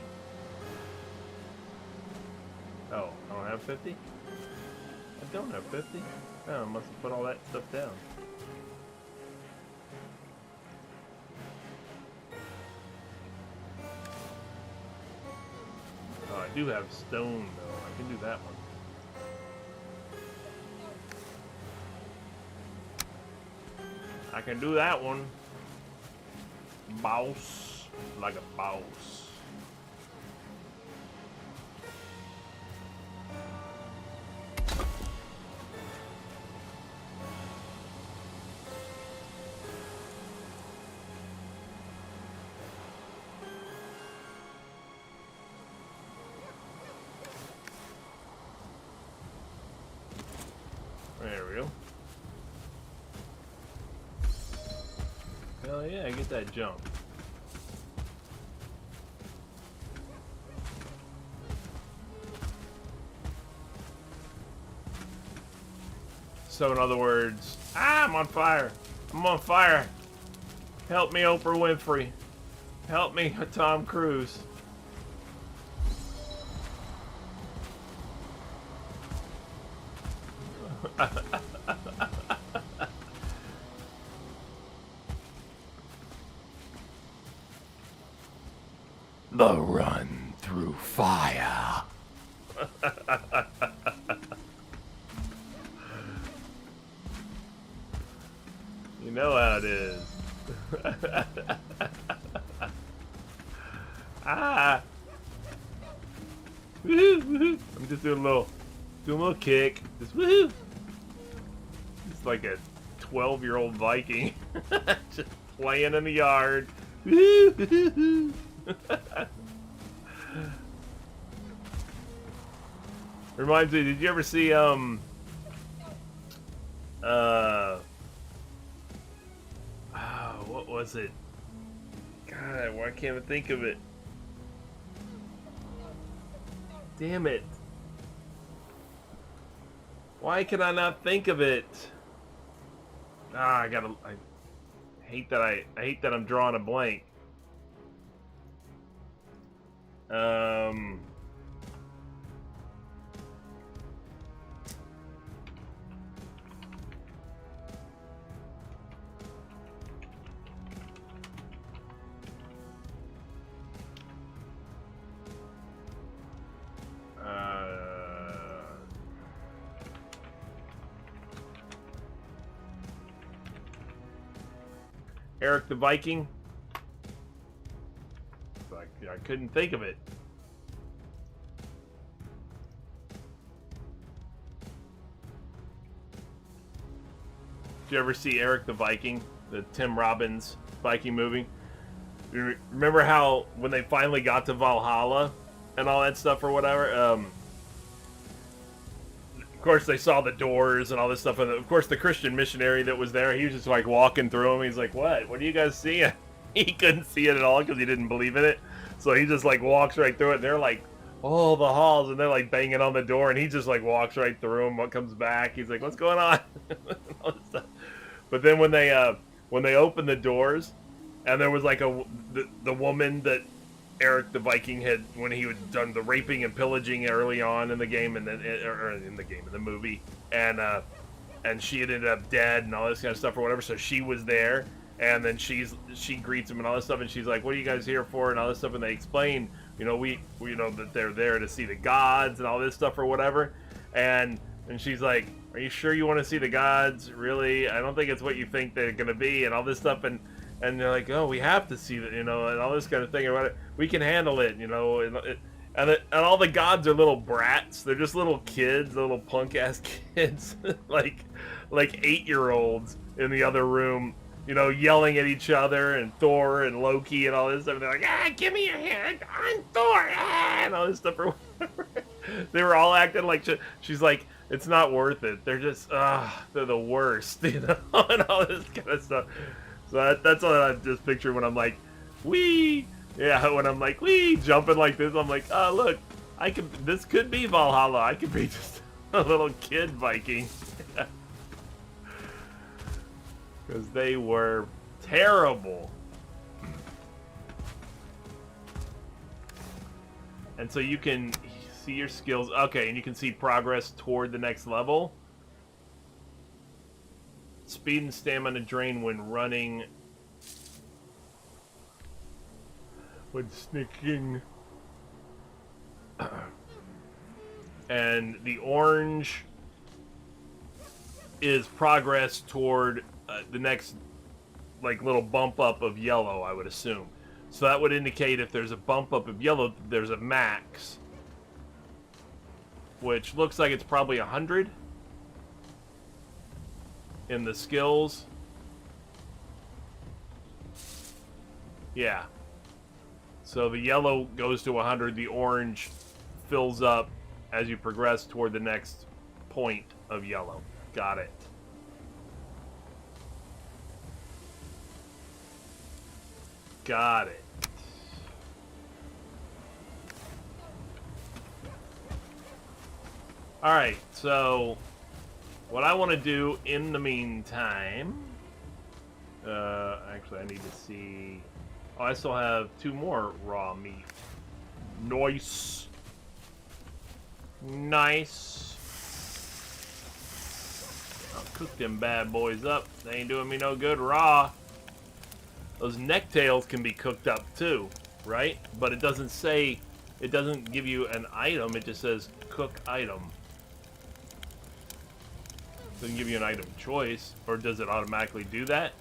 Oh, I don't have 50? I don't have 50. Oh, I must have put all that stuff down. Oh, I do have stone, though. I can do that one. I can do that one. Boss. Like a boss. There we go. Hell yeah, I get that jump. So in other words, I'm on fire. I'm on fire. Help me, Oprah Winfrey. Help me, Tom Cruise. The run through fire. You know how it is. Ah! Woohoo! Woohoo! I'm just doing a little kick. Just woohoo! It's like a 12-year-old Viking, just playing in the yard. Woohoo! Reminds me, did you ever see what was it? God, why can't I think of it? Damn it. Why can I not think of it? Ah, I hate that I'm drawing a blank. Eric the Viking. I couldn't think of it. Did you ever see Eric the Viking, the Tim Robbins Viking movie? You remember how when they finally got to Valhalla and all that stuff or whatever? Of course, they saw the doors and all this stuff, and of course, the Christian missionary that was there, he was just like walking through them. He's like, "What? What are you guys seeing?" He couldn't see it at all because he didn't believe in it. So he just like walks right through it. And they're like, "Oh, the halls," and they're like banging on the door, and he just like walks right through them. What comes back? He's like, "What's going on?" All this stuff. But then when they opened the doors, and there was like the woman that Eric the Viking had, when he had done the raping and pillaging early on in the game, and then in the movie, and she had ended up dead and all this kind of stuff or whatever. So she was there, and then she greets him and all this stuff, and she's like, "What are you guys here for?" and all this stuff, and they explain, we that they're there to see the gods and all this stuff or whatever, and she's like, "Are you sure you want to see the gods? Really? I don't think it's what you think they're gonna be," and all this stuff, and they're like, "Oh, we have to see that, and all this kind of thing, or what? We can handle it, And all the gods are little brats. They're just little kids, little punk ass kids, like 8-year-olds in the other room, you know, yelling at each other and Thor and Loki and all this stuff. They're like, give me your hand, I'm Thor, and all this stuff. Or whatever. They were all acting like she's like, it's not worth it. They're just, they're the worst, you know, and all this kind of stuff. So that's what I just picture when I'm like, wee. Yeah, when I'm like, wee, jumping like this, I'm like, oh, look, this could be Valhalla. I could be just a little kid Viking. Because they were terrible. And so you can see your skills. Okay, and you can see progress toward the next level. Speed and stamina drain when running. When sneaking. And the orange is progress toward the next, like, little bump up of yellow, I would assume. So that would indicate if there's a bump up of yellow, there's a max. Which looks like it's probably 100 in the skills. Yeah. So the yellow goes to 100, the orange fills up as you progress toward the next point of yellow. Got it. Got it. Alright, so what I want to do in the meantime... actually, I need to see... Oh, I still have 2 more raw meat. Nice. Nice. I'll cook them bad boys up. They ain't doing me no good raw. Those necktails can be cooked up too, right? But it doesn't say, it doesn't give you an item. It just says cook item. It doesn't give you an item choice. Or does it automatically do that?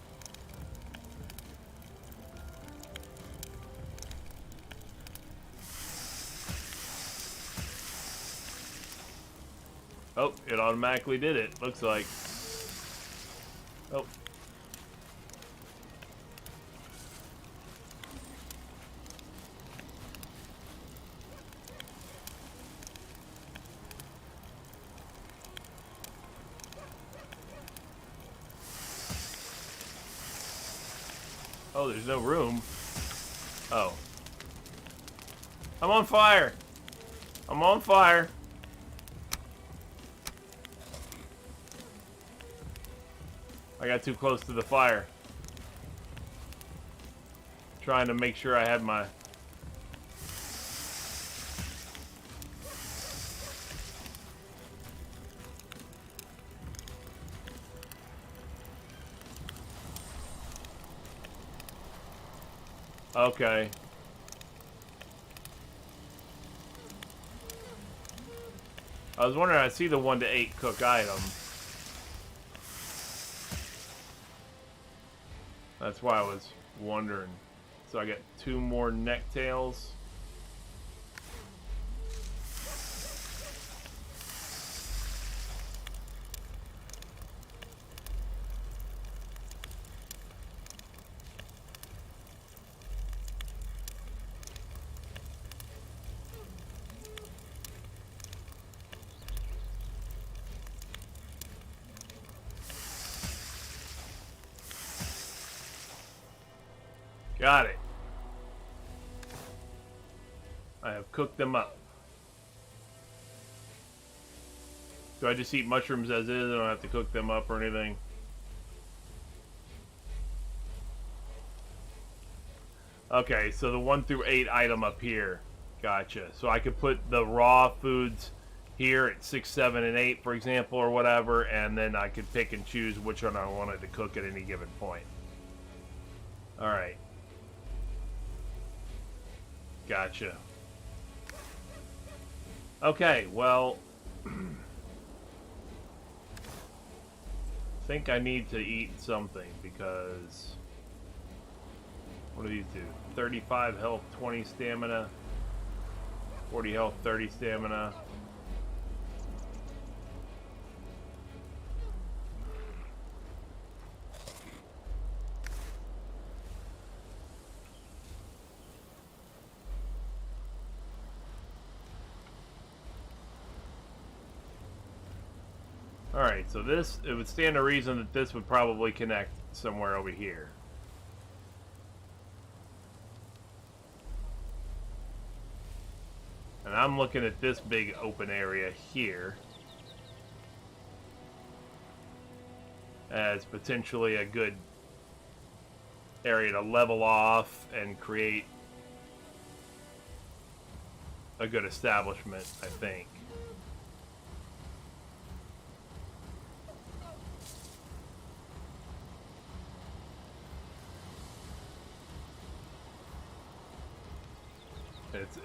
Oh, it automatically did it, looks like. Oh. Oh, there's no room. Oh. I'm on fire! I'm on fire! I got too close to the fire. Trying to make sure I had my... Okay. I was wondering, I see the 1 to 8 cook item. That's why I was wondering. So I get 2 more necktails. Got it. I have cooked them up. Do I just eat mushrooms as is? I don't have to cook them up or anything. Okay, so the 1 through 8 item up here. Gotcha. So I could put the raw foods here at 6, 7, and 8, for example, or whatever, and then I could pick and choose which one I wanted to cook at any given point. Alright. Gotcha. Okay, well... I think I need to eat something, because... What do these do? 35 health, 20 stamina. 40 health, 30 stamina. Alright, so this, it would stand to reason that this would probably connect somewhere over here. And I'm looking at this big open area here as potentially a good area to level off and create a good establishment, I think.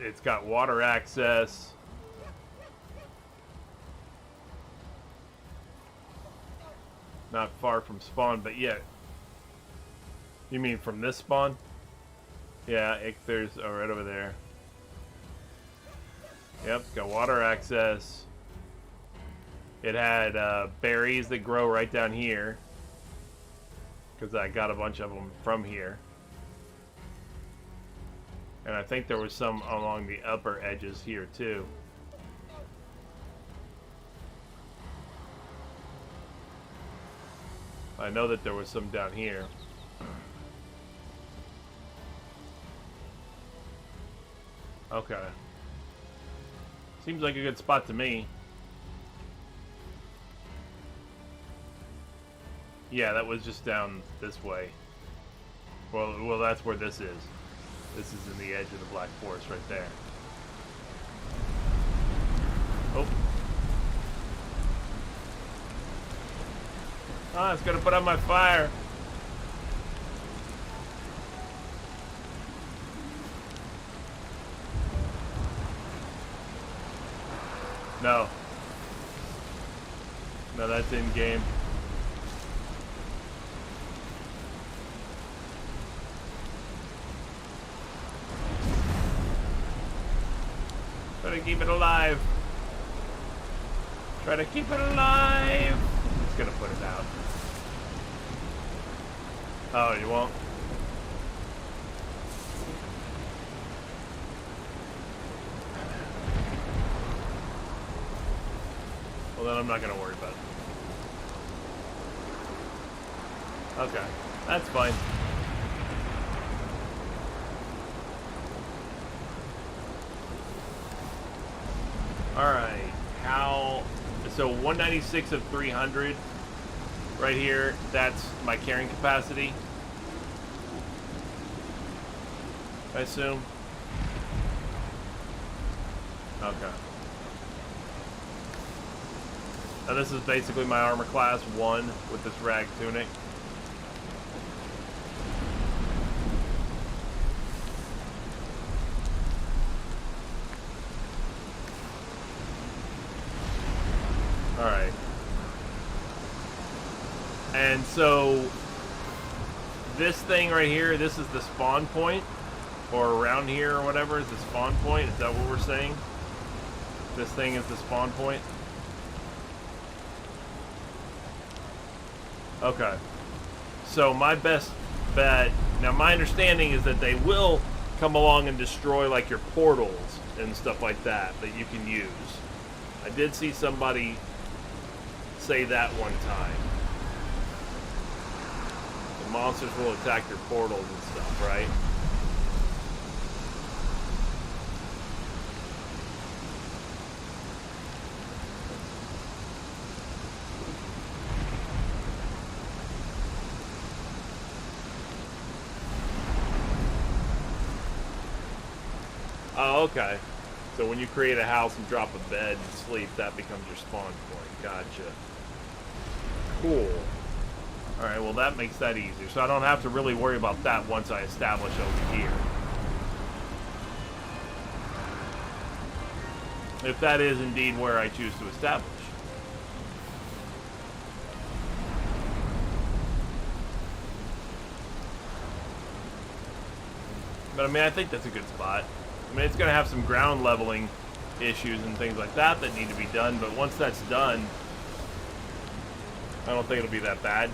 It's got water access. Not far from spawn, but yeah. You mean from this spawn? Yeah, there's right over there. Yep, it's got water access. It had berries that grow right down here, because I got a bunch of them from here. And I think there was some along the upper edges here too. I know that there was some down here. Okay. Seems like a good spot to me. Yeah, that was just down this way. Well, that's where this is. This is in the edge of the Black Forest right there. Oh. Ah, it's gonna put out my fire. No. No, that's in game. Try to keep it alive. Try to keep it alive. It's gonna put it out. Oh, you won't? Well, then I'm not gonna worry about it. Okay, that's fine. Alright, so 196 of 300 right here, that's my carrying capacity, I assume. Okay. Now this is basically my armor class 1 with this rag tunic. Alright. And so this thing right here, this is the spawn point, or around here or whatever is the spawn point. Is that what we're saying? This thing is the spawn point? Okay. So my best bet, now my understanding is that they will come along and destroy like your portals and stuff like that you can use. I did see somebody say that one time. The monsters will attack your portals and stuff, right? Oh, okay. So when you create a house and drop a bed and sleep, that becomes your spawn point. Gotcha. Cool. Alright, well that makes that easier. So I don't have to really worry about that once I establish over here. If that is indeed where I choose to establish. But I mean, I think that's a good spot. I mean, it's going to have some ground leveling issues and things like that that need to be done, but once that's done, I don't think it'll be that bad.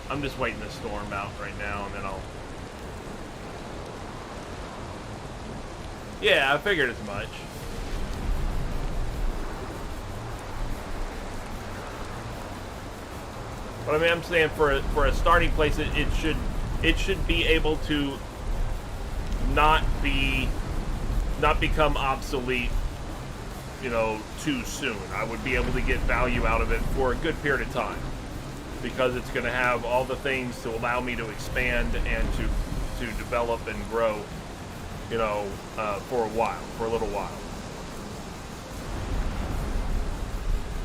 I'm just waiting the storm out right now, and then I'll... Yeah, I figured as much. But I mean, I'm saying for a starting place, it should be able to not become obsolete, you know, too soon. I would be able to get value out of it for a good period of time, because it's going to have all the things to allow me to expand and to develop and grow, you know, for a little while.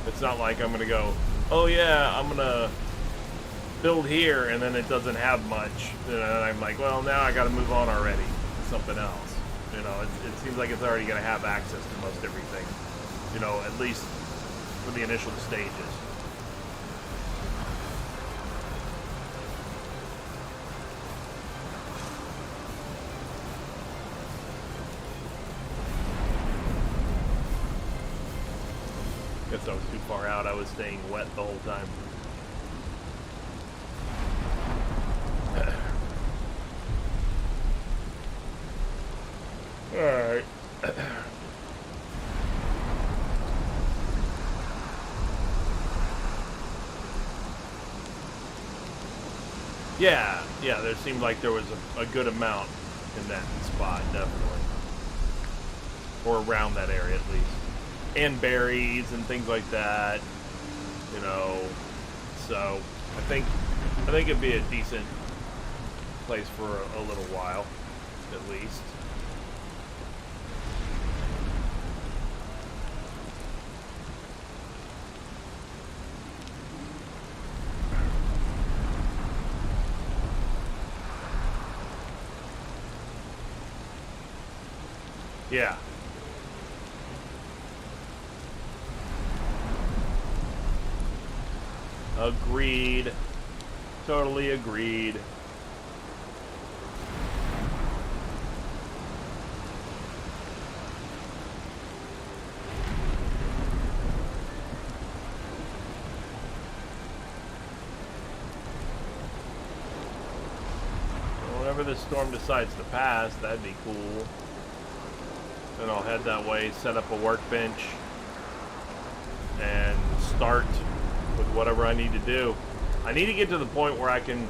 It's not like I'm going to go, oh yeah, I'm going to build here, and then it doesn't have much, and I'm like, well, now I got to move on already to something else. You know, it seems like it's already going to have access to most everything, you know, at least for the initial stages. Guess I was too far out. I was staying wet the whole time. Alright. Yeah, there seemed like there was a good amount in that spot, definitely. Or around that area, at least. And berries and things like that, you know. So, I think it'd be a decent place for a little while, at least. Yeah. Agreed. Totally agreed. Whenever this storm decides to pass, that'd be cool. Then I'll head that way, set up a workbench, and start with whatever I need to do. I need to get to the point where I can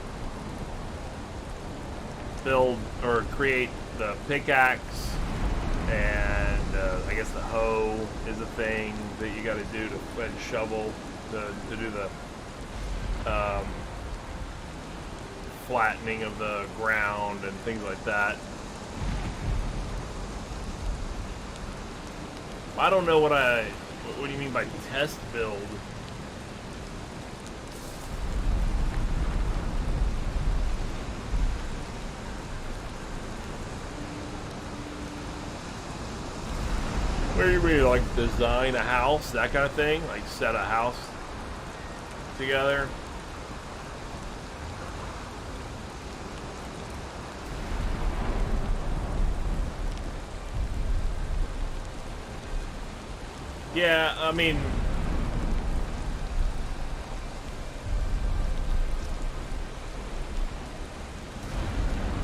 build or create the pickaxe, and I guess the hoe is a thing that you got to do to and shovel to do the flattening of the ground and things like that. I don't know what do you mean by test build? Where you mean, like design a house, that kind of thing? Like set a house together? Yeah, I mean,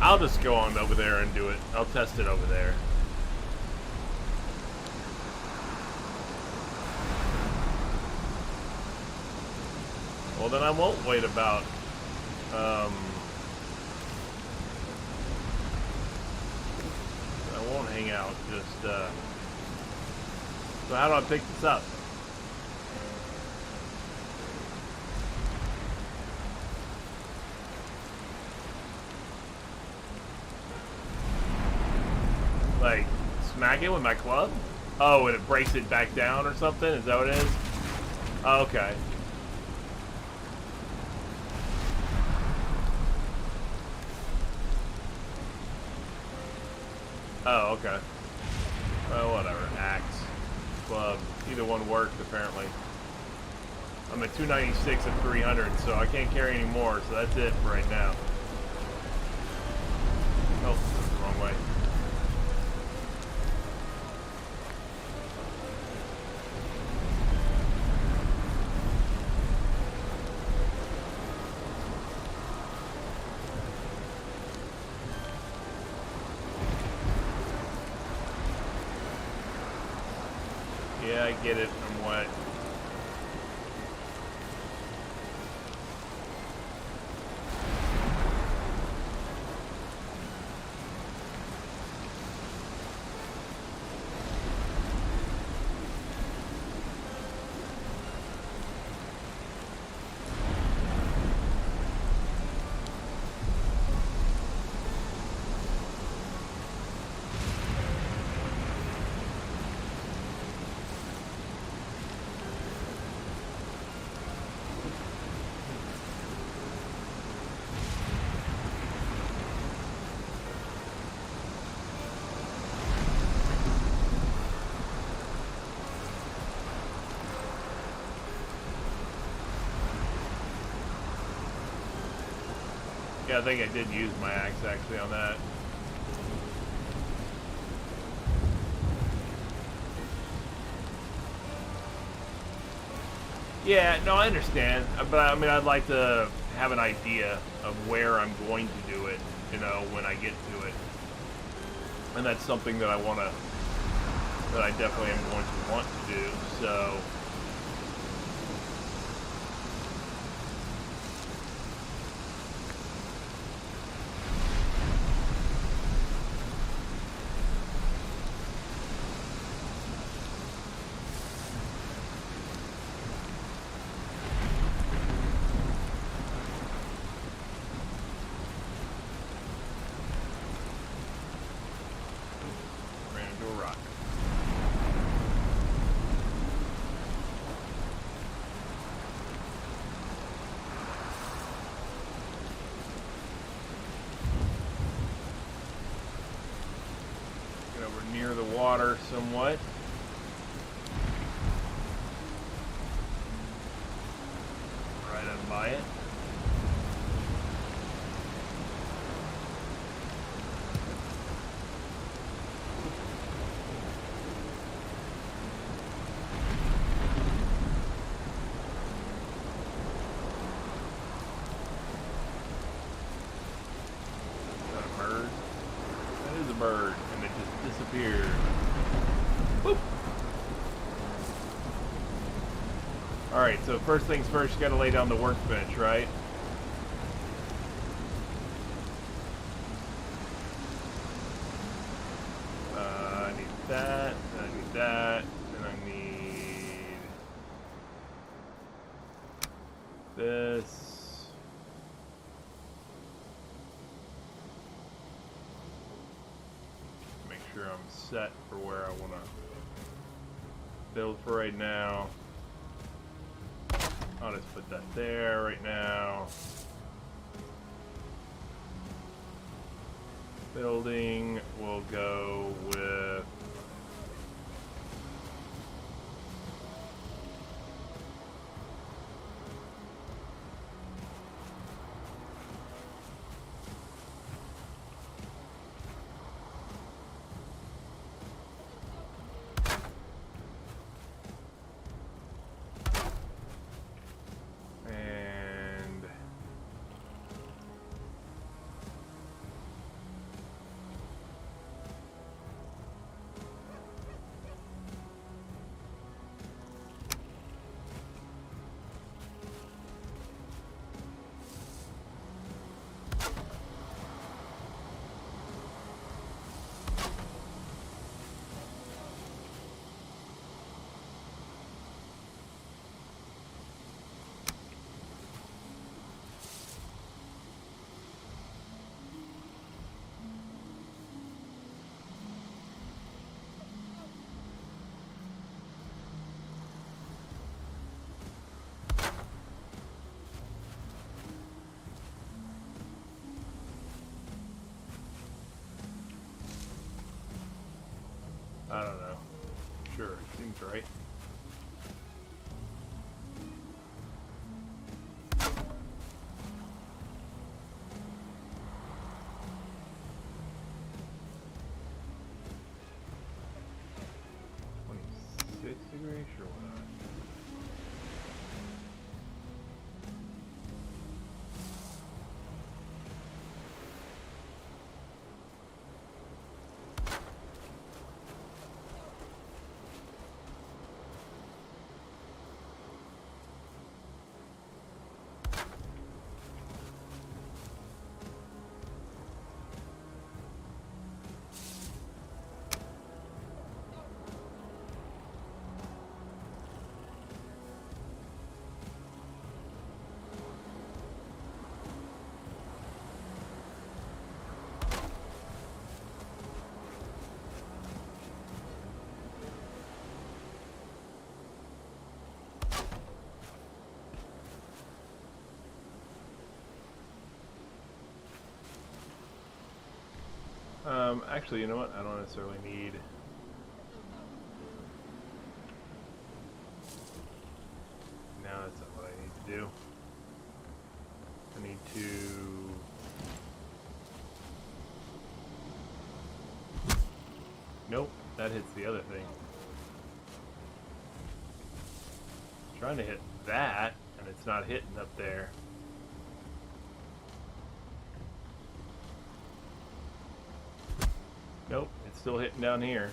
I'll just go on over there and do it. I'll test it over there. Well, then I won't wait about, I won't hang out, just, so how do I pick this up? Like, smack it with my club? Oh, and it breaks it back down or something? Is that what it is? Oh, okay. Oh, okay. Oh, whatever. Axe. Club. Either one worked, apparently. I'm at 296 and 300, so I can't carry any more, so that's it for right now. Oh, that's the wrong way. Yeah, I get it. I'm wet. Yeah, I think I did use my axe actually on that. Yeah, no, I understand, but I mean, I'd like to have an idea of where I'm going to do it, you know, when I get to it. And that's something that that I definitely am going to want to do, so... Near the water somewhat. Right on by it. Is that a bird? That is a bird, and it just disappeared. Boop. Alright, so first things first, you gotta lay down the workbench, right? I need that, and I need that, and I need this. Make sure I'm set for where I want to build for right now. I'll just put that there right now. Building will go with Actually, you know what? I don't necessarily need... No, that's not what I need to do. I need to... Nope, that hits the other thing. Trying to hit that, and it's not hitting up there. Nope, it's still hitting down here.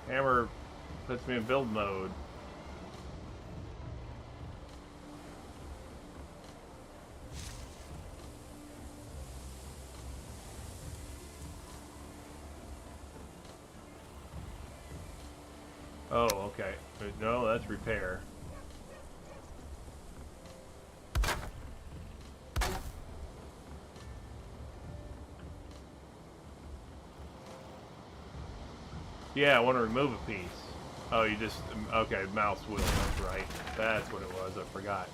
Hammer puts me in build mode. Oh, okay. No, that's repair. Yeah, I want to remove a piece. Oh, you just... Okay, mouse wheel. That's right. That's what it was. I forgot.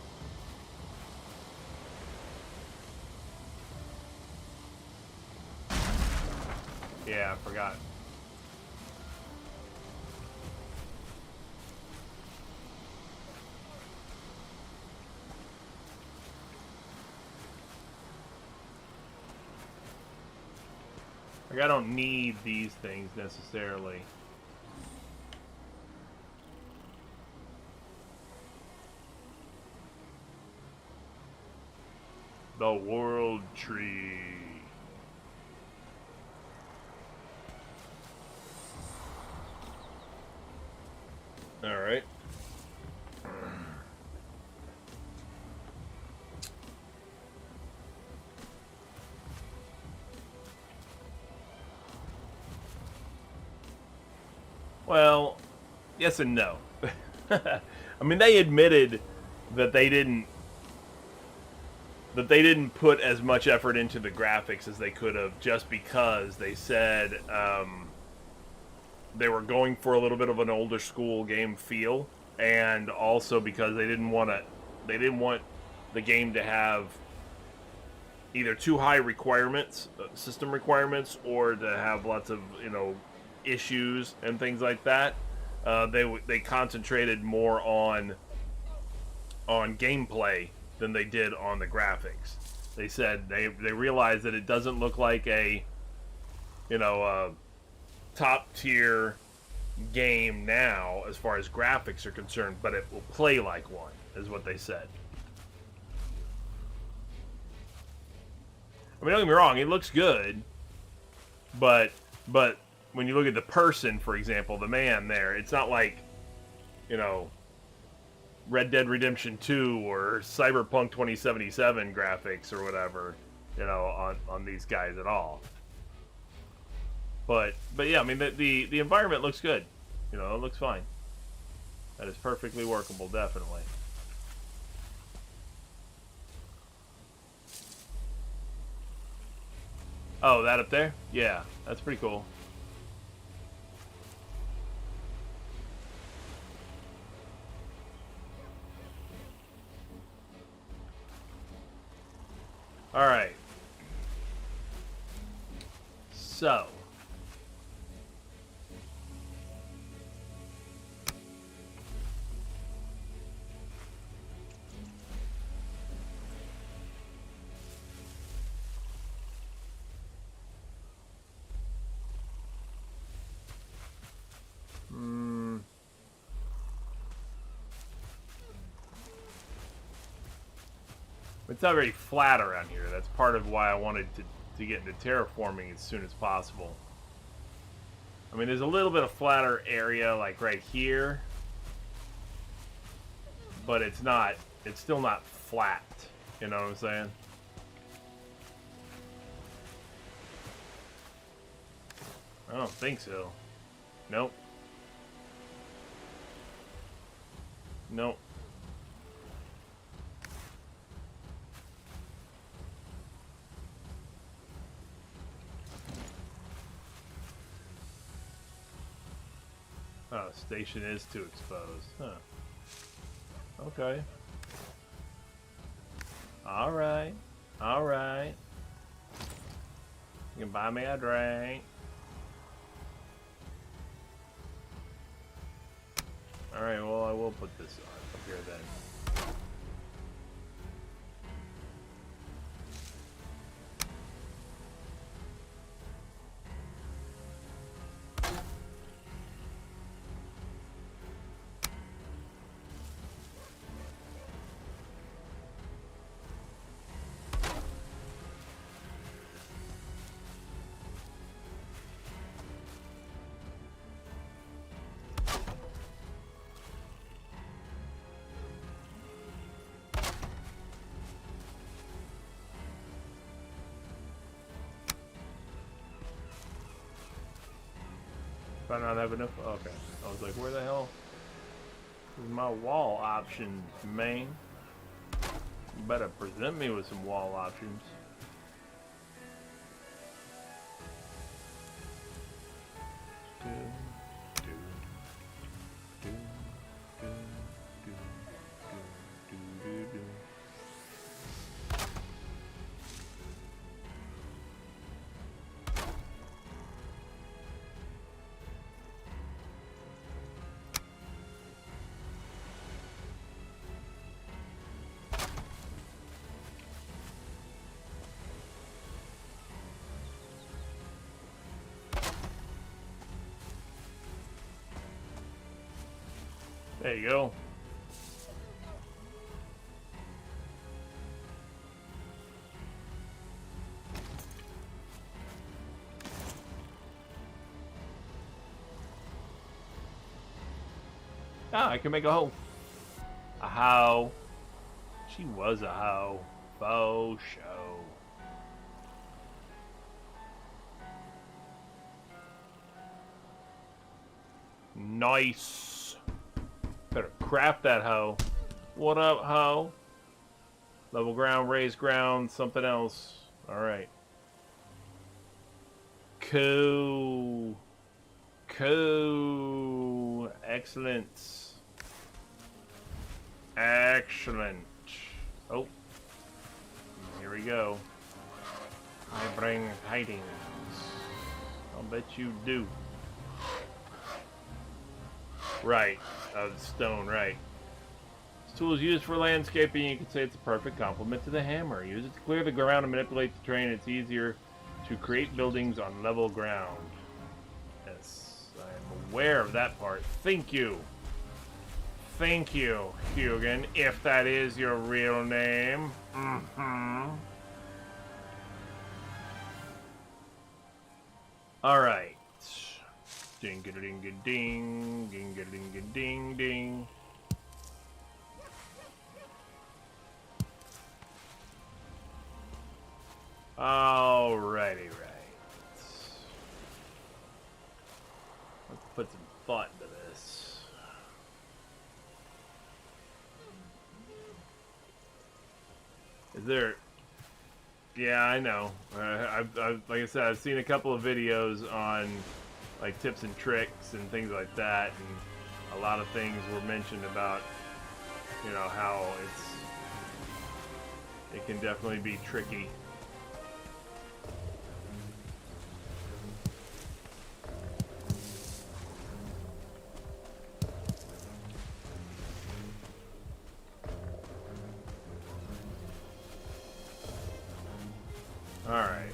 Yeah, I forgot. Like, I don't need these things necessarily. The World Tree. Alright. Well, yes and no. I mean, they admitted that they didn't put as much effort into the graphics as they could have, just because they said they were going for a little bit of an older school game feel, and also because they didn't want the game to have either too high requirements, system requirements, or to have lots of, you know, issues and things like that. They concentrated more on gameplay than they did on the graphics. They said they realized that it doesn't look like a, you know, top tier game now as far as graphics are concerned, but it will play like one, is what they said. I mean, don't get me wrong, it looks good, but when you look at the person, for example, the man there, it's not like, you know, Red Dead Redemption 2 or Cyberpunk 2077 graphics or whatever, you know, on these guys at all. But yeah, I mean, the environment looks good. You know, it looks fine. That is perfectly workable, definitely. Oh, that up there? Yeah, that's pretty cool. Alright. So. It's not very flat around here. That's part of why I wanted to get into terraforming as soon as possible. I mean, there's a little bit of flatter area, like right here. But it's still not flat. You know what I'm saying? I don't think so. Nope. Nope. Oh, Station is too exposed. Huh. Okay. Alright. Alright. You can buy me a drink. Alright, well, I will put this up here then. Do I not have enough? Okay. I was like, where the hell is my wall options, man? You better present me with some wall options. There you go. Ah, I can make a hoe. A hoe. She was a hoe. Faux show. Nice. Better craft that hoe. What up, hoe? Level ground, raised ground, something else. Alright. Cool. Cool. Excellent. Excellent. Oh. Here we go. I bring tidings. I'll bet you do. Right. Of stone, right. This tool is used for landscaping. You could say it's a perfect complement to the hammer. Use it to clear the ground and manipulate the terrain. It's easier to create buildings on level ground. Yes, I'm aware of that part. Thank you. Thank you, Hugin, if that is your real name. Mm-hmm. Alright. Ding-a-ding-a-ding, ding-a-ding-a-ding-ding. Alrighty, right. Let's put some thought into this. Is there... Yeah, I know. I've, like I said, I've seen a couple of videos on like tips and tricks and things like that, and a lot of things were mentioned about, you know, how it can definitely be tricky. All right.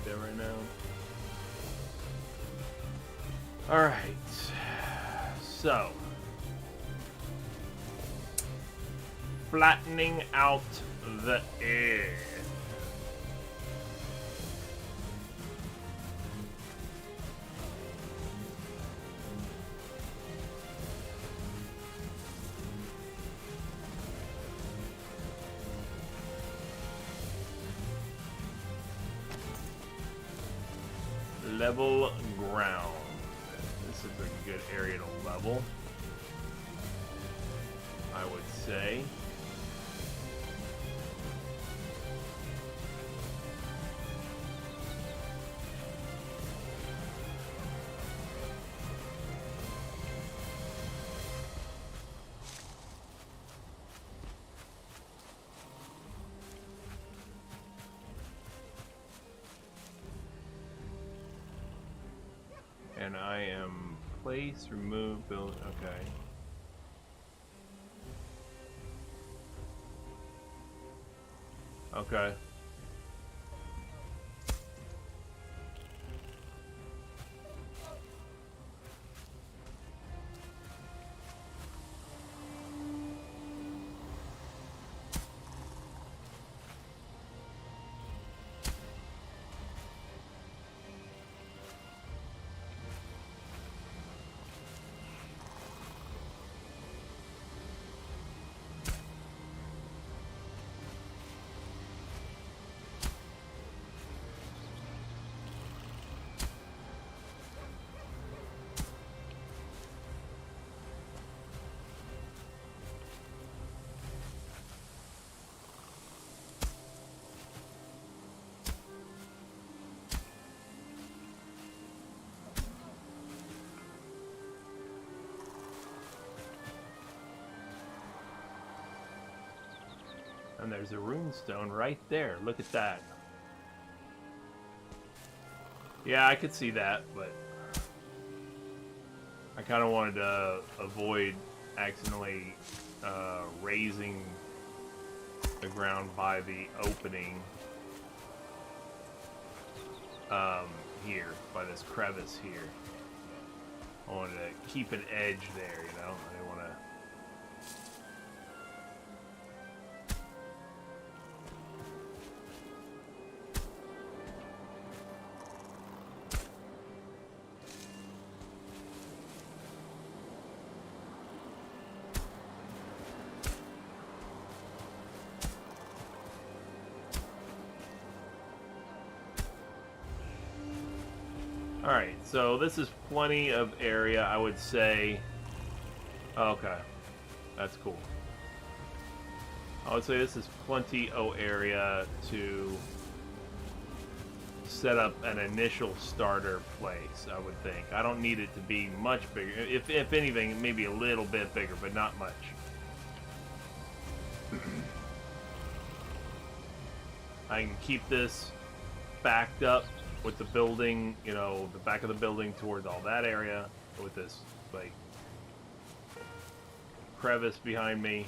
Right now. All right. So, flattening out the air. Level ground. This is a good area to level, I would say. And I am place, remove, build, okay. Okay. And there's a runestone right there. Look at that. Yeah, I could see that, but I kind of wanted to avoid accidentally raising the ground by the opening here, by this crevice here. I wanted to keep an edge there, you know? I didn't want to... Alright, so this is plenty of area, I would say. Okay, that's cool. I would say this is plenty of area to set up an initial starter place, I would think. I don't need it to be much bigger. If anything, maybe a little bit bigger, but not much. I can keep this backed up with the building, you know, the back of the building towards all that area, with this, like, crevice behind me.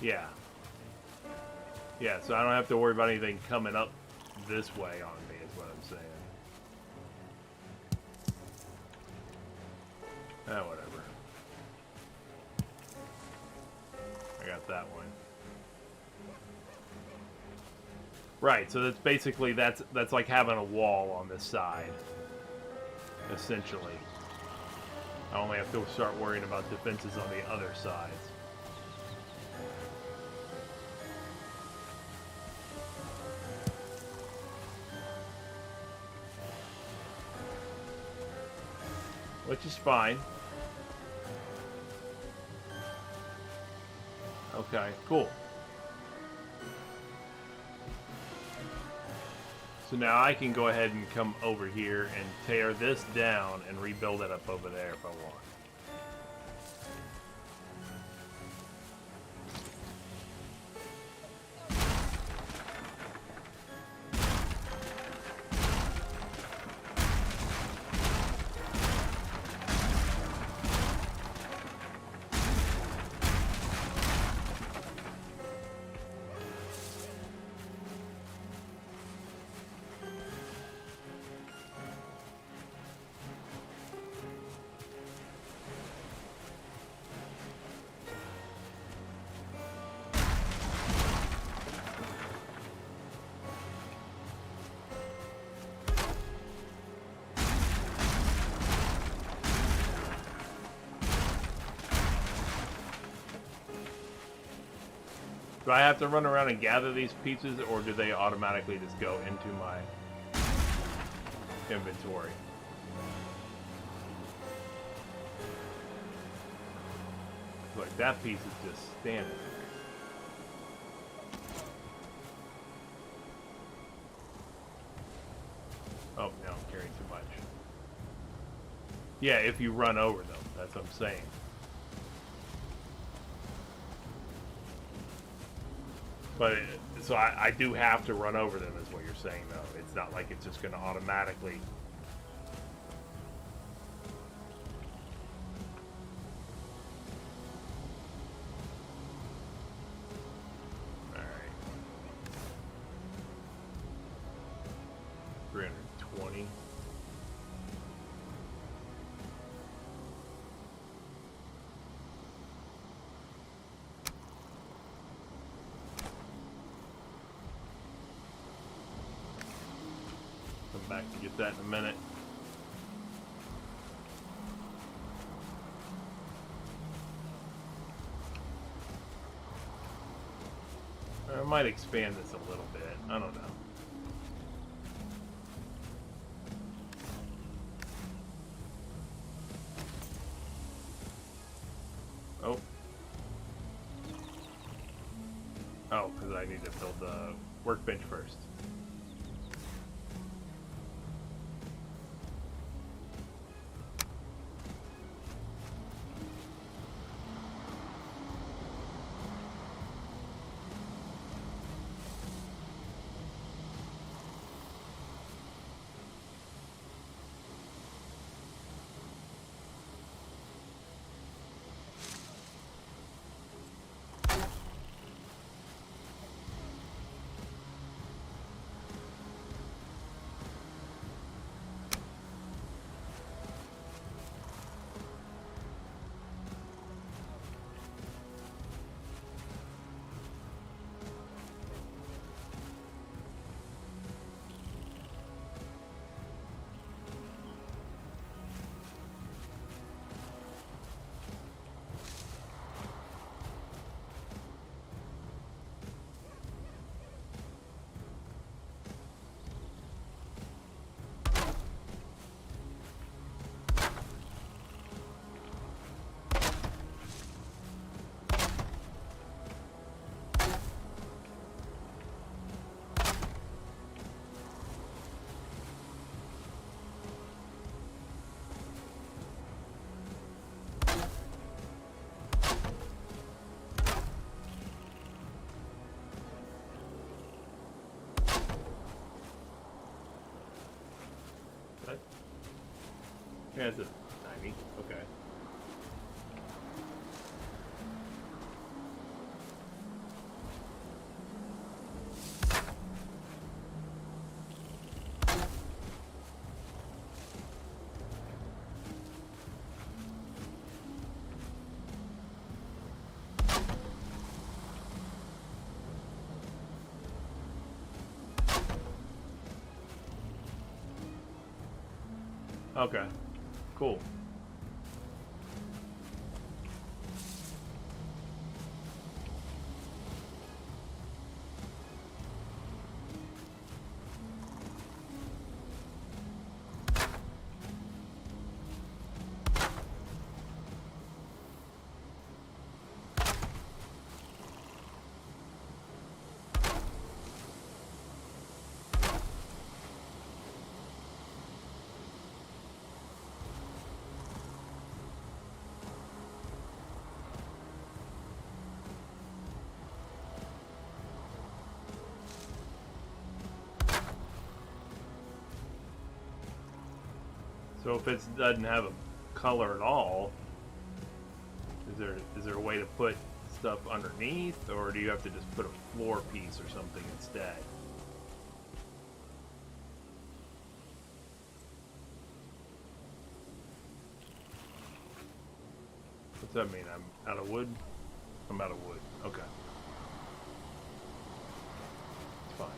Yeah. Yeah, so I don't have to worry about anything coming up this way on me, is what I'm saying. Whatever. I got that one. Right, so that's basically, that's like having a wall on this side. Essentially. I only have to start worrying about defenses on the other sides. Which is fine. Okay, cool. So now I can go ahead and come over here and tear this down and rebuild it up over there if I want. Do I have to run around and gather these pieces, or do they automatically just go into my inventory? Like, that piece is just standing there. Oh, now I'm carrying too much. Yeah, if you run over them, that's what I'm saying. But, so I do have to run over them, is what you're saying, though. It's not like it's just going to automatically... Alright. 320. Come back to get that in a minute. I might expand this a little bit. I don't know. Oh. Oh, because I need to build the workbench first. Yeah, it's just tiny. Okay. Okay. Cool. So if it doesn't have a color at all, is there a way to put stuff underneath, or do you have to just put a floor piece or something instead? What's that mean? I'm out of wood? I'm out of wood. Okay. It's fine.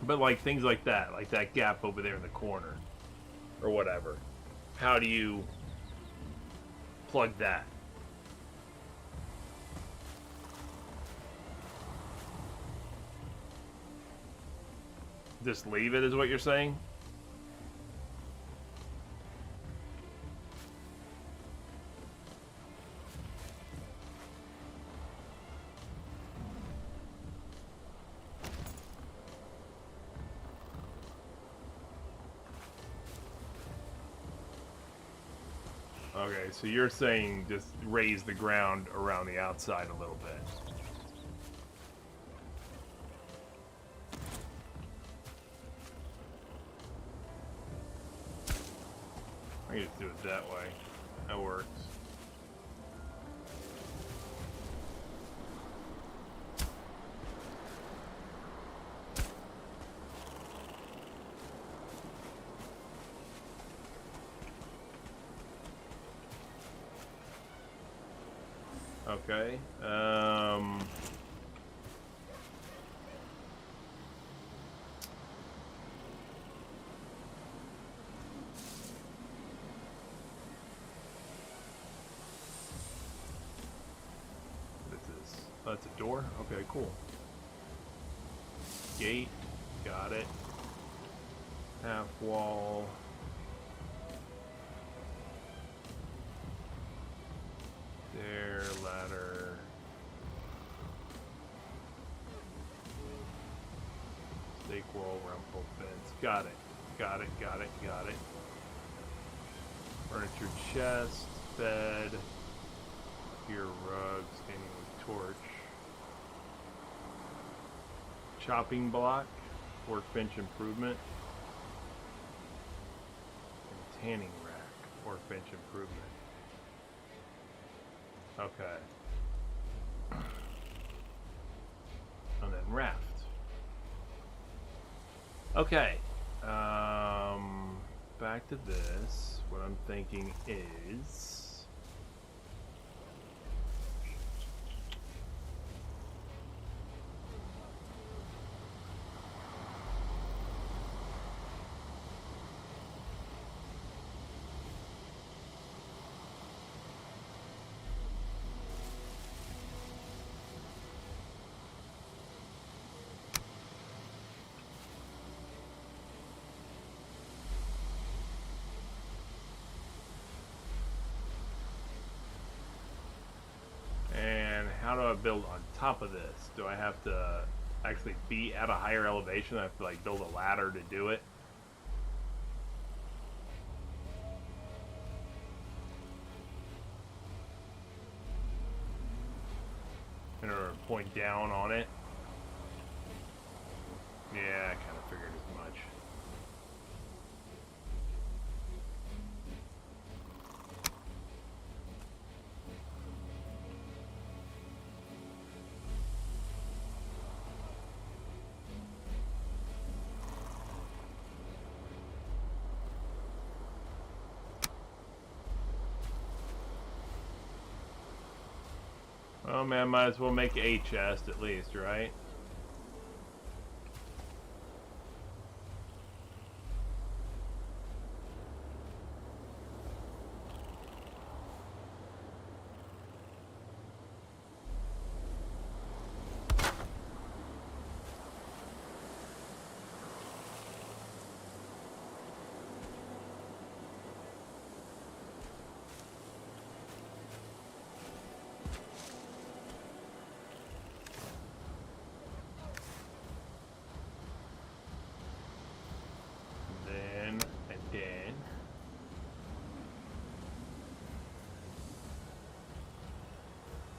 But like things like that gap over there in the corner, or whatever. How do you plug that? Just leave it, is what you're saying? Okay, so you're saying just raise the ground around the outside a little bit. I can just do it that way. That works. Okay. Oh, that's a door? Okay, cool. Gate. Got it. Half wall. There, ladder. Stake wall, round pole fence. Got it. Got it, got it, got it. Furniture chest, bed. Here, rug, standing with torch. Chopping block, workbench improvement. And tanning rack, workbench improvement. Okay. And then raft. Okay. Back to this. What I'm thinking is... how do I build on top of this? Do I have to actually be at a higher elevation? I have to like build a ladder to do it? In order to point down on it? Yeah, I kind of figured as much. Oh man, might as well make a chest at least, right?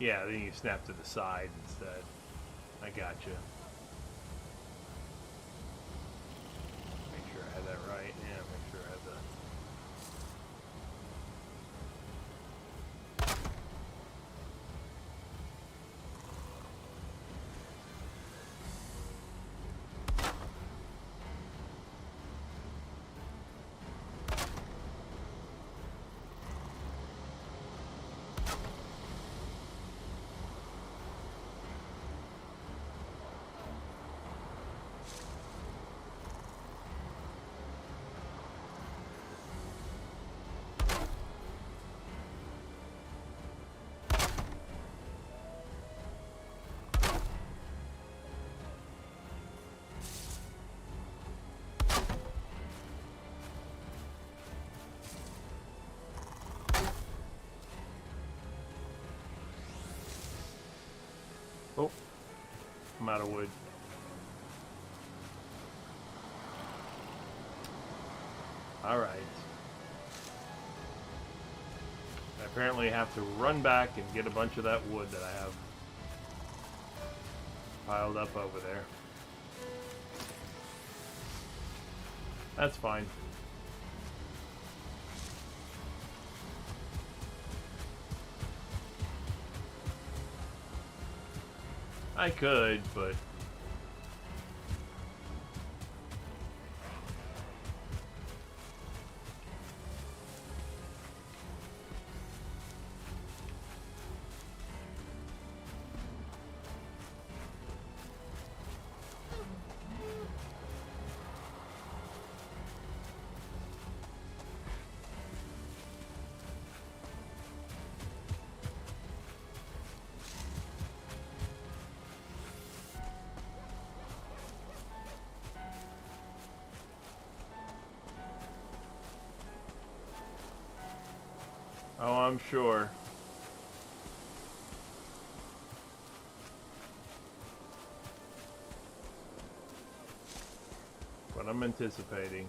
Yeah, then you snap to the side instead. I gotcha. Make sure I had that right. Yeah, make sure I had that. Oh, I'm out of wood. Alright. I apparently have to run back and get a bunch of that wood that I have piled up over there. That's fine. I could, but... Oh, I'm sure. What I'm anticipating.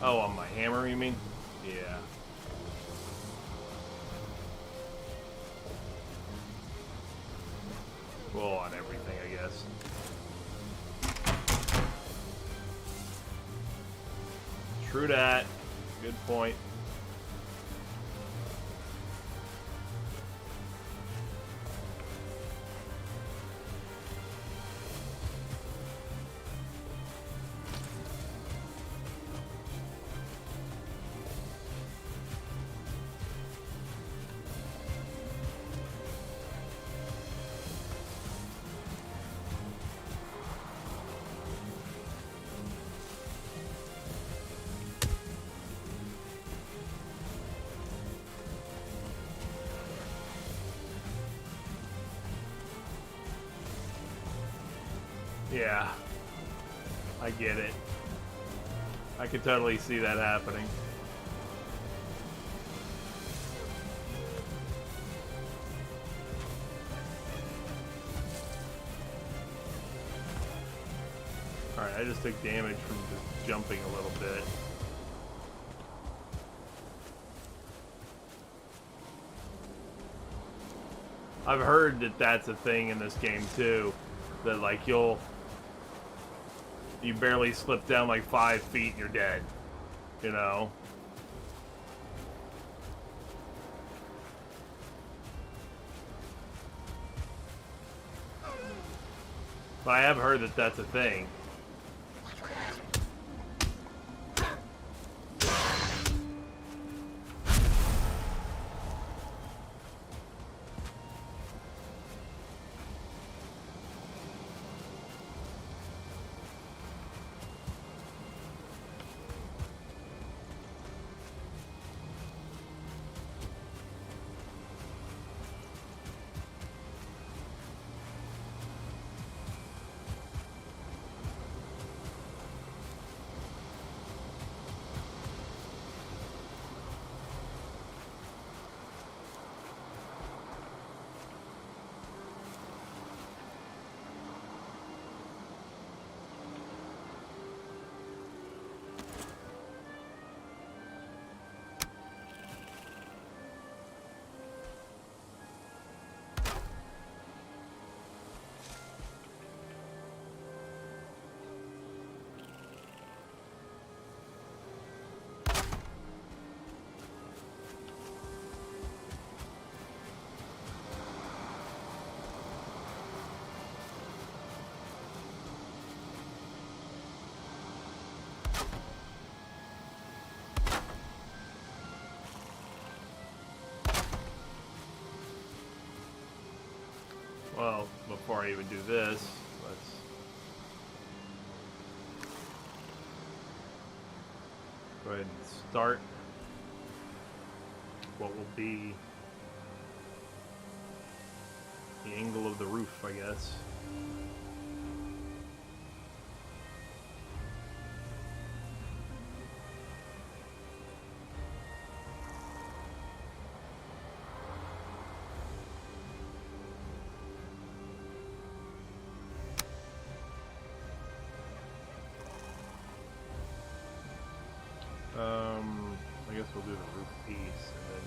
Oh, on my hammer, you mean? Yeah. Well, on everything, I guess. True that. Good point. Yeah, I get it. I could totally see that happening. Alright, I just took damage from just jumping a little bit. I've heard that that's a thing in this game too. That like you barely slip down like 5 feet and you're dead. You know? But I have heard that that's a thing. Well, before I even do this, let's go ahead and start what will be the angle of the roof, I guess. I guess we'll do the roof piece and then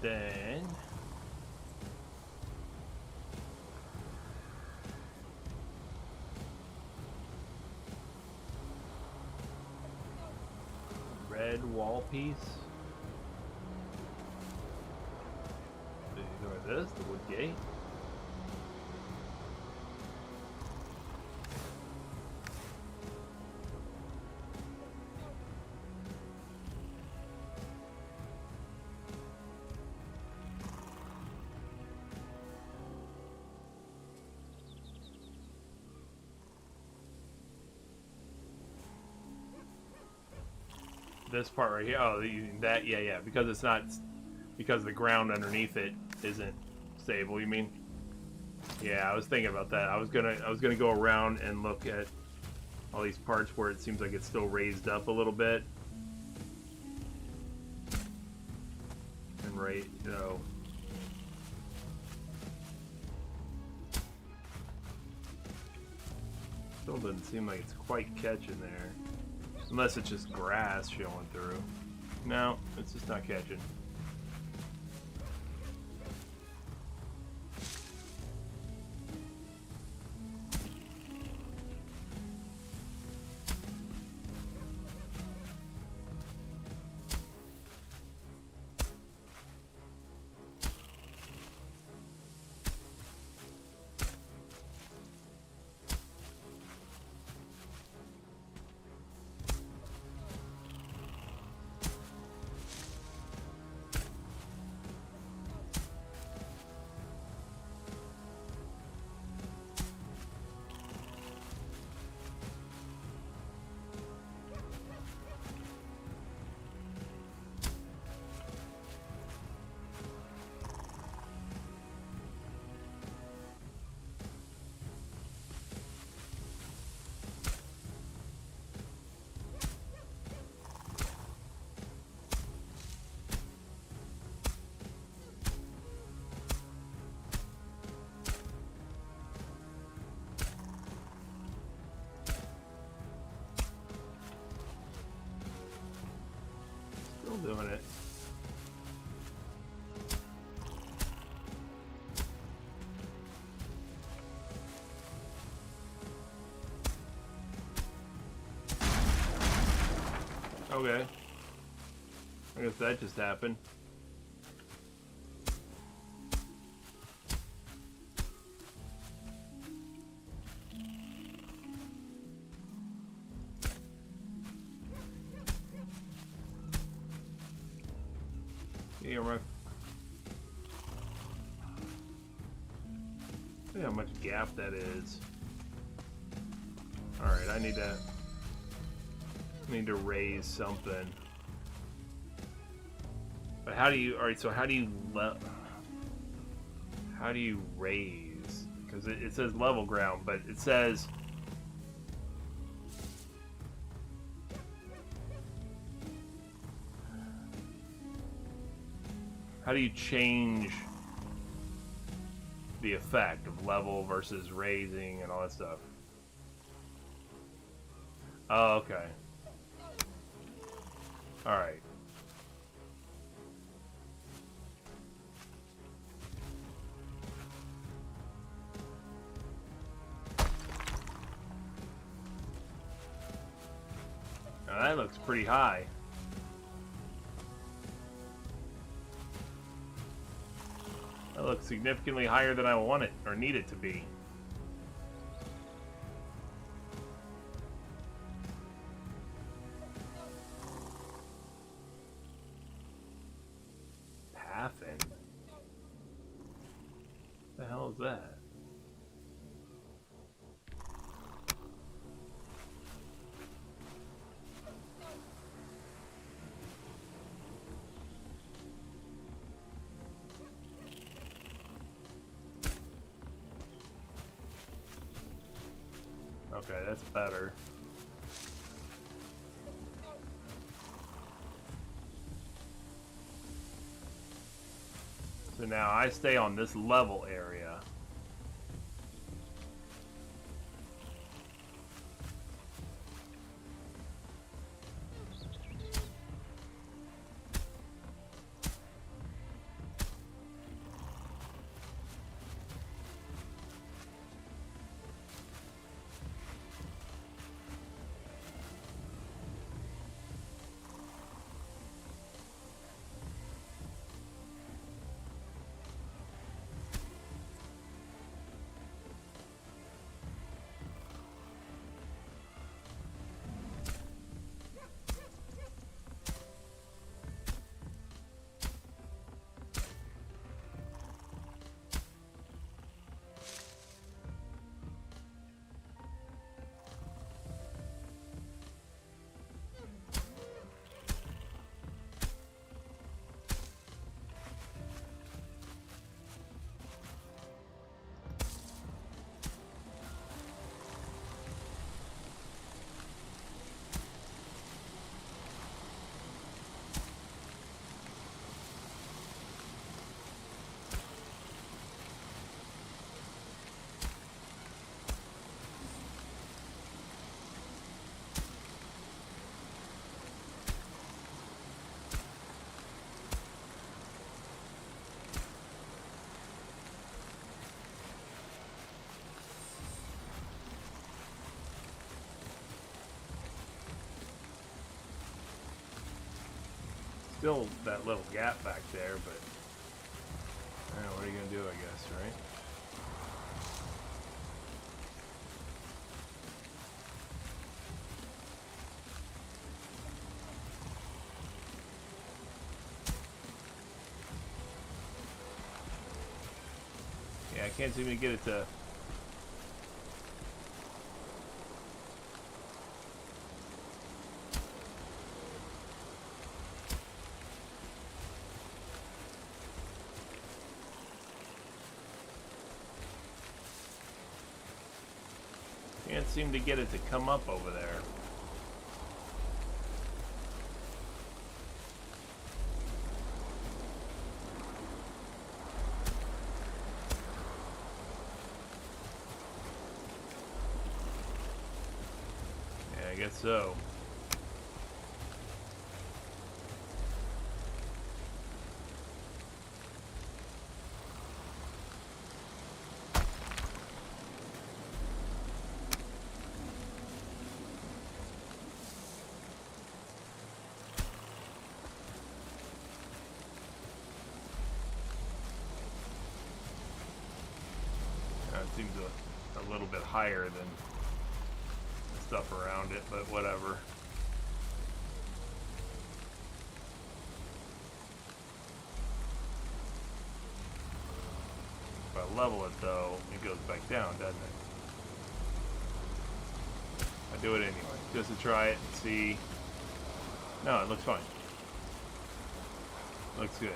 then red wall piece. So you go with this, the wood gate. This part right here, oh, that, yeah, because it's not, because the ground underneath it isn't stable. You mean? Yeah, I was thinking about that. I was gonna go around and look at all these parts where it seems like it's still raised up a little bit, and right, you know. Still doesn't seem like it's quite catching there. Unless it's just grass showing through. No, it's just not catching. Still doing it. Okay. I guess that just happened. Yeah, right. See how much gap that is. Alright, I need to raise something. But how do you, alright, so how do you raise? Because it says level ground, but it says how do you change the effect of level versus raising and all that stuff? Oh, okay. Alright. Now that looks pretty high. That looks significantly higher than I want it or need it to be. Paffin? What the hell is that? Okay, that's better. So now I stay on this level area. Still that little gap back there, but I don't know, what are you gonna do, I guess, right? Yeah, I can't seem to get it to. Can't seem to get it to come up over there. Yeah, I guess so. seems a little bit higher than the stuff around it, but whatever. If I level it though, it goes back down, doesn't it? I do it anyway, just to try it and see. No, it looks fine. Looks good.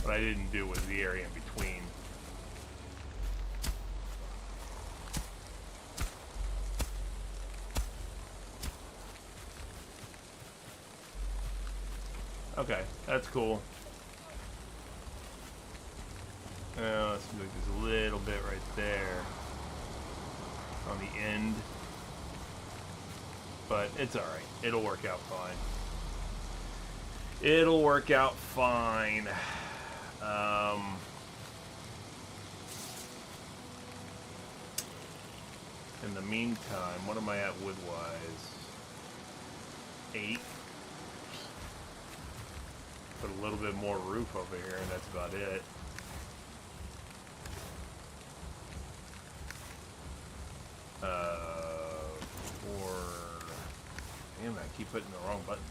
What I didn't do was the area in between. Okay, that's cool. Now let's move this a little bit right there on the end. But it's alright. It'll work out fine. It'll work out fine. In the meantime, what am I at wood-wise? 8. Put a little bit more roof over here, and that's about it. Damn, I keep putting the wrong buttons.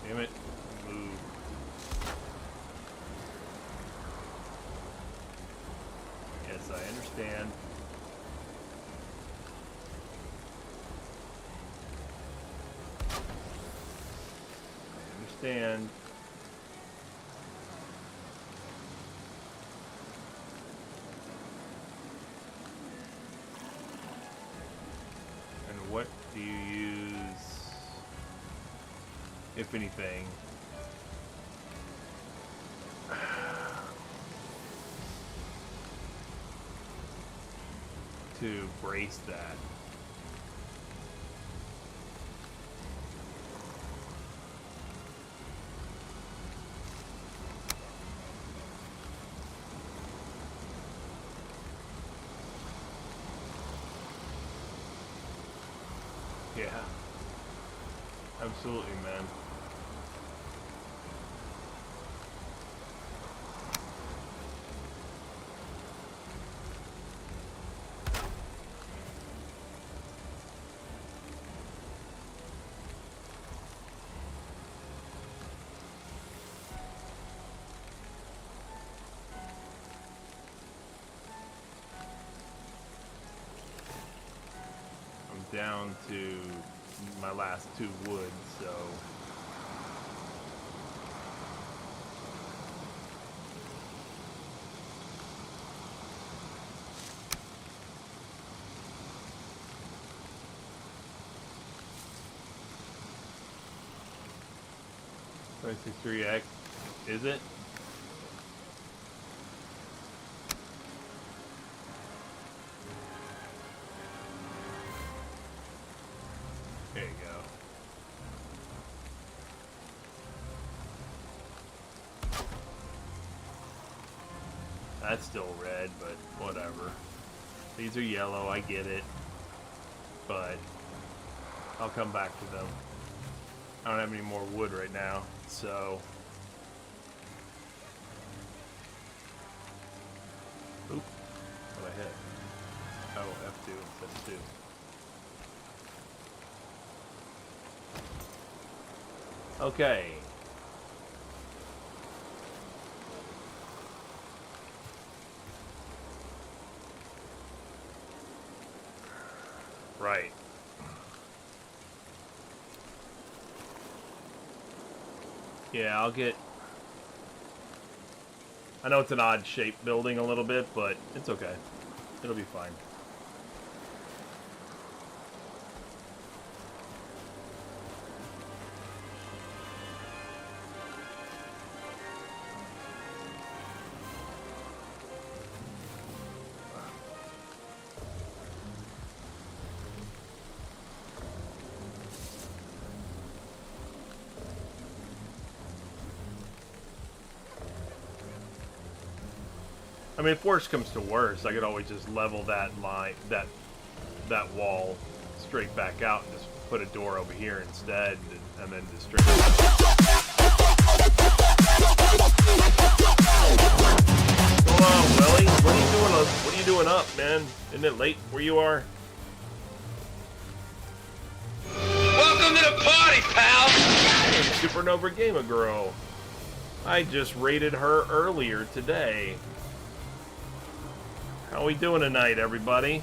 Damn it. Move. Yes, I understand. I understand. And what do you use, if anything, to brace that? Yeah, absolutely, man. Down to my last 2 wood, so .63x, is it? There you go. That's still red, but whatever. These are yellow, I get it. But I'll come back to them. I don't have any more wood right now, so... Oop. What I hit? Oh, F2 instead of 2. Okay. Right. Yeah, I'll get... I know it's an odd-shaped building a little bit, but it's okay. It'll be fine. I mean, if worse comes to worse, I could always just level that line, that wall straight back out and just put a door over here instead, and then just straight. Come on, Willie. What are you doing? What are you doing up, man? Isn't it late where you are? Welcome to the party, pal! Supernova Gamer Girl. I just raided her earlier today. How we doing tonight, everybody?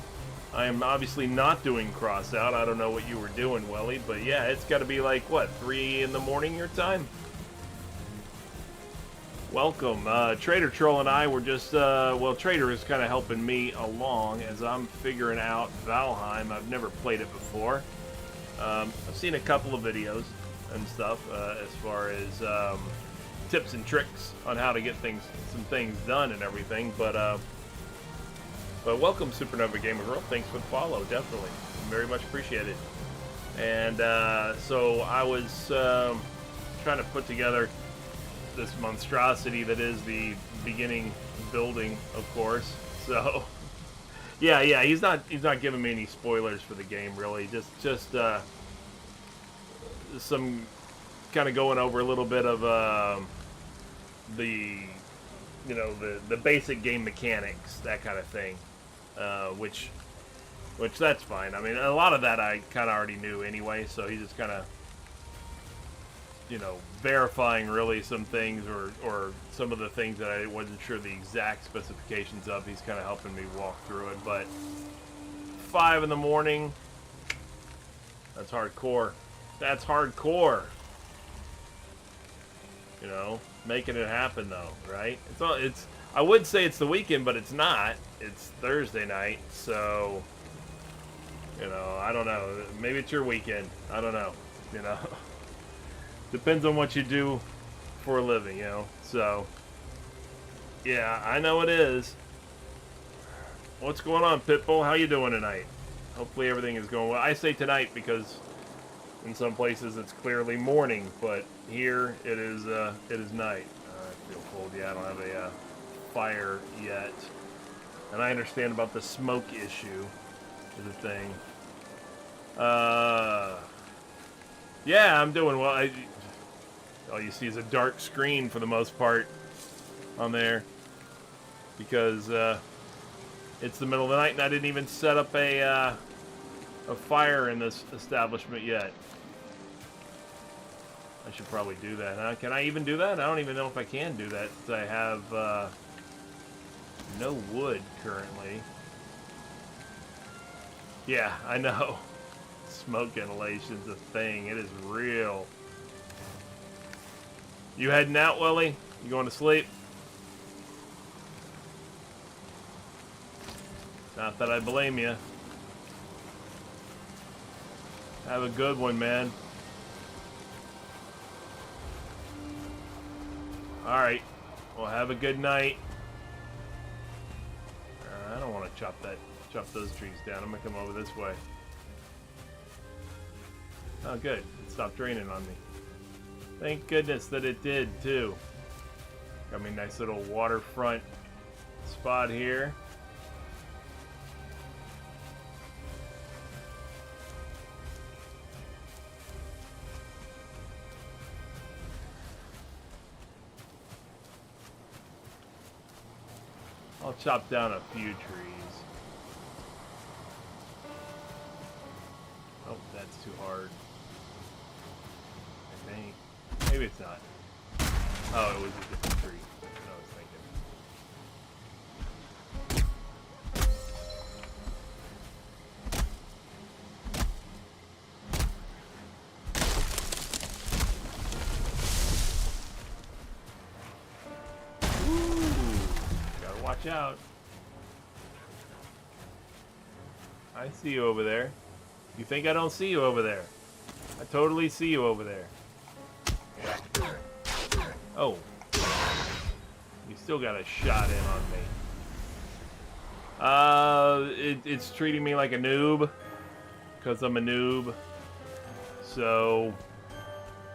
I am obviously not doing cross out. I don't know what you were doing, Welly, but yeah, it's got to be like, what, 3 in the morning your time? Welcome. Trader Troll and I were just, well, Trader is kind of helping me along as I'm figuring out Valheim. I've never played it before. I've seen a couple of videos and stuff as far as tips and tricks on how to get some things done and everything, but welcome, Supernova Gamer Girl. Thanks for the follow, definitely. Very much appreciated. And so I was trying to put together this monstrosity that is the beginning building, of course. So, yeah, he's not giving me any spoilers for the game, really. Just some kind of going over a little bit of the basic game mechanics, that kind of thing. Which that's fine. I mean, a lot of that I kind of already knew anyway, so he's just kind of, verifying really some things or some of the things that I wasn't sure the exact specifications of. He's kind of helping me walk through it, but 5 in the morning, that's hardcore. That's hardcore. Making it happen though, right? It's I would say it's the weekend, but it's not. It's Thursday night, so I don't know. Maybe it's your weekend. I don't know. Depends on what you do for a living, So, yeah, I know it is. What's going on, Pitbull? How you doing tonight? Hopefully everything is going well. I say tonight because in some places it's clearly morning, but here it is night. I feel cold. Yeah, I don't have a fire yet, and I understand about the smoke issue is a thing. Yeah, I'm doing well. All you see is a dark screen for the most part on there because it's the middle of the night and I didn't even set up a fire in this establishment yet. I should probably do that, huh? Can I even do that? I don't even know if I can do that since I have no wood currently. Yeah, I know. Smoke inhalation's a thing. It is real. You heading out, Willie? You going to sleep? Not that I blame you. Have a good one, man. Alright. Well, have a good night. I don't want to chop those trees down. I'm going to come over this way. Oh, good. It stopped raining on me. Thank goodness that it did, too. Got me a nice little waterfront spot here. I'll chop down a few trees. Oh, that's too hard. I think. Maybe it's not. Oh, it was a different tree. That's what I was thinking. Watch out. I see you over there. You think I don't see you over there? I totally see you over there. Oh. You still got a shot in on me. It's treating me like a noob. Because I'm a noob. So,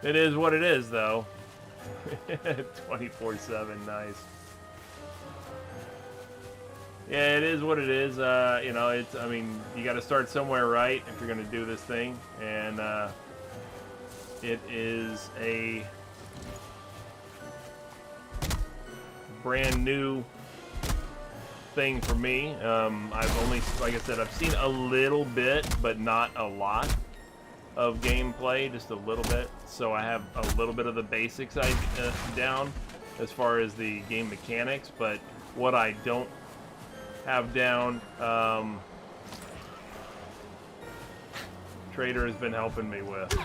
it is what it is, though. 24/7, nice. Yeah, it is what it is. You know, it's. I mean, you got to start somewhere, right? If you're going to do this thing, and it is a brand new thing for me. I've only, like I said, I've seen a little bit, but not a lot of gameplay, just a little bit. So I have a little bit of the basics down as far as the game mechanics, but what I don't have down, Trader has been helping me with.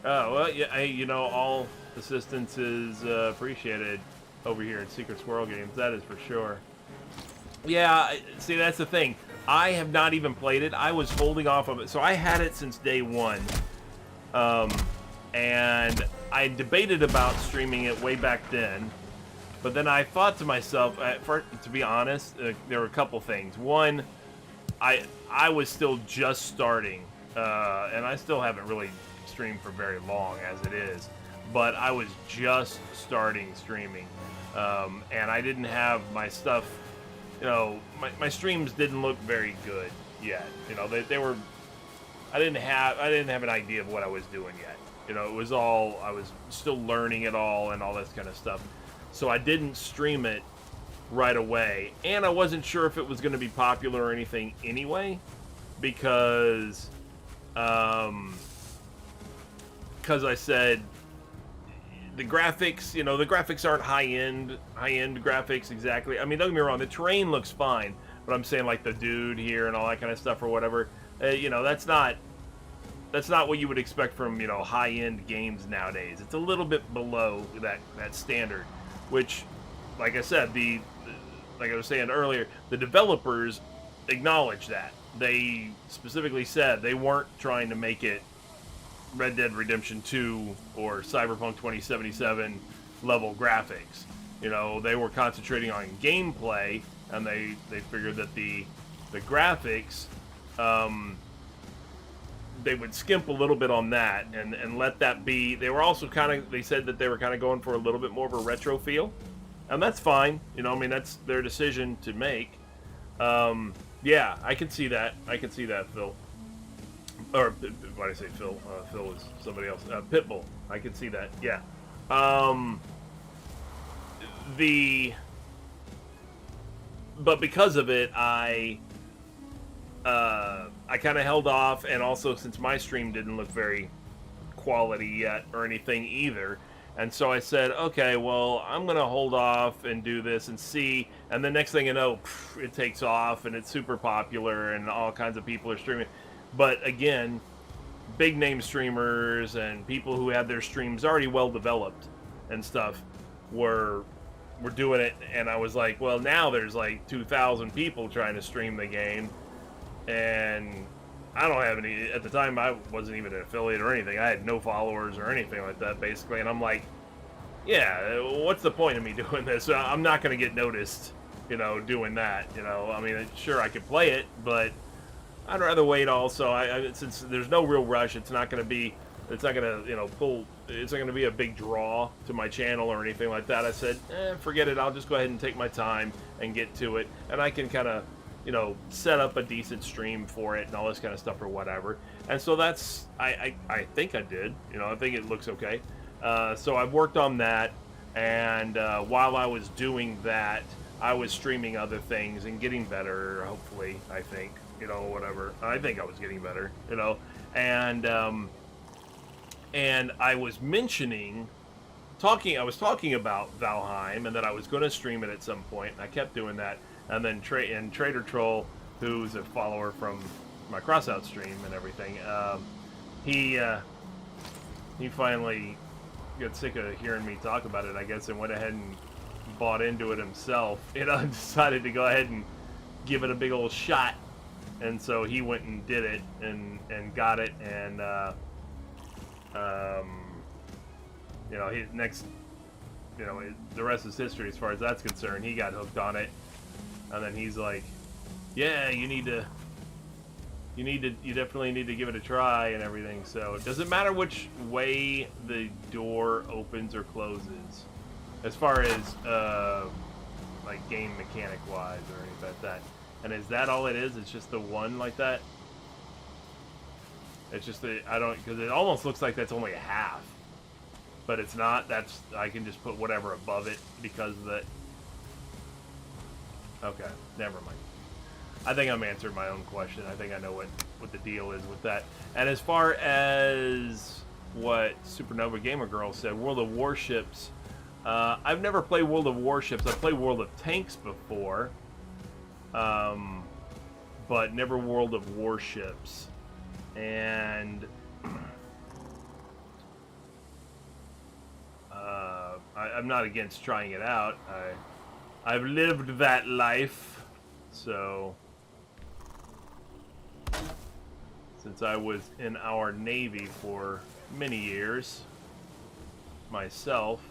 Oh, well, yeah, you know, all assistance is appreciated over here at Secret Squirrel Games, that is for sure. Yeah, see, that's the thing. I have not even played it. I was holding off of it. So I had it since day one. And I debated about streaming it way back then. But then I thought to myself, to be honest, there were a couple things. One, I was still just starting. And I still haven't really streamed for very long as it is. But I was just starting streaming. And I didn't have my stuff, you know, my streams didn't look very good yet. You know, they were, I didn't have an idea of what I was doing yet. You know, it was all, I was still learning it all and all this kind of stuff. So I didn't stream it right away. And I wasn't sure if it was going to be popular or anything anyway, because I said, the graphics, you know, the graphics aren't high-end graphics exactly. I mean, don't get me wrong, the terrain looks fine, but I'm saying like the dude here and all that kind of stuff or whatever, you know, that's not what you would expect from, you know, high-end games nowadays. It's a little bit below that standard, which, like I said, like I was saying earlier, the developers acknowledge that. They specifically said they weren't trying to make it Red Dead Redemption 2 or Cyberpunk 2077 level graphics. You know, they were concentrating on gameplay, and they figured that the graphics, they would skimp a little bit on that and let that be. They were also they said that they were kind of going for a little bit more of a retro feel, and that's fine. You know, I mean, that's their decision to make. Yeah, I can see that. I can see that, Phil. Or, why did I say Phil? Phil is somebody else. Pitbull. I can see that, yeah. But because of it, I kind of held off, and also since my stream didn't look very quality yet or anything either, and so I said, okay, well, I'm going to hold off and do this and see, and the next thing you know, it takes off, and it's super popular, and all kinds of people are streaming. But again, big name streamers and people who had their streams already well developed and stuff were doing it, and I was like, well, now there's like 2,000 people trying to stream the game, and I don't have any. At the time, I wasn't even an affiliate or anything. I had no followers or anything like that, basically, and I'm like, yeah, what's the point of me doing this? I'm not going to get noticed, you know, doing that, you know. I mean, sure, I could play it, but I'd rather wait also. Since there's no real rush, it's not going to, you know, it's not going to be a big draw to my channel or anything like that. I said, forget it. I'll just go ahead and take my time and get to it. And I can kind of, you know, set up a decent stream for it and all this kind of stuff or whatever. And so that's, I think I did. You know, I think it looks okay. So I've worked on that. And while I was doing that, I was streaming other things and getting better, hopefully, I think. You know, whatever. I think I was getting better, you know, and I was I was talking about Valheim, and that I was going to stream it at some point. I kept doing that, and then Trader Troll, who's a follower from my Crossout stream and everything, he finally got sick of hearing me talk about it, I guess, and went ahead and bought into it himself. You know, decided to go ahead and give it a big old shot. And so he went and did it and got it, and you know, his next, you know, the rest is history as far as that's concerned. He got hooked on it, and then he's like, yeah, you definitely need to give it a try and everything. So it doesn't matter which way the door opens or closes, as far as like game mechanic wise or anything like that. And is that all it is? It's just the one like that? It's just the, I don't, because it almost looks like that's only a half. But it's not. That's, I can just put whatever above it because of that. Okay, never mind. I think I'm answered my own question. I think I know what the deal is with that. And as far as what Supernova Gamer Girl said, World of Warships, I've never played World of Warships. I've played World of Tanks before. But never World of Warships. And I'm not against trying it out. I've lived that life, so since I was in our Navy for many years myself.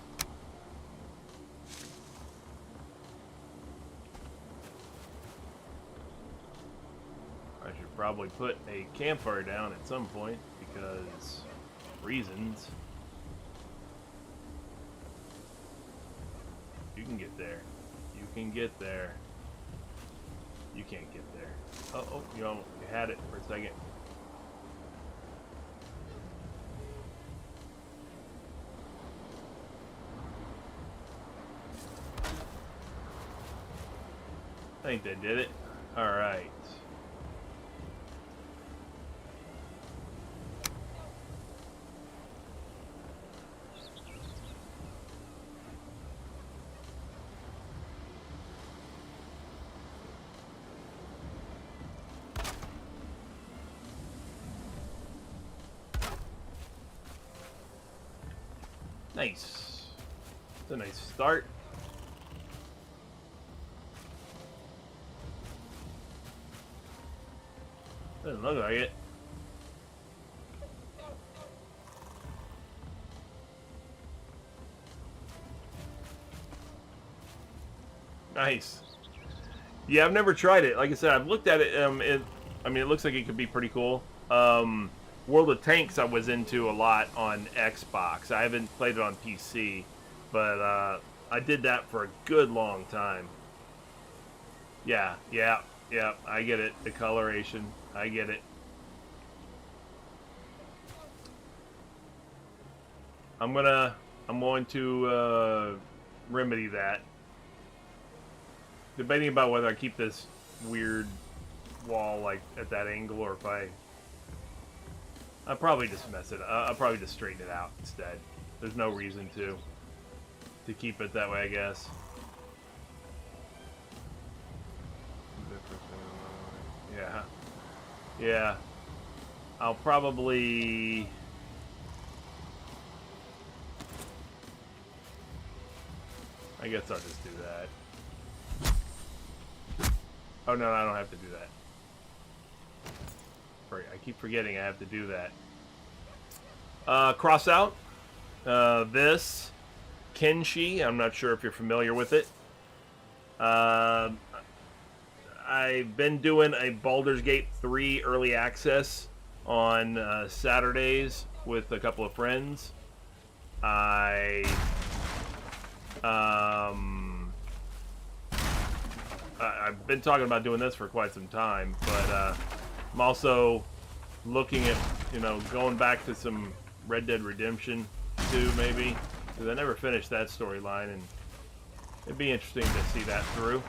I should probably put a campfire down at some point because reasons. You can get there. You can get there. You can't get there. Oh, you had it for a second. I think they did it. All right. Nice. It's a nice start. Doesn't look like it. Nice. Yeah, I've never tried it. Like I said, I've looked at it. I mean, it looks like it could be pretty cool. World of Tanks I was into a lot on Xbox. I haven't played it on PC, but I did that for a good long time. Yeah, I get it. The coloration, I get it. I'm going to remedy that. Debating about whether I keep this weird wall like at that angle or if I'll probably just mess it up. I'll probably just straighten it out instead. There's no reason to keep it that way, I guess. Yeah. I'll probably... I guess I'll just do that. Oh no, I don't have to do that. I keep forgetting I have to do that. Cross out this Kenshi. I'm not sure if you're familiar with it. I've been doing a Baldur's Gate 3 early access on Saturdays with a couple of friends. I've been talking about doing this for quite some time, but I'm also looking at, going back to some Red Dead Redemption 2 maybe, because I never finished that storyline, and it'd be interesting to see that through.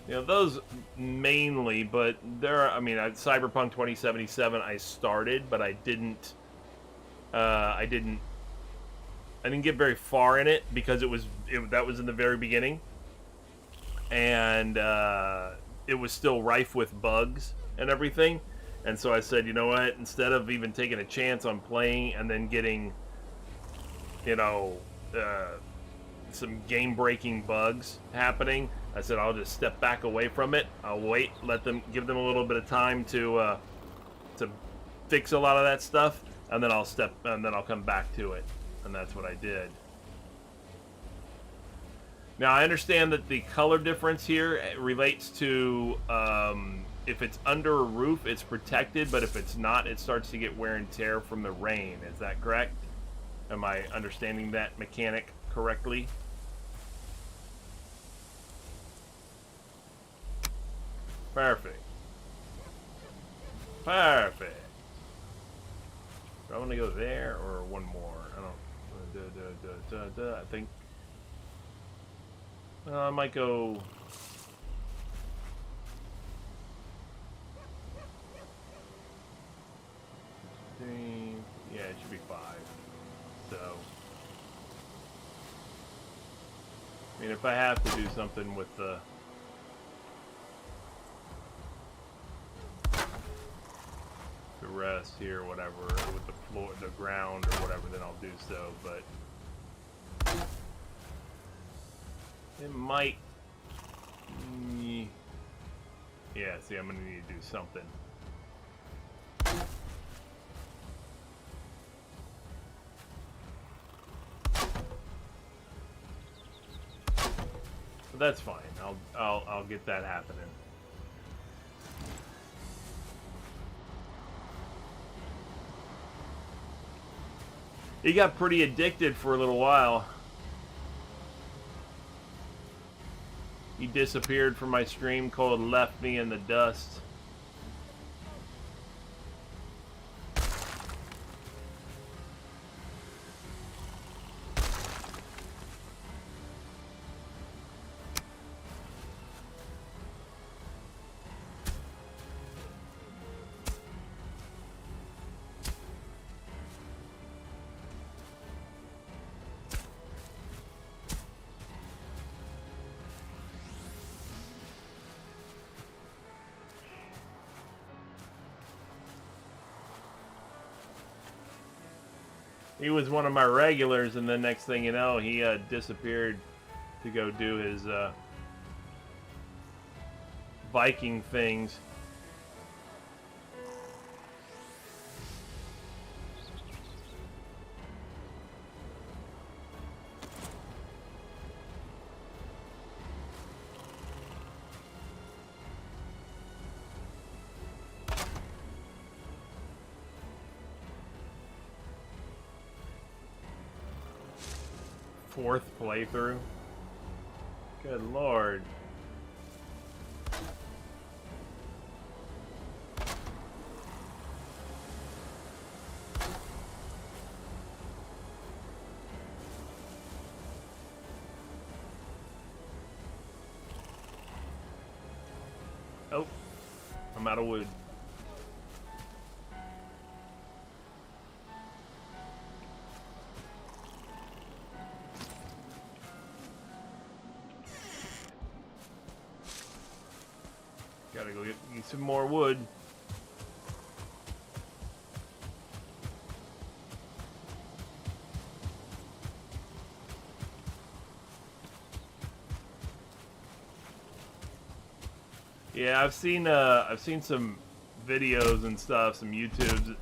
Those mainly, but there are, Cyberpunk 2077 I started, but I didn't get very far in it because that was in the very beginning, and it was still rife with bugs and everything. And so I said, you know what? Instead of even taking a chance on playing and then getting, you know, some game-breaking bugs happening, I said I'll just step back away from it. I'll wait, give them a little bit of time to fix a lot of that stuff, and then I'll come back to it, and that's what I did. Now I understand that the color difference here relates to if it's under a roof, it's protected, but if it's not, it starts to get wear and tear from the rain. Is that correct? Am I understanding that mechanic correctly? Perfect. Perfect. Do I want to go there or one more? I don't. I think. I might go. Yeah, it should be 5. So, I mean, if I have to do something with the rest here, or whatever, with the floor, the ground, or whatever, then I'll do so. But it might. Yeah, see, I'm gonna need to do something. But that's fine. I'll get that happening. He got pretty addicted for a little while. He disappeared from my stream called Left Me in the Dust. He was one of my regulars, and then next thing you know, he disappeared to go do his Viking things. Fourth playthrough. Good lord. Oh, I'm out of wood. Gotta go get some more wood. Yeah, I've seen some videos and stuff, some YouTube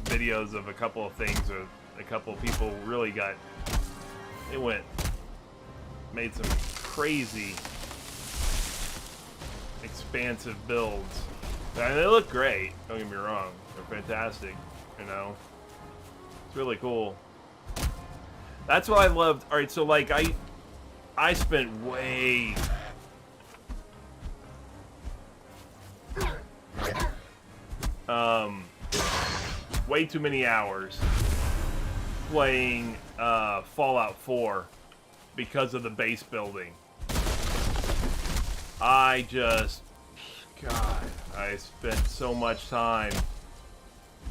videos of a couple of things where a couple of people really made some crazy expansive builds. I mean, they look great, don't get me wrong. They're fantastic, you know. It's really cool. That's what I loved. Alright, so like I spent way too many hours playing Fallout 4 because of the base building. I spent so much time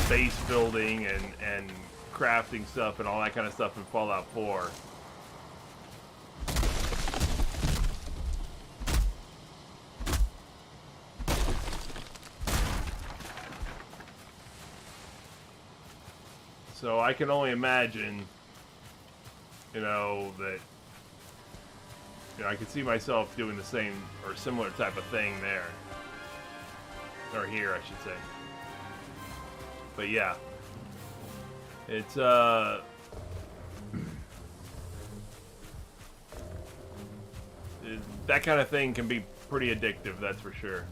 base building and crafting stuff and all that kind of stuff in Fallout 4. So I can only imagine, you know, that, you know, I could see myself doing the same or similar type of thing there. Or here, I should say. But yeah. It's, that kind of thing can be pretty addictive, that's for sure.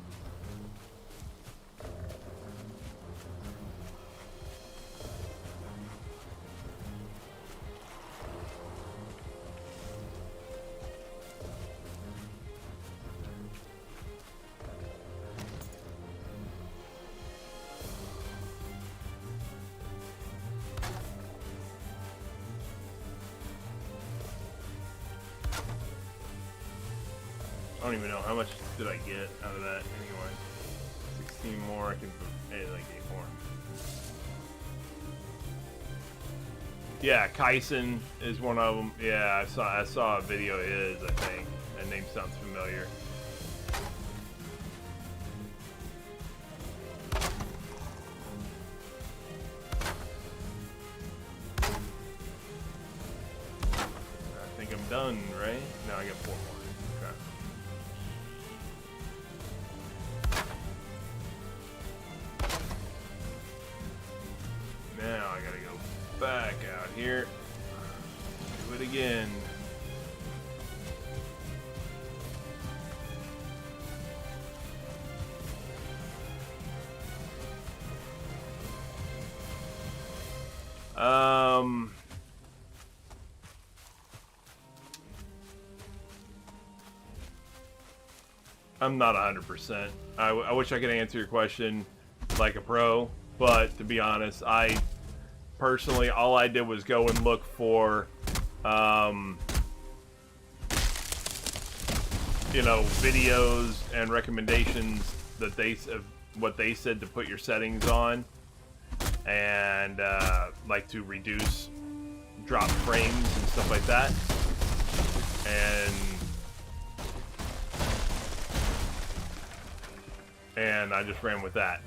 I don't even know how much did I get out of that anyway. 16 more, I can put like 8 more. Yeah, Kyson is one of them. Yeah, I saw a video of his, I think. That name sounds familiar. I think I'm done, right? No, I got 4 more. Okay. Now I gotta go back out here. Do it again. I'm not 100%. I wish I could answer your question like a pro, but to be honest, I personally, all I did was go and look for, you know, videos and recommendations that what they said to put your settings on, and like to reduce drop frames and stuff like that, and I just ran with that.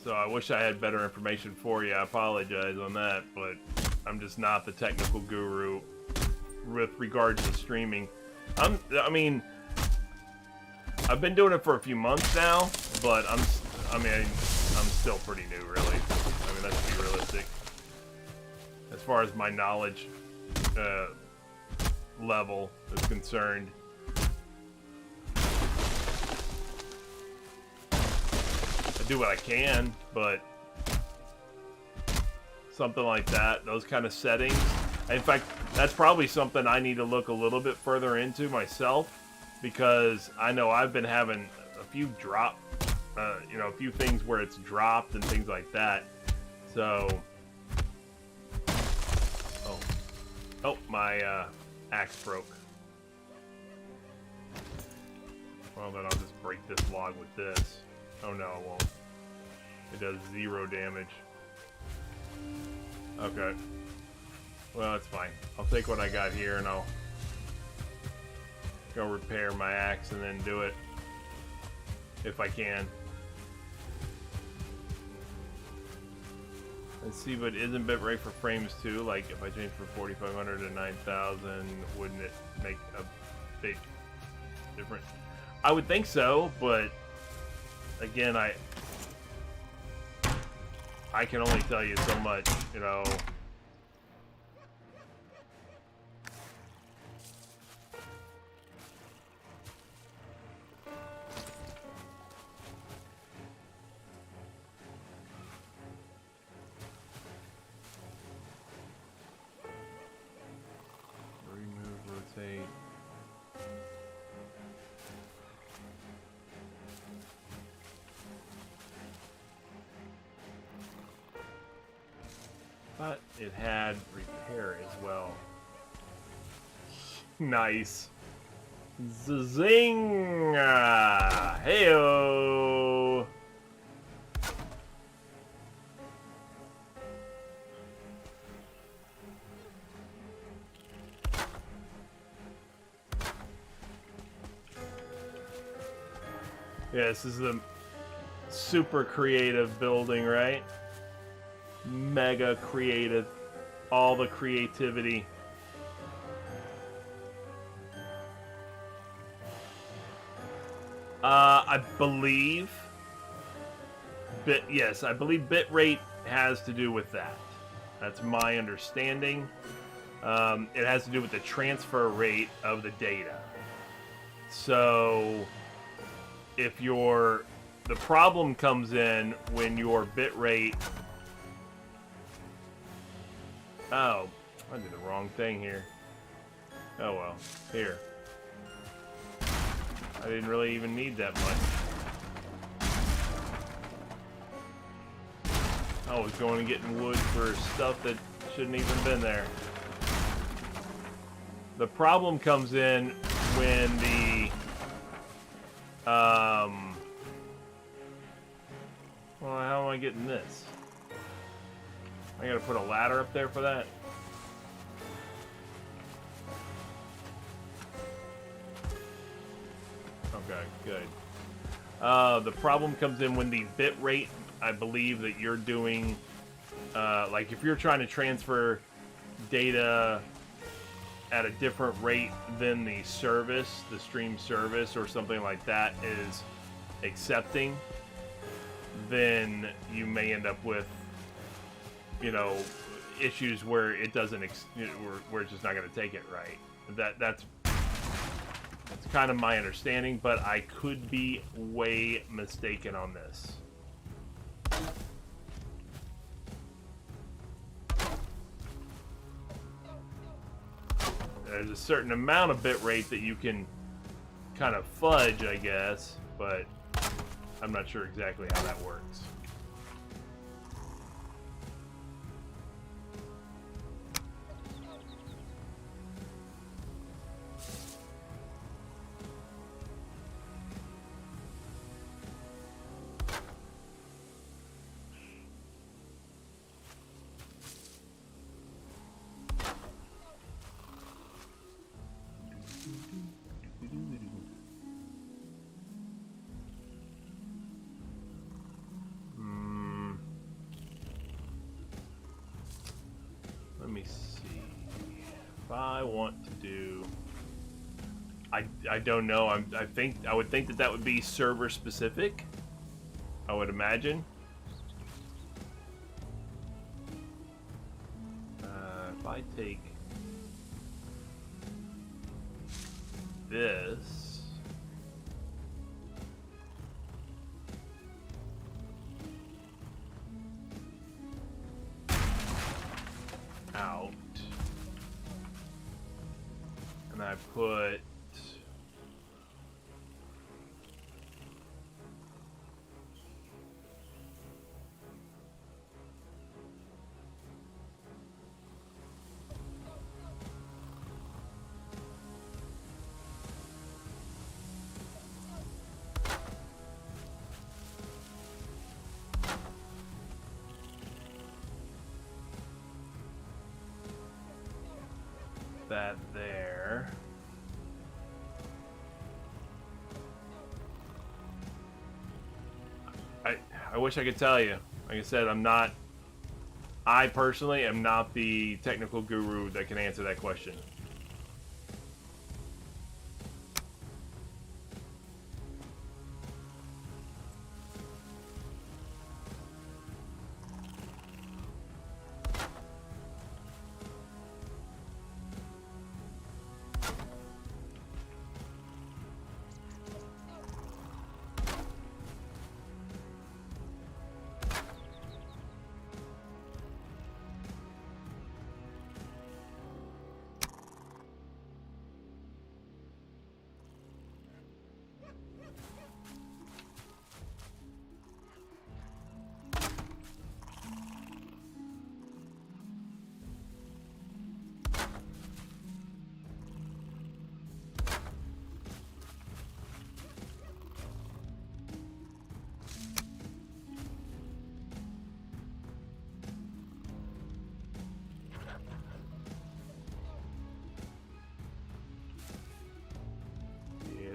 So I wish I had better information for you. I apologize on that, but I'm just not the technical guru with regards to streaming. I mean, I've been doing it for a few months now, but I'm still pretty new, really. I mean, let's be realistic. As far as my knowledge level is concerned. I do what I can, but something like that, those kind of settings. In fact, that's probably something I need to look a little bit further into myself, because I know I've been having a few drop, you know, a few things where it's dropped and things like that. So, oh, my axe broke. Well, then I'll just break this log with this. Oh no, it won't. It does 0 damage. Okay. Well, it's fine. I'll take what I got here and I'll go repair my axe and then do it. If I can. Let's see, but isn't bitrate for frames too? Like, if I change from 4500 to 9000, wouldn't it make a big difference? I would think so, but again, I can only tell you so much, you know. Remove, rotate. But it had repair as well. Nice. Zing! Heyo! Yeah, this is the super creative building, right? Mega creative. All the creativity. I believe I believe bitrate has to do with that. That's my understanding. It has to do with the transfer rate of the data. So if the problem comes in when your bitrate. Oh, I did the wrong thing here. Oh well, here. I didn't really even need that much. I was going and getting wood for stuff that shouldn't even been there. The problem comes in when the well, how am I getting this? I gotta put a ladder up there for that. Okay, good. The problem comes in when the bit rate, I believe that you're doing, like if you're trying to transfer data at a different rate than the service, the stream service or something like that is accepting, then you may end up with, issues where it doesn't, where it's just not going to take it right. That's kind of my understanding, but I could be way mistaken on this. There's a certain amount of bit rate that you can kind of fudge, I guess, but I'm not sure exactly how that works. Let me see. If I want to do, I don't know. I would think that would be server specific. I would imagine. If I take this. Out. And I put that there. I wish I could tell you. Like I said, I personally am not the technical guru that can answer that question.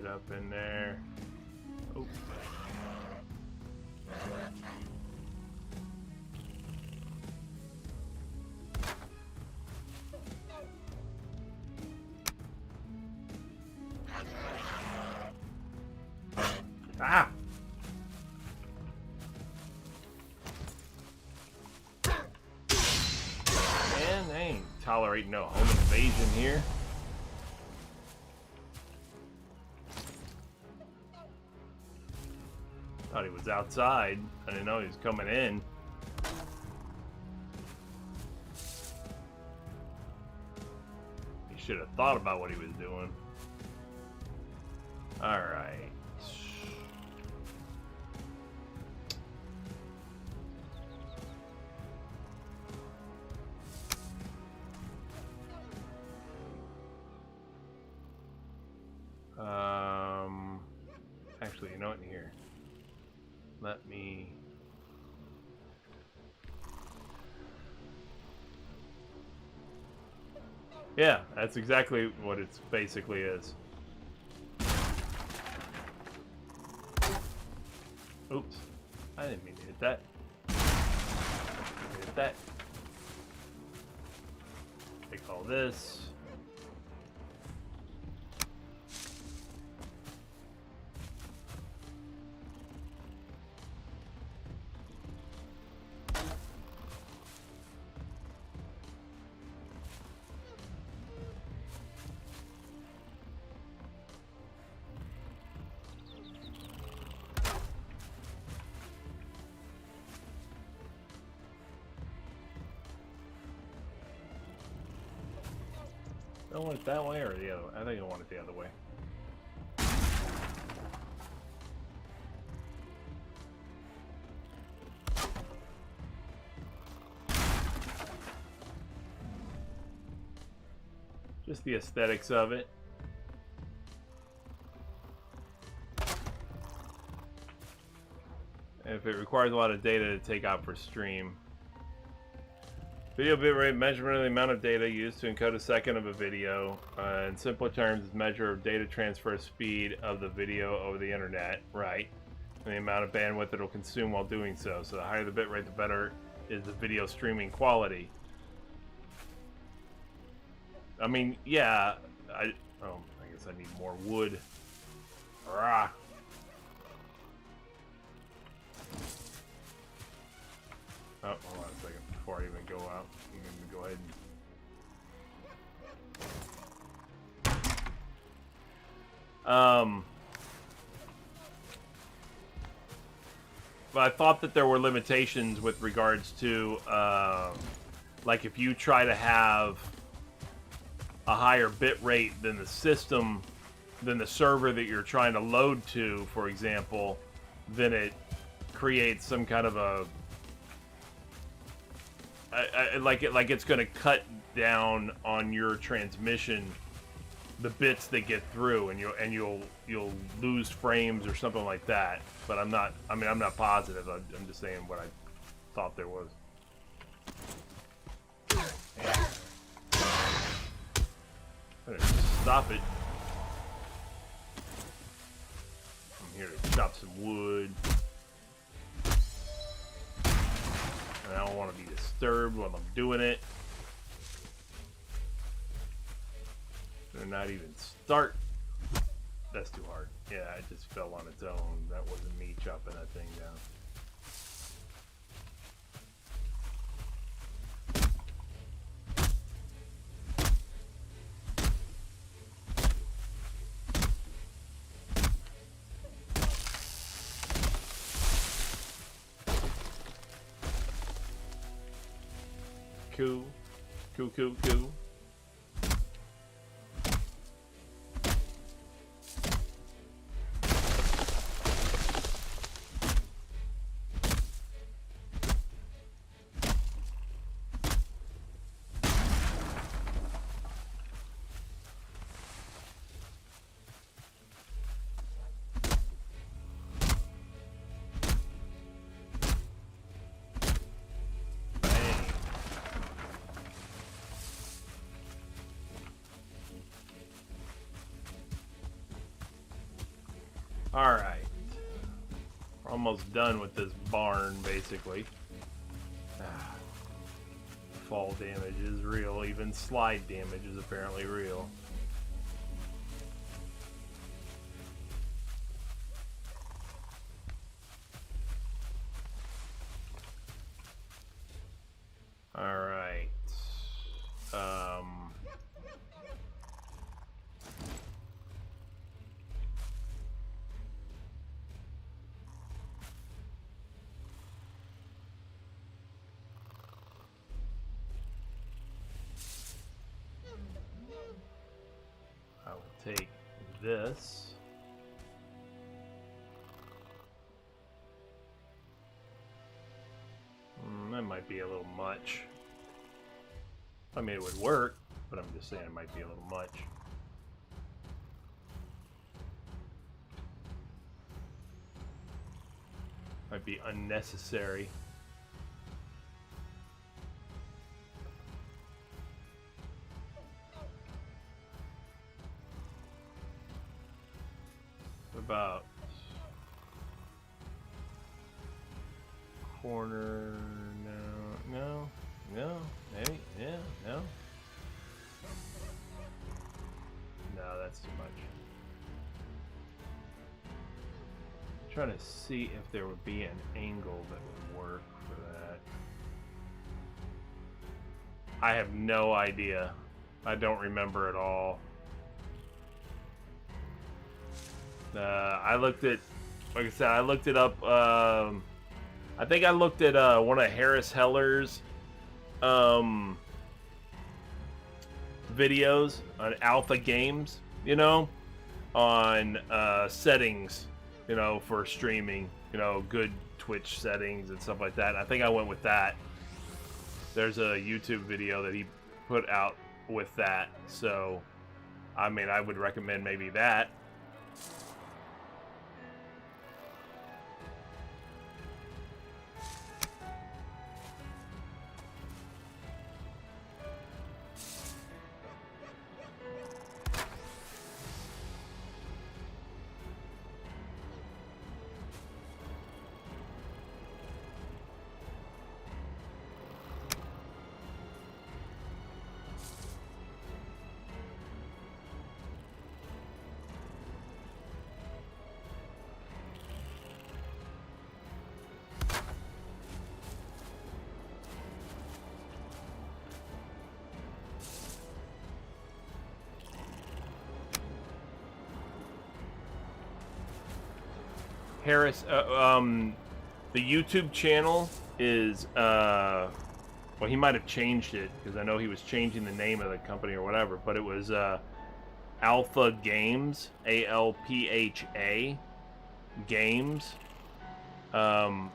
up in there. Oh. Ah! Man, they ain't tolerating no home invasion here. Thought he was outside. I didn't know he was coming in. He should have thought about what he was doing. Alright. Actually, you know what? Here, let me. Yeah, that's exactly what it basically is. Oops, I didn't mean to hit that. Hit that. Take all this. I want it that way or the other way? I think I want it the other way. Just the aesthetics of it. And if it requires a lot of data to take out for stream. Video bitrate measurement of the amount of data used to encode a second of a video. In simpler terms, is measure of data transfer speed of the video over the internet, right? And the amount of bandwidth it will consume while doing so. So the higher the bitrate, the better is the video streaming quality. I mean, yeah, I guess I need more wood. Rah. Oh, hold on a second. Before I even go out, I'm going to go ahead and... But I thought that there were limitations with regards to, like if you try to have a higher bit rate than the system, than the server that you're trying to load to, for example, then it creates some kind of a like it's going to cut down on your transmission the bits that get through, and you'll lose frames or something like that. But I'm not positive. I'm just saying what I thought there was. Better stop it. I'm here to chop some wood. And I don't want to be disturbed while I'm doing it. They're not even start. That's too hard. Yeah, it just fell on its own. That wasn't me chopping that thing down. Cool. Cool, cool, cool. Alright. We're almost done with this barn, basically. Fall damage is real. Even slide damage is apparently real. Alright. I will take this. That might be a little much. I mean, it would work, but I'm just saying it might be a little much. Might be unnecessary. What about corner? No, maybe, yeah, no. No, that's too much. I'm trying to see if there would be an angle that would work for that. I have no idea. I don't remember at all. I looked at, like I said, I looked it up. I think I looked at one of Harris Heller's videos on Alpha Games, you know, on settings, you know, for streaming, you know, good Twitch settings and stuff like that. And I think I went with that. There's a YouTube video that he put out with that. So, I mean, I would recommend maybe that. Harris, the YouTube channel is, well, he might have changed it, because I know he was changing the name of the company or whatever, but it was Alpha Games, A-L-P-H-A, Games. But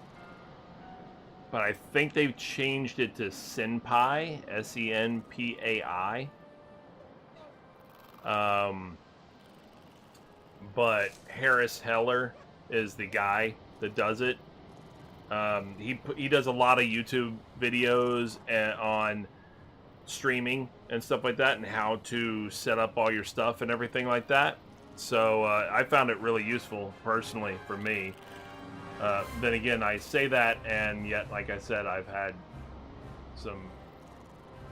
I think they've changed it to Senpai, S-E-N-P-A-I. But Harris Heller is the guy that does it. He does a lot of YouTube videos on streaming and stuff like that, and how to set up all your stuff and everything like that. So I found it really useful personally for me. Then again, I say that, and yet, like I said, I've had some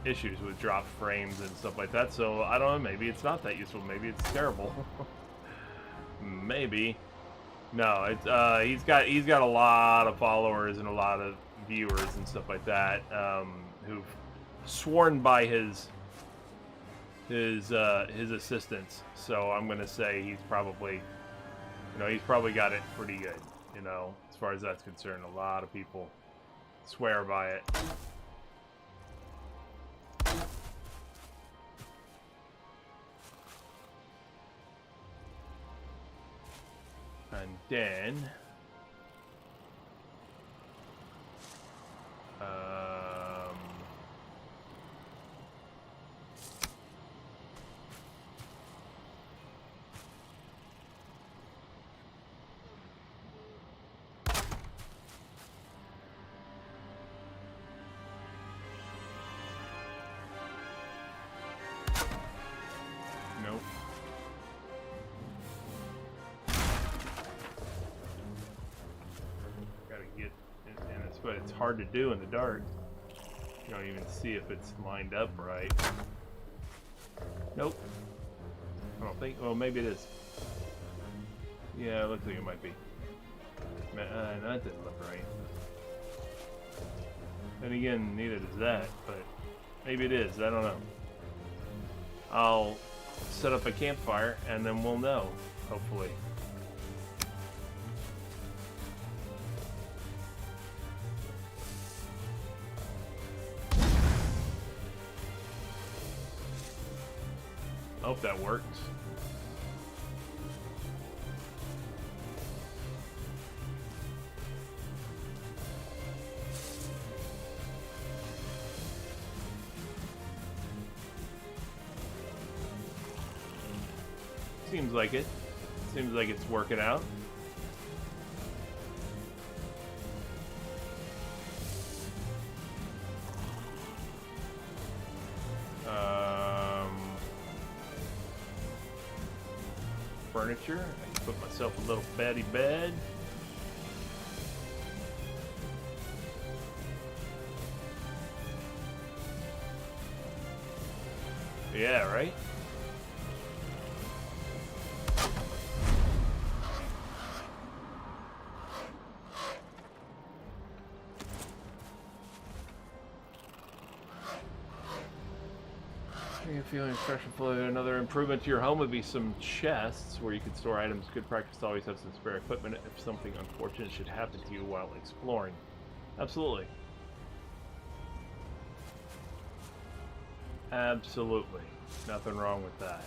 issues with dropped frames and stuff like that. So I don't know. Maybe it's not that useful. Maybe it's terrible. Maybe. No, it's he's got a lot of followers and a lot of viewers and stuff like that, who've sworn by his assistance. So I'm gonna say he's probably, you know, he's probably got it pretty good. You know, as far as that's concerned, a lot of people swear by it. And then nope. hard to do in the dark. You don't even see if it's lined up right. Nope. I don't think. Well, maybe it is. Yeah, it looks like it might be. That didn't look right. And again, neither does that, but maybe it is. I don't know. I'll set up a campfire and then we'll know, hopefully. I hope that works. Seems like it. Seems like it's working out. Furniture. I can put myself a little beddy bed. Yeah, right? You're feeling stressful. Another improvement to your home would be some chests where you could store items. Good practice to always have some spare equipment if something unfortunate should happen to you while exploring. Absolutely. Absolutely. Nothing wrong with that.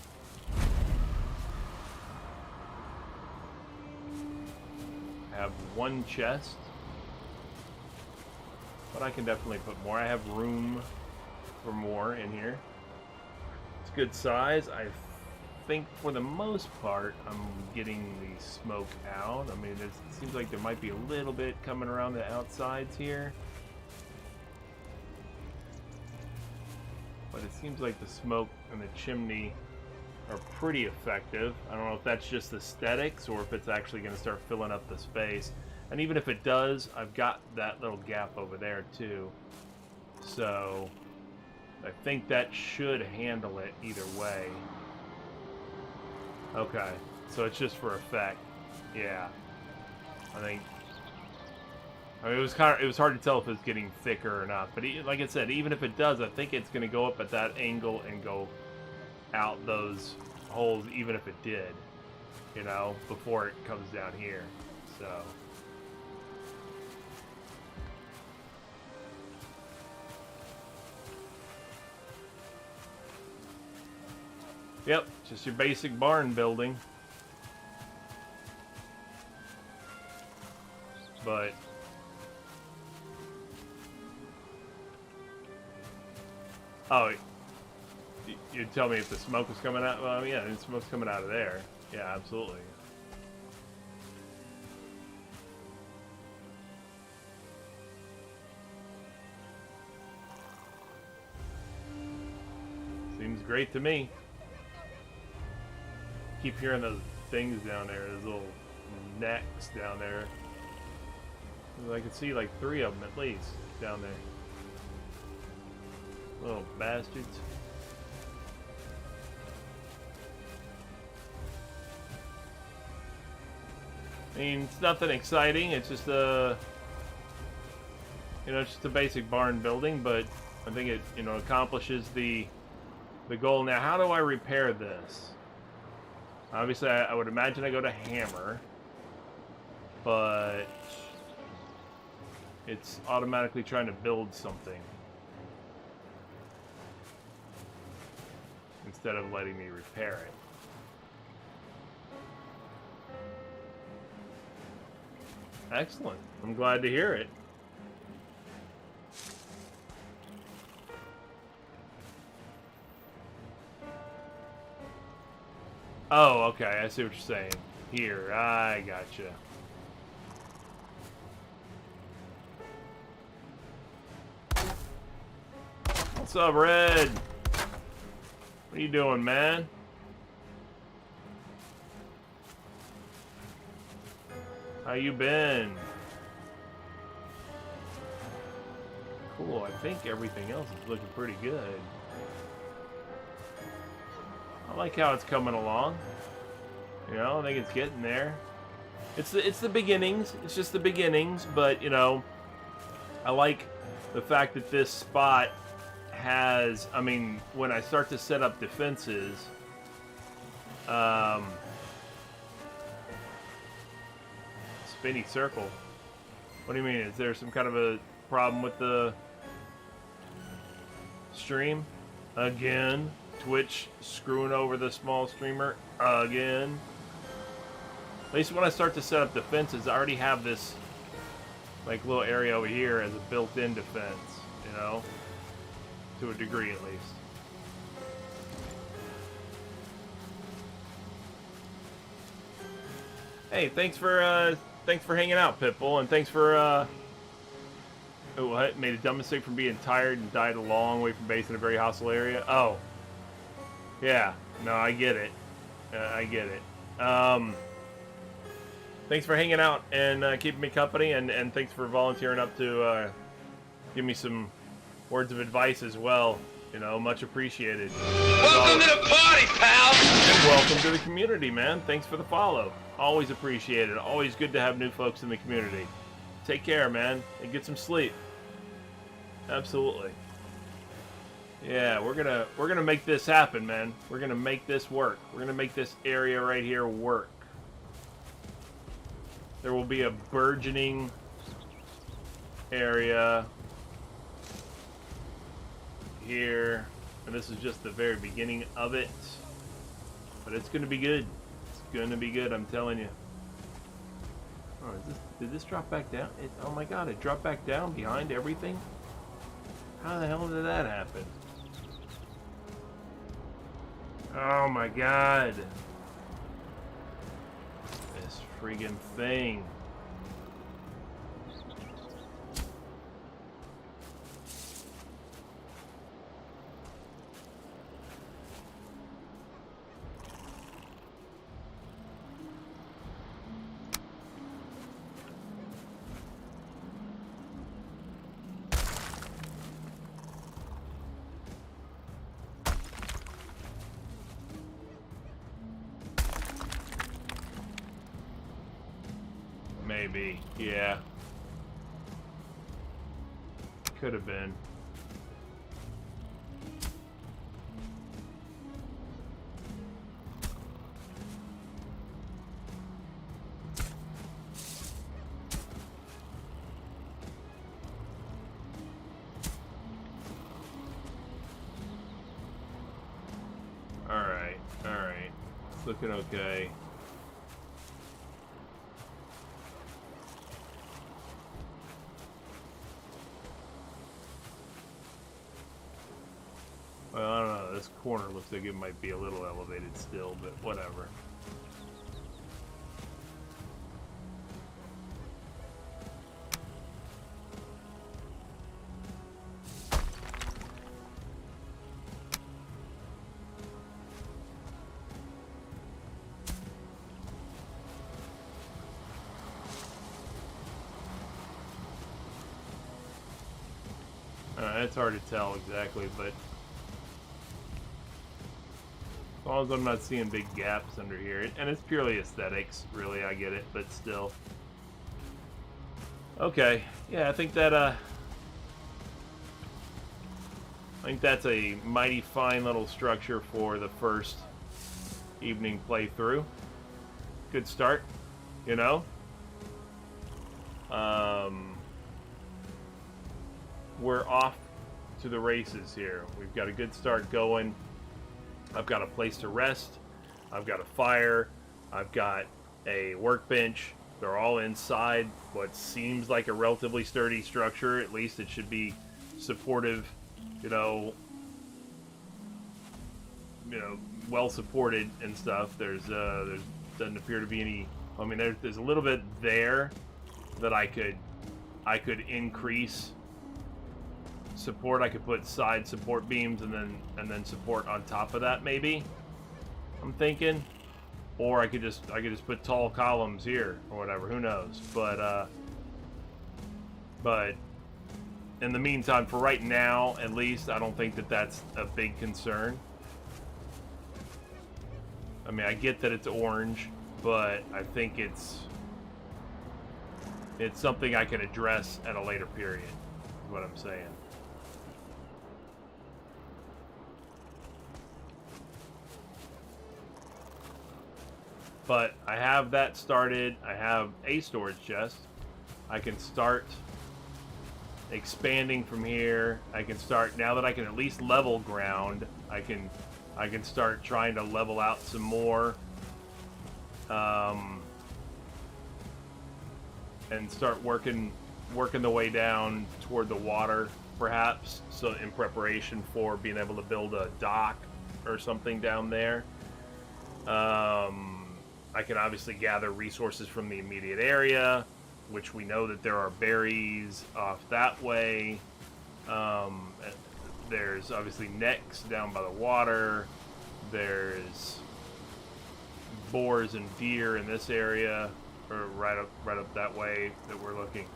I have one chest, but I can definitely put more. I have room for more in here. Good size. I think for the most part I'm getting the smoke out. I mean, it seems like there might be a little bit coming around the outsides here, but it seems like the smoke and the chimney are pretty effective. I don't know if that's just aesthetics or if it's actually going to start filling up the space. And even if it does, I've got that little gap over there too, so I think that should handle it either way. Okay, so it's just for effect. Yeah, I mean, it was hard to tell if it's getting thicker or not. But like I said, even if it does, I think it's going to go up at that angle and go out those holes, even if it did, you know, before it comes down here. So. Yep, just your basic barn building. But oh, you'd tell me if the smoke was coming out. Well, yeah, the smoke's coming out of there. Yeah, absolutely. Seems great to me. Keep hearing those things down there, those little necks down there. I can see like 3 of them at least down there. Little bastards. I mean, it's nothing exciting. It's just a, you know, it's just a basic barn building, but I think it, you know, accomplishes the goal. Now, how do I repair this? Obviously, I would imagine I go to hammer, but it's automatically trying to build something instead of letting me repair it. Excellent. I'm glad to hear it. Oh, okay. I see what you're saying. Here, I gotcha. What's up, Red? What are you doing, man? How you been? cool. I think everything else is looking pretty good. I like how it's coming along. You know, I think it's getting there. It's the beginnings. It's just the beginnings, but you know, I like the fact that this spot has, I mean, when I start to set up defenses, spinny circle. What do you mean? Is there some kind of a problem with the stream? Again? Twitch screwing over the small streamer? Again? At least when I start to set up defenses, I already have this like little area over here as a built-in defense, you know? To a degree, at least. Hey, thanks for hanging out, Pitbull, and thanks for oh, what? Made a dumb mistake from being tired and died a long way from base in a very hostile area. Oh, yeah. No, I get it. I get it. Thanks for hanging out and keeping me company, and thanks for volunteering up to give me some words of advice as well. You know, much appreciated. Welcome to the party, pal! And welcome to the community, man. Thanks for the follow. Always appreciated. Always good to have new folks in the community. Take care, man, and get some sleep. Absolutely. Yeah, we're gonna make this happen, man. We're gonna make this work. We're gonna make this area right here work. There will be a burgeoning area here, and this is just the very beginning of it. But it's gonna be good. It's gonna be good, I'm telling you. Oh, did this drop back down? Oh my god, it dropped back down behind everything? How the hell did that happen? Oh my god. This friggin' thing. Maybe, yeah. Could have been. Alright, alright. It's looking okay. Well, I don't know. This corner looks like it might be a little elevated still, but whatever. It's hard to tell exactly, but as long as I'm not seeing big gaps under here, and it's purely aesthetics, really, I get it, but still. Okay, yeah, I think that's a mighty fine little structure for the first evening playthrough. Good start, you know? We're off to the races here. We've got a good start going. I've got a place to rest. I've got a fire. I've got a workbench. They're all inside what seems like a relatively sturdy structure. At least it should be supportive, you know, well supported and stuff. There doesn't appear to be any. I mean, there's a little bit there that I could increase support. I could put side support beams and then support on top of that, maybe. I'm thinking, or I could just put tall columns here or whatever. Who knows? But in the meantime, for right now, at least, I don't think that that's a big concern. I mean, I get that it's orange, but I think it's something I can address at a later period, is what I'm saying. But I have that started. I have a storage chest. I can start expanding from here. I can start, now that I can at least level ground, I can start trying to level out some more. And start working the way down toward the water, perhaps, so in preparation for being able to build a dock or something down there. I can obviously gather resources from the immediate area, which we know that there are berries off that way. There's obviously necks down by the water. There's boars and deer in this area, or right up that way that we're looking.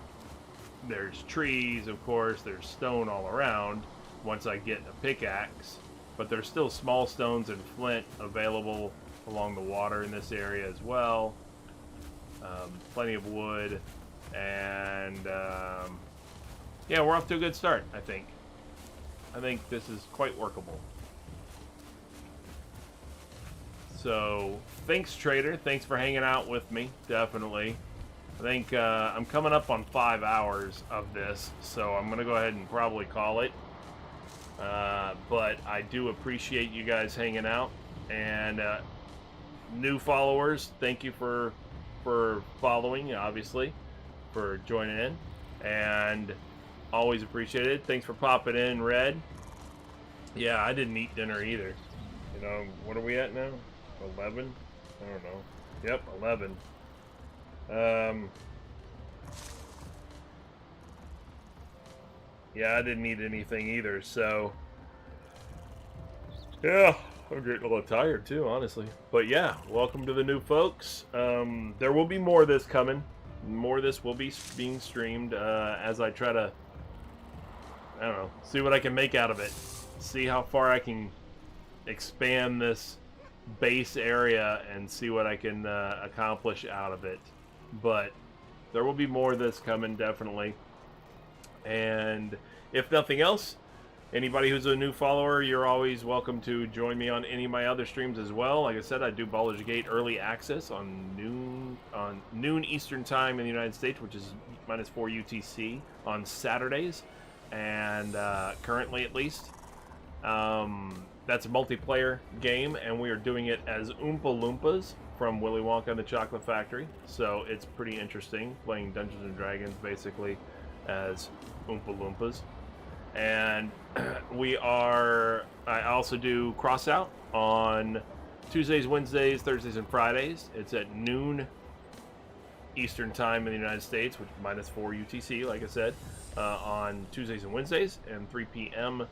There's trees, of course. There's stone all around once I get a pickaxe, but there's still small stones and flint available along the water in this area as well. Plenty of wood, and yeah, we're off to a good start. I think this is quite workable. So thanks, Trader. Thanks for hanging out with me. Definitely. I think I'm coming up on 5 hours of this, so I'm gonna go ahead and probably call it. But I do appreciate you guys hanging out, and new followers, thank you for following, obviously, for joining in, and always appreciated. Thanks for popping in, Red. Yeah, I didn't eat dinner either. You know, what are we at now? 11? I don't know. Yep, 11. Yeah, I didn't eat anything either, so yeah, I'm getting a little tired too, honestly. But yeah, welcome to the new folks. There will be more of this coming. More of this will be being streamed as I try to, I don't know, see what I can make out of it. See how far I can expand this base area and see what I can accomplish out of it. But there will be more of this coming, definitely. And if nothing else, anybody who's a new follower, you're always welcome to join me on any of my other streams as well. Like I said, I do Baldur's Gate early access on noon Eastern time in the United States, which is -4 UTC on Saturdays, and currently at least. That's a multiplayer game, and we are doing it as Oompa Loompas from Willy Wonka and the Chocolate Factory. So it's pretty interesting, playing Dungeons and Dragons basically as Oompa Loompas. And I also do Crossout on Tuesdays, Wednesdays, Thursdays, and Fridays. It's at noon Eastern time in the United States, which is -4 UTC, like I said, on Tuesdays and Wednesdays, and 3 p.m.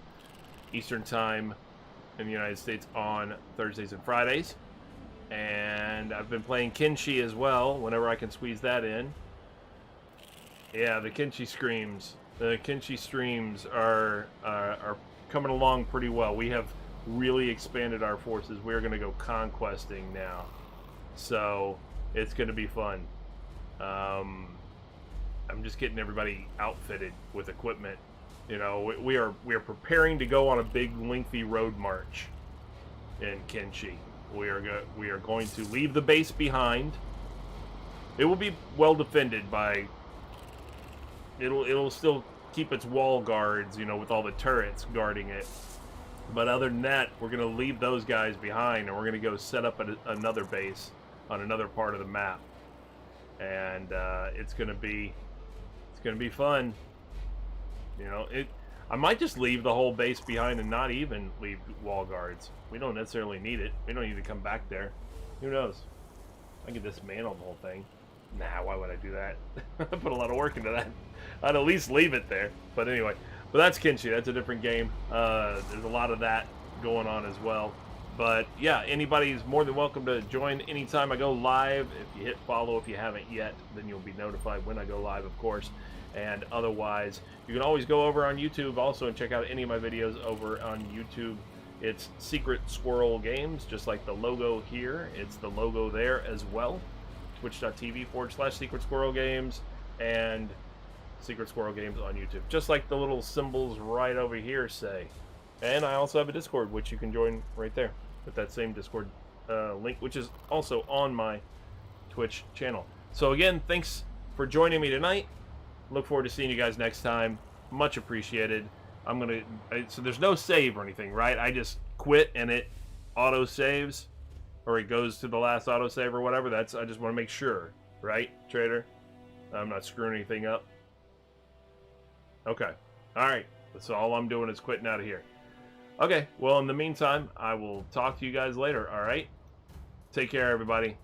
Eastern time in the United States on Thursdays and Fridays. And I've been playing Kenshi as well, whenever I can squeeze that in. Yeah, the Kenshi streams are coming along pretty well. We have really expanded our forces. We're going to go conquesting now, so it's going to be fun. I'm just getting everybody outfitted with equipment. You know, we are preparing to go on a big, lengthy road march in Kenshi. We are going to leave the base behind. It will be well defended by. It'll still keep its wall guards, you know, with all the turrets guarding it. But other than that, we're going to leave those guys behind, and we're going to go set up another base on another part of the map. And it's going to be fun. You know, I might just leave the whole base behind and not even leave wall guards. We don't necessarily need it. We don't need to come back there. Who knows? I can dismantle the whole thing. Nah, why would I do that? I put a lot of work into that. I'd at least leave it there. But anyway, but that's Kenshi. That's a different game. There's a lot of that going on as well. But yeah, anybody's more than welcome to join anytime I go live. If you hit follow, if you haven't yet, then you'll be notified when I go live, of course. And otherwise, you can always go over on YouTube also and check out any of my videos over on YouTube. It's Secret Squirrel Games, just like the logo here. It's the logo there as well. Twitch.tv/Secret Squirrel Games and Secret Squirrel Games on YouTube. Just like the little symbols right over here say. And I also have a Discord, which you can join right there with that same Discord link, which is also on my Twitch channel. So again, thanks for joining me tonight. Look forward to seeing you guys next time. Much appreciated. So there's no save or anything, right? I just quit and it auto saves, or it goes to the last auto save or whatever. I just want to make sure, right, Trader? I'm not screwing anything up. Okay. All right. So all I'm doing is quitting out of here. Okay. Well, in the meantime, I will talk to you guys later. All right. Take care, everybody.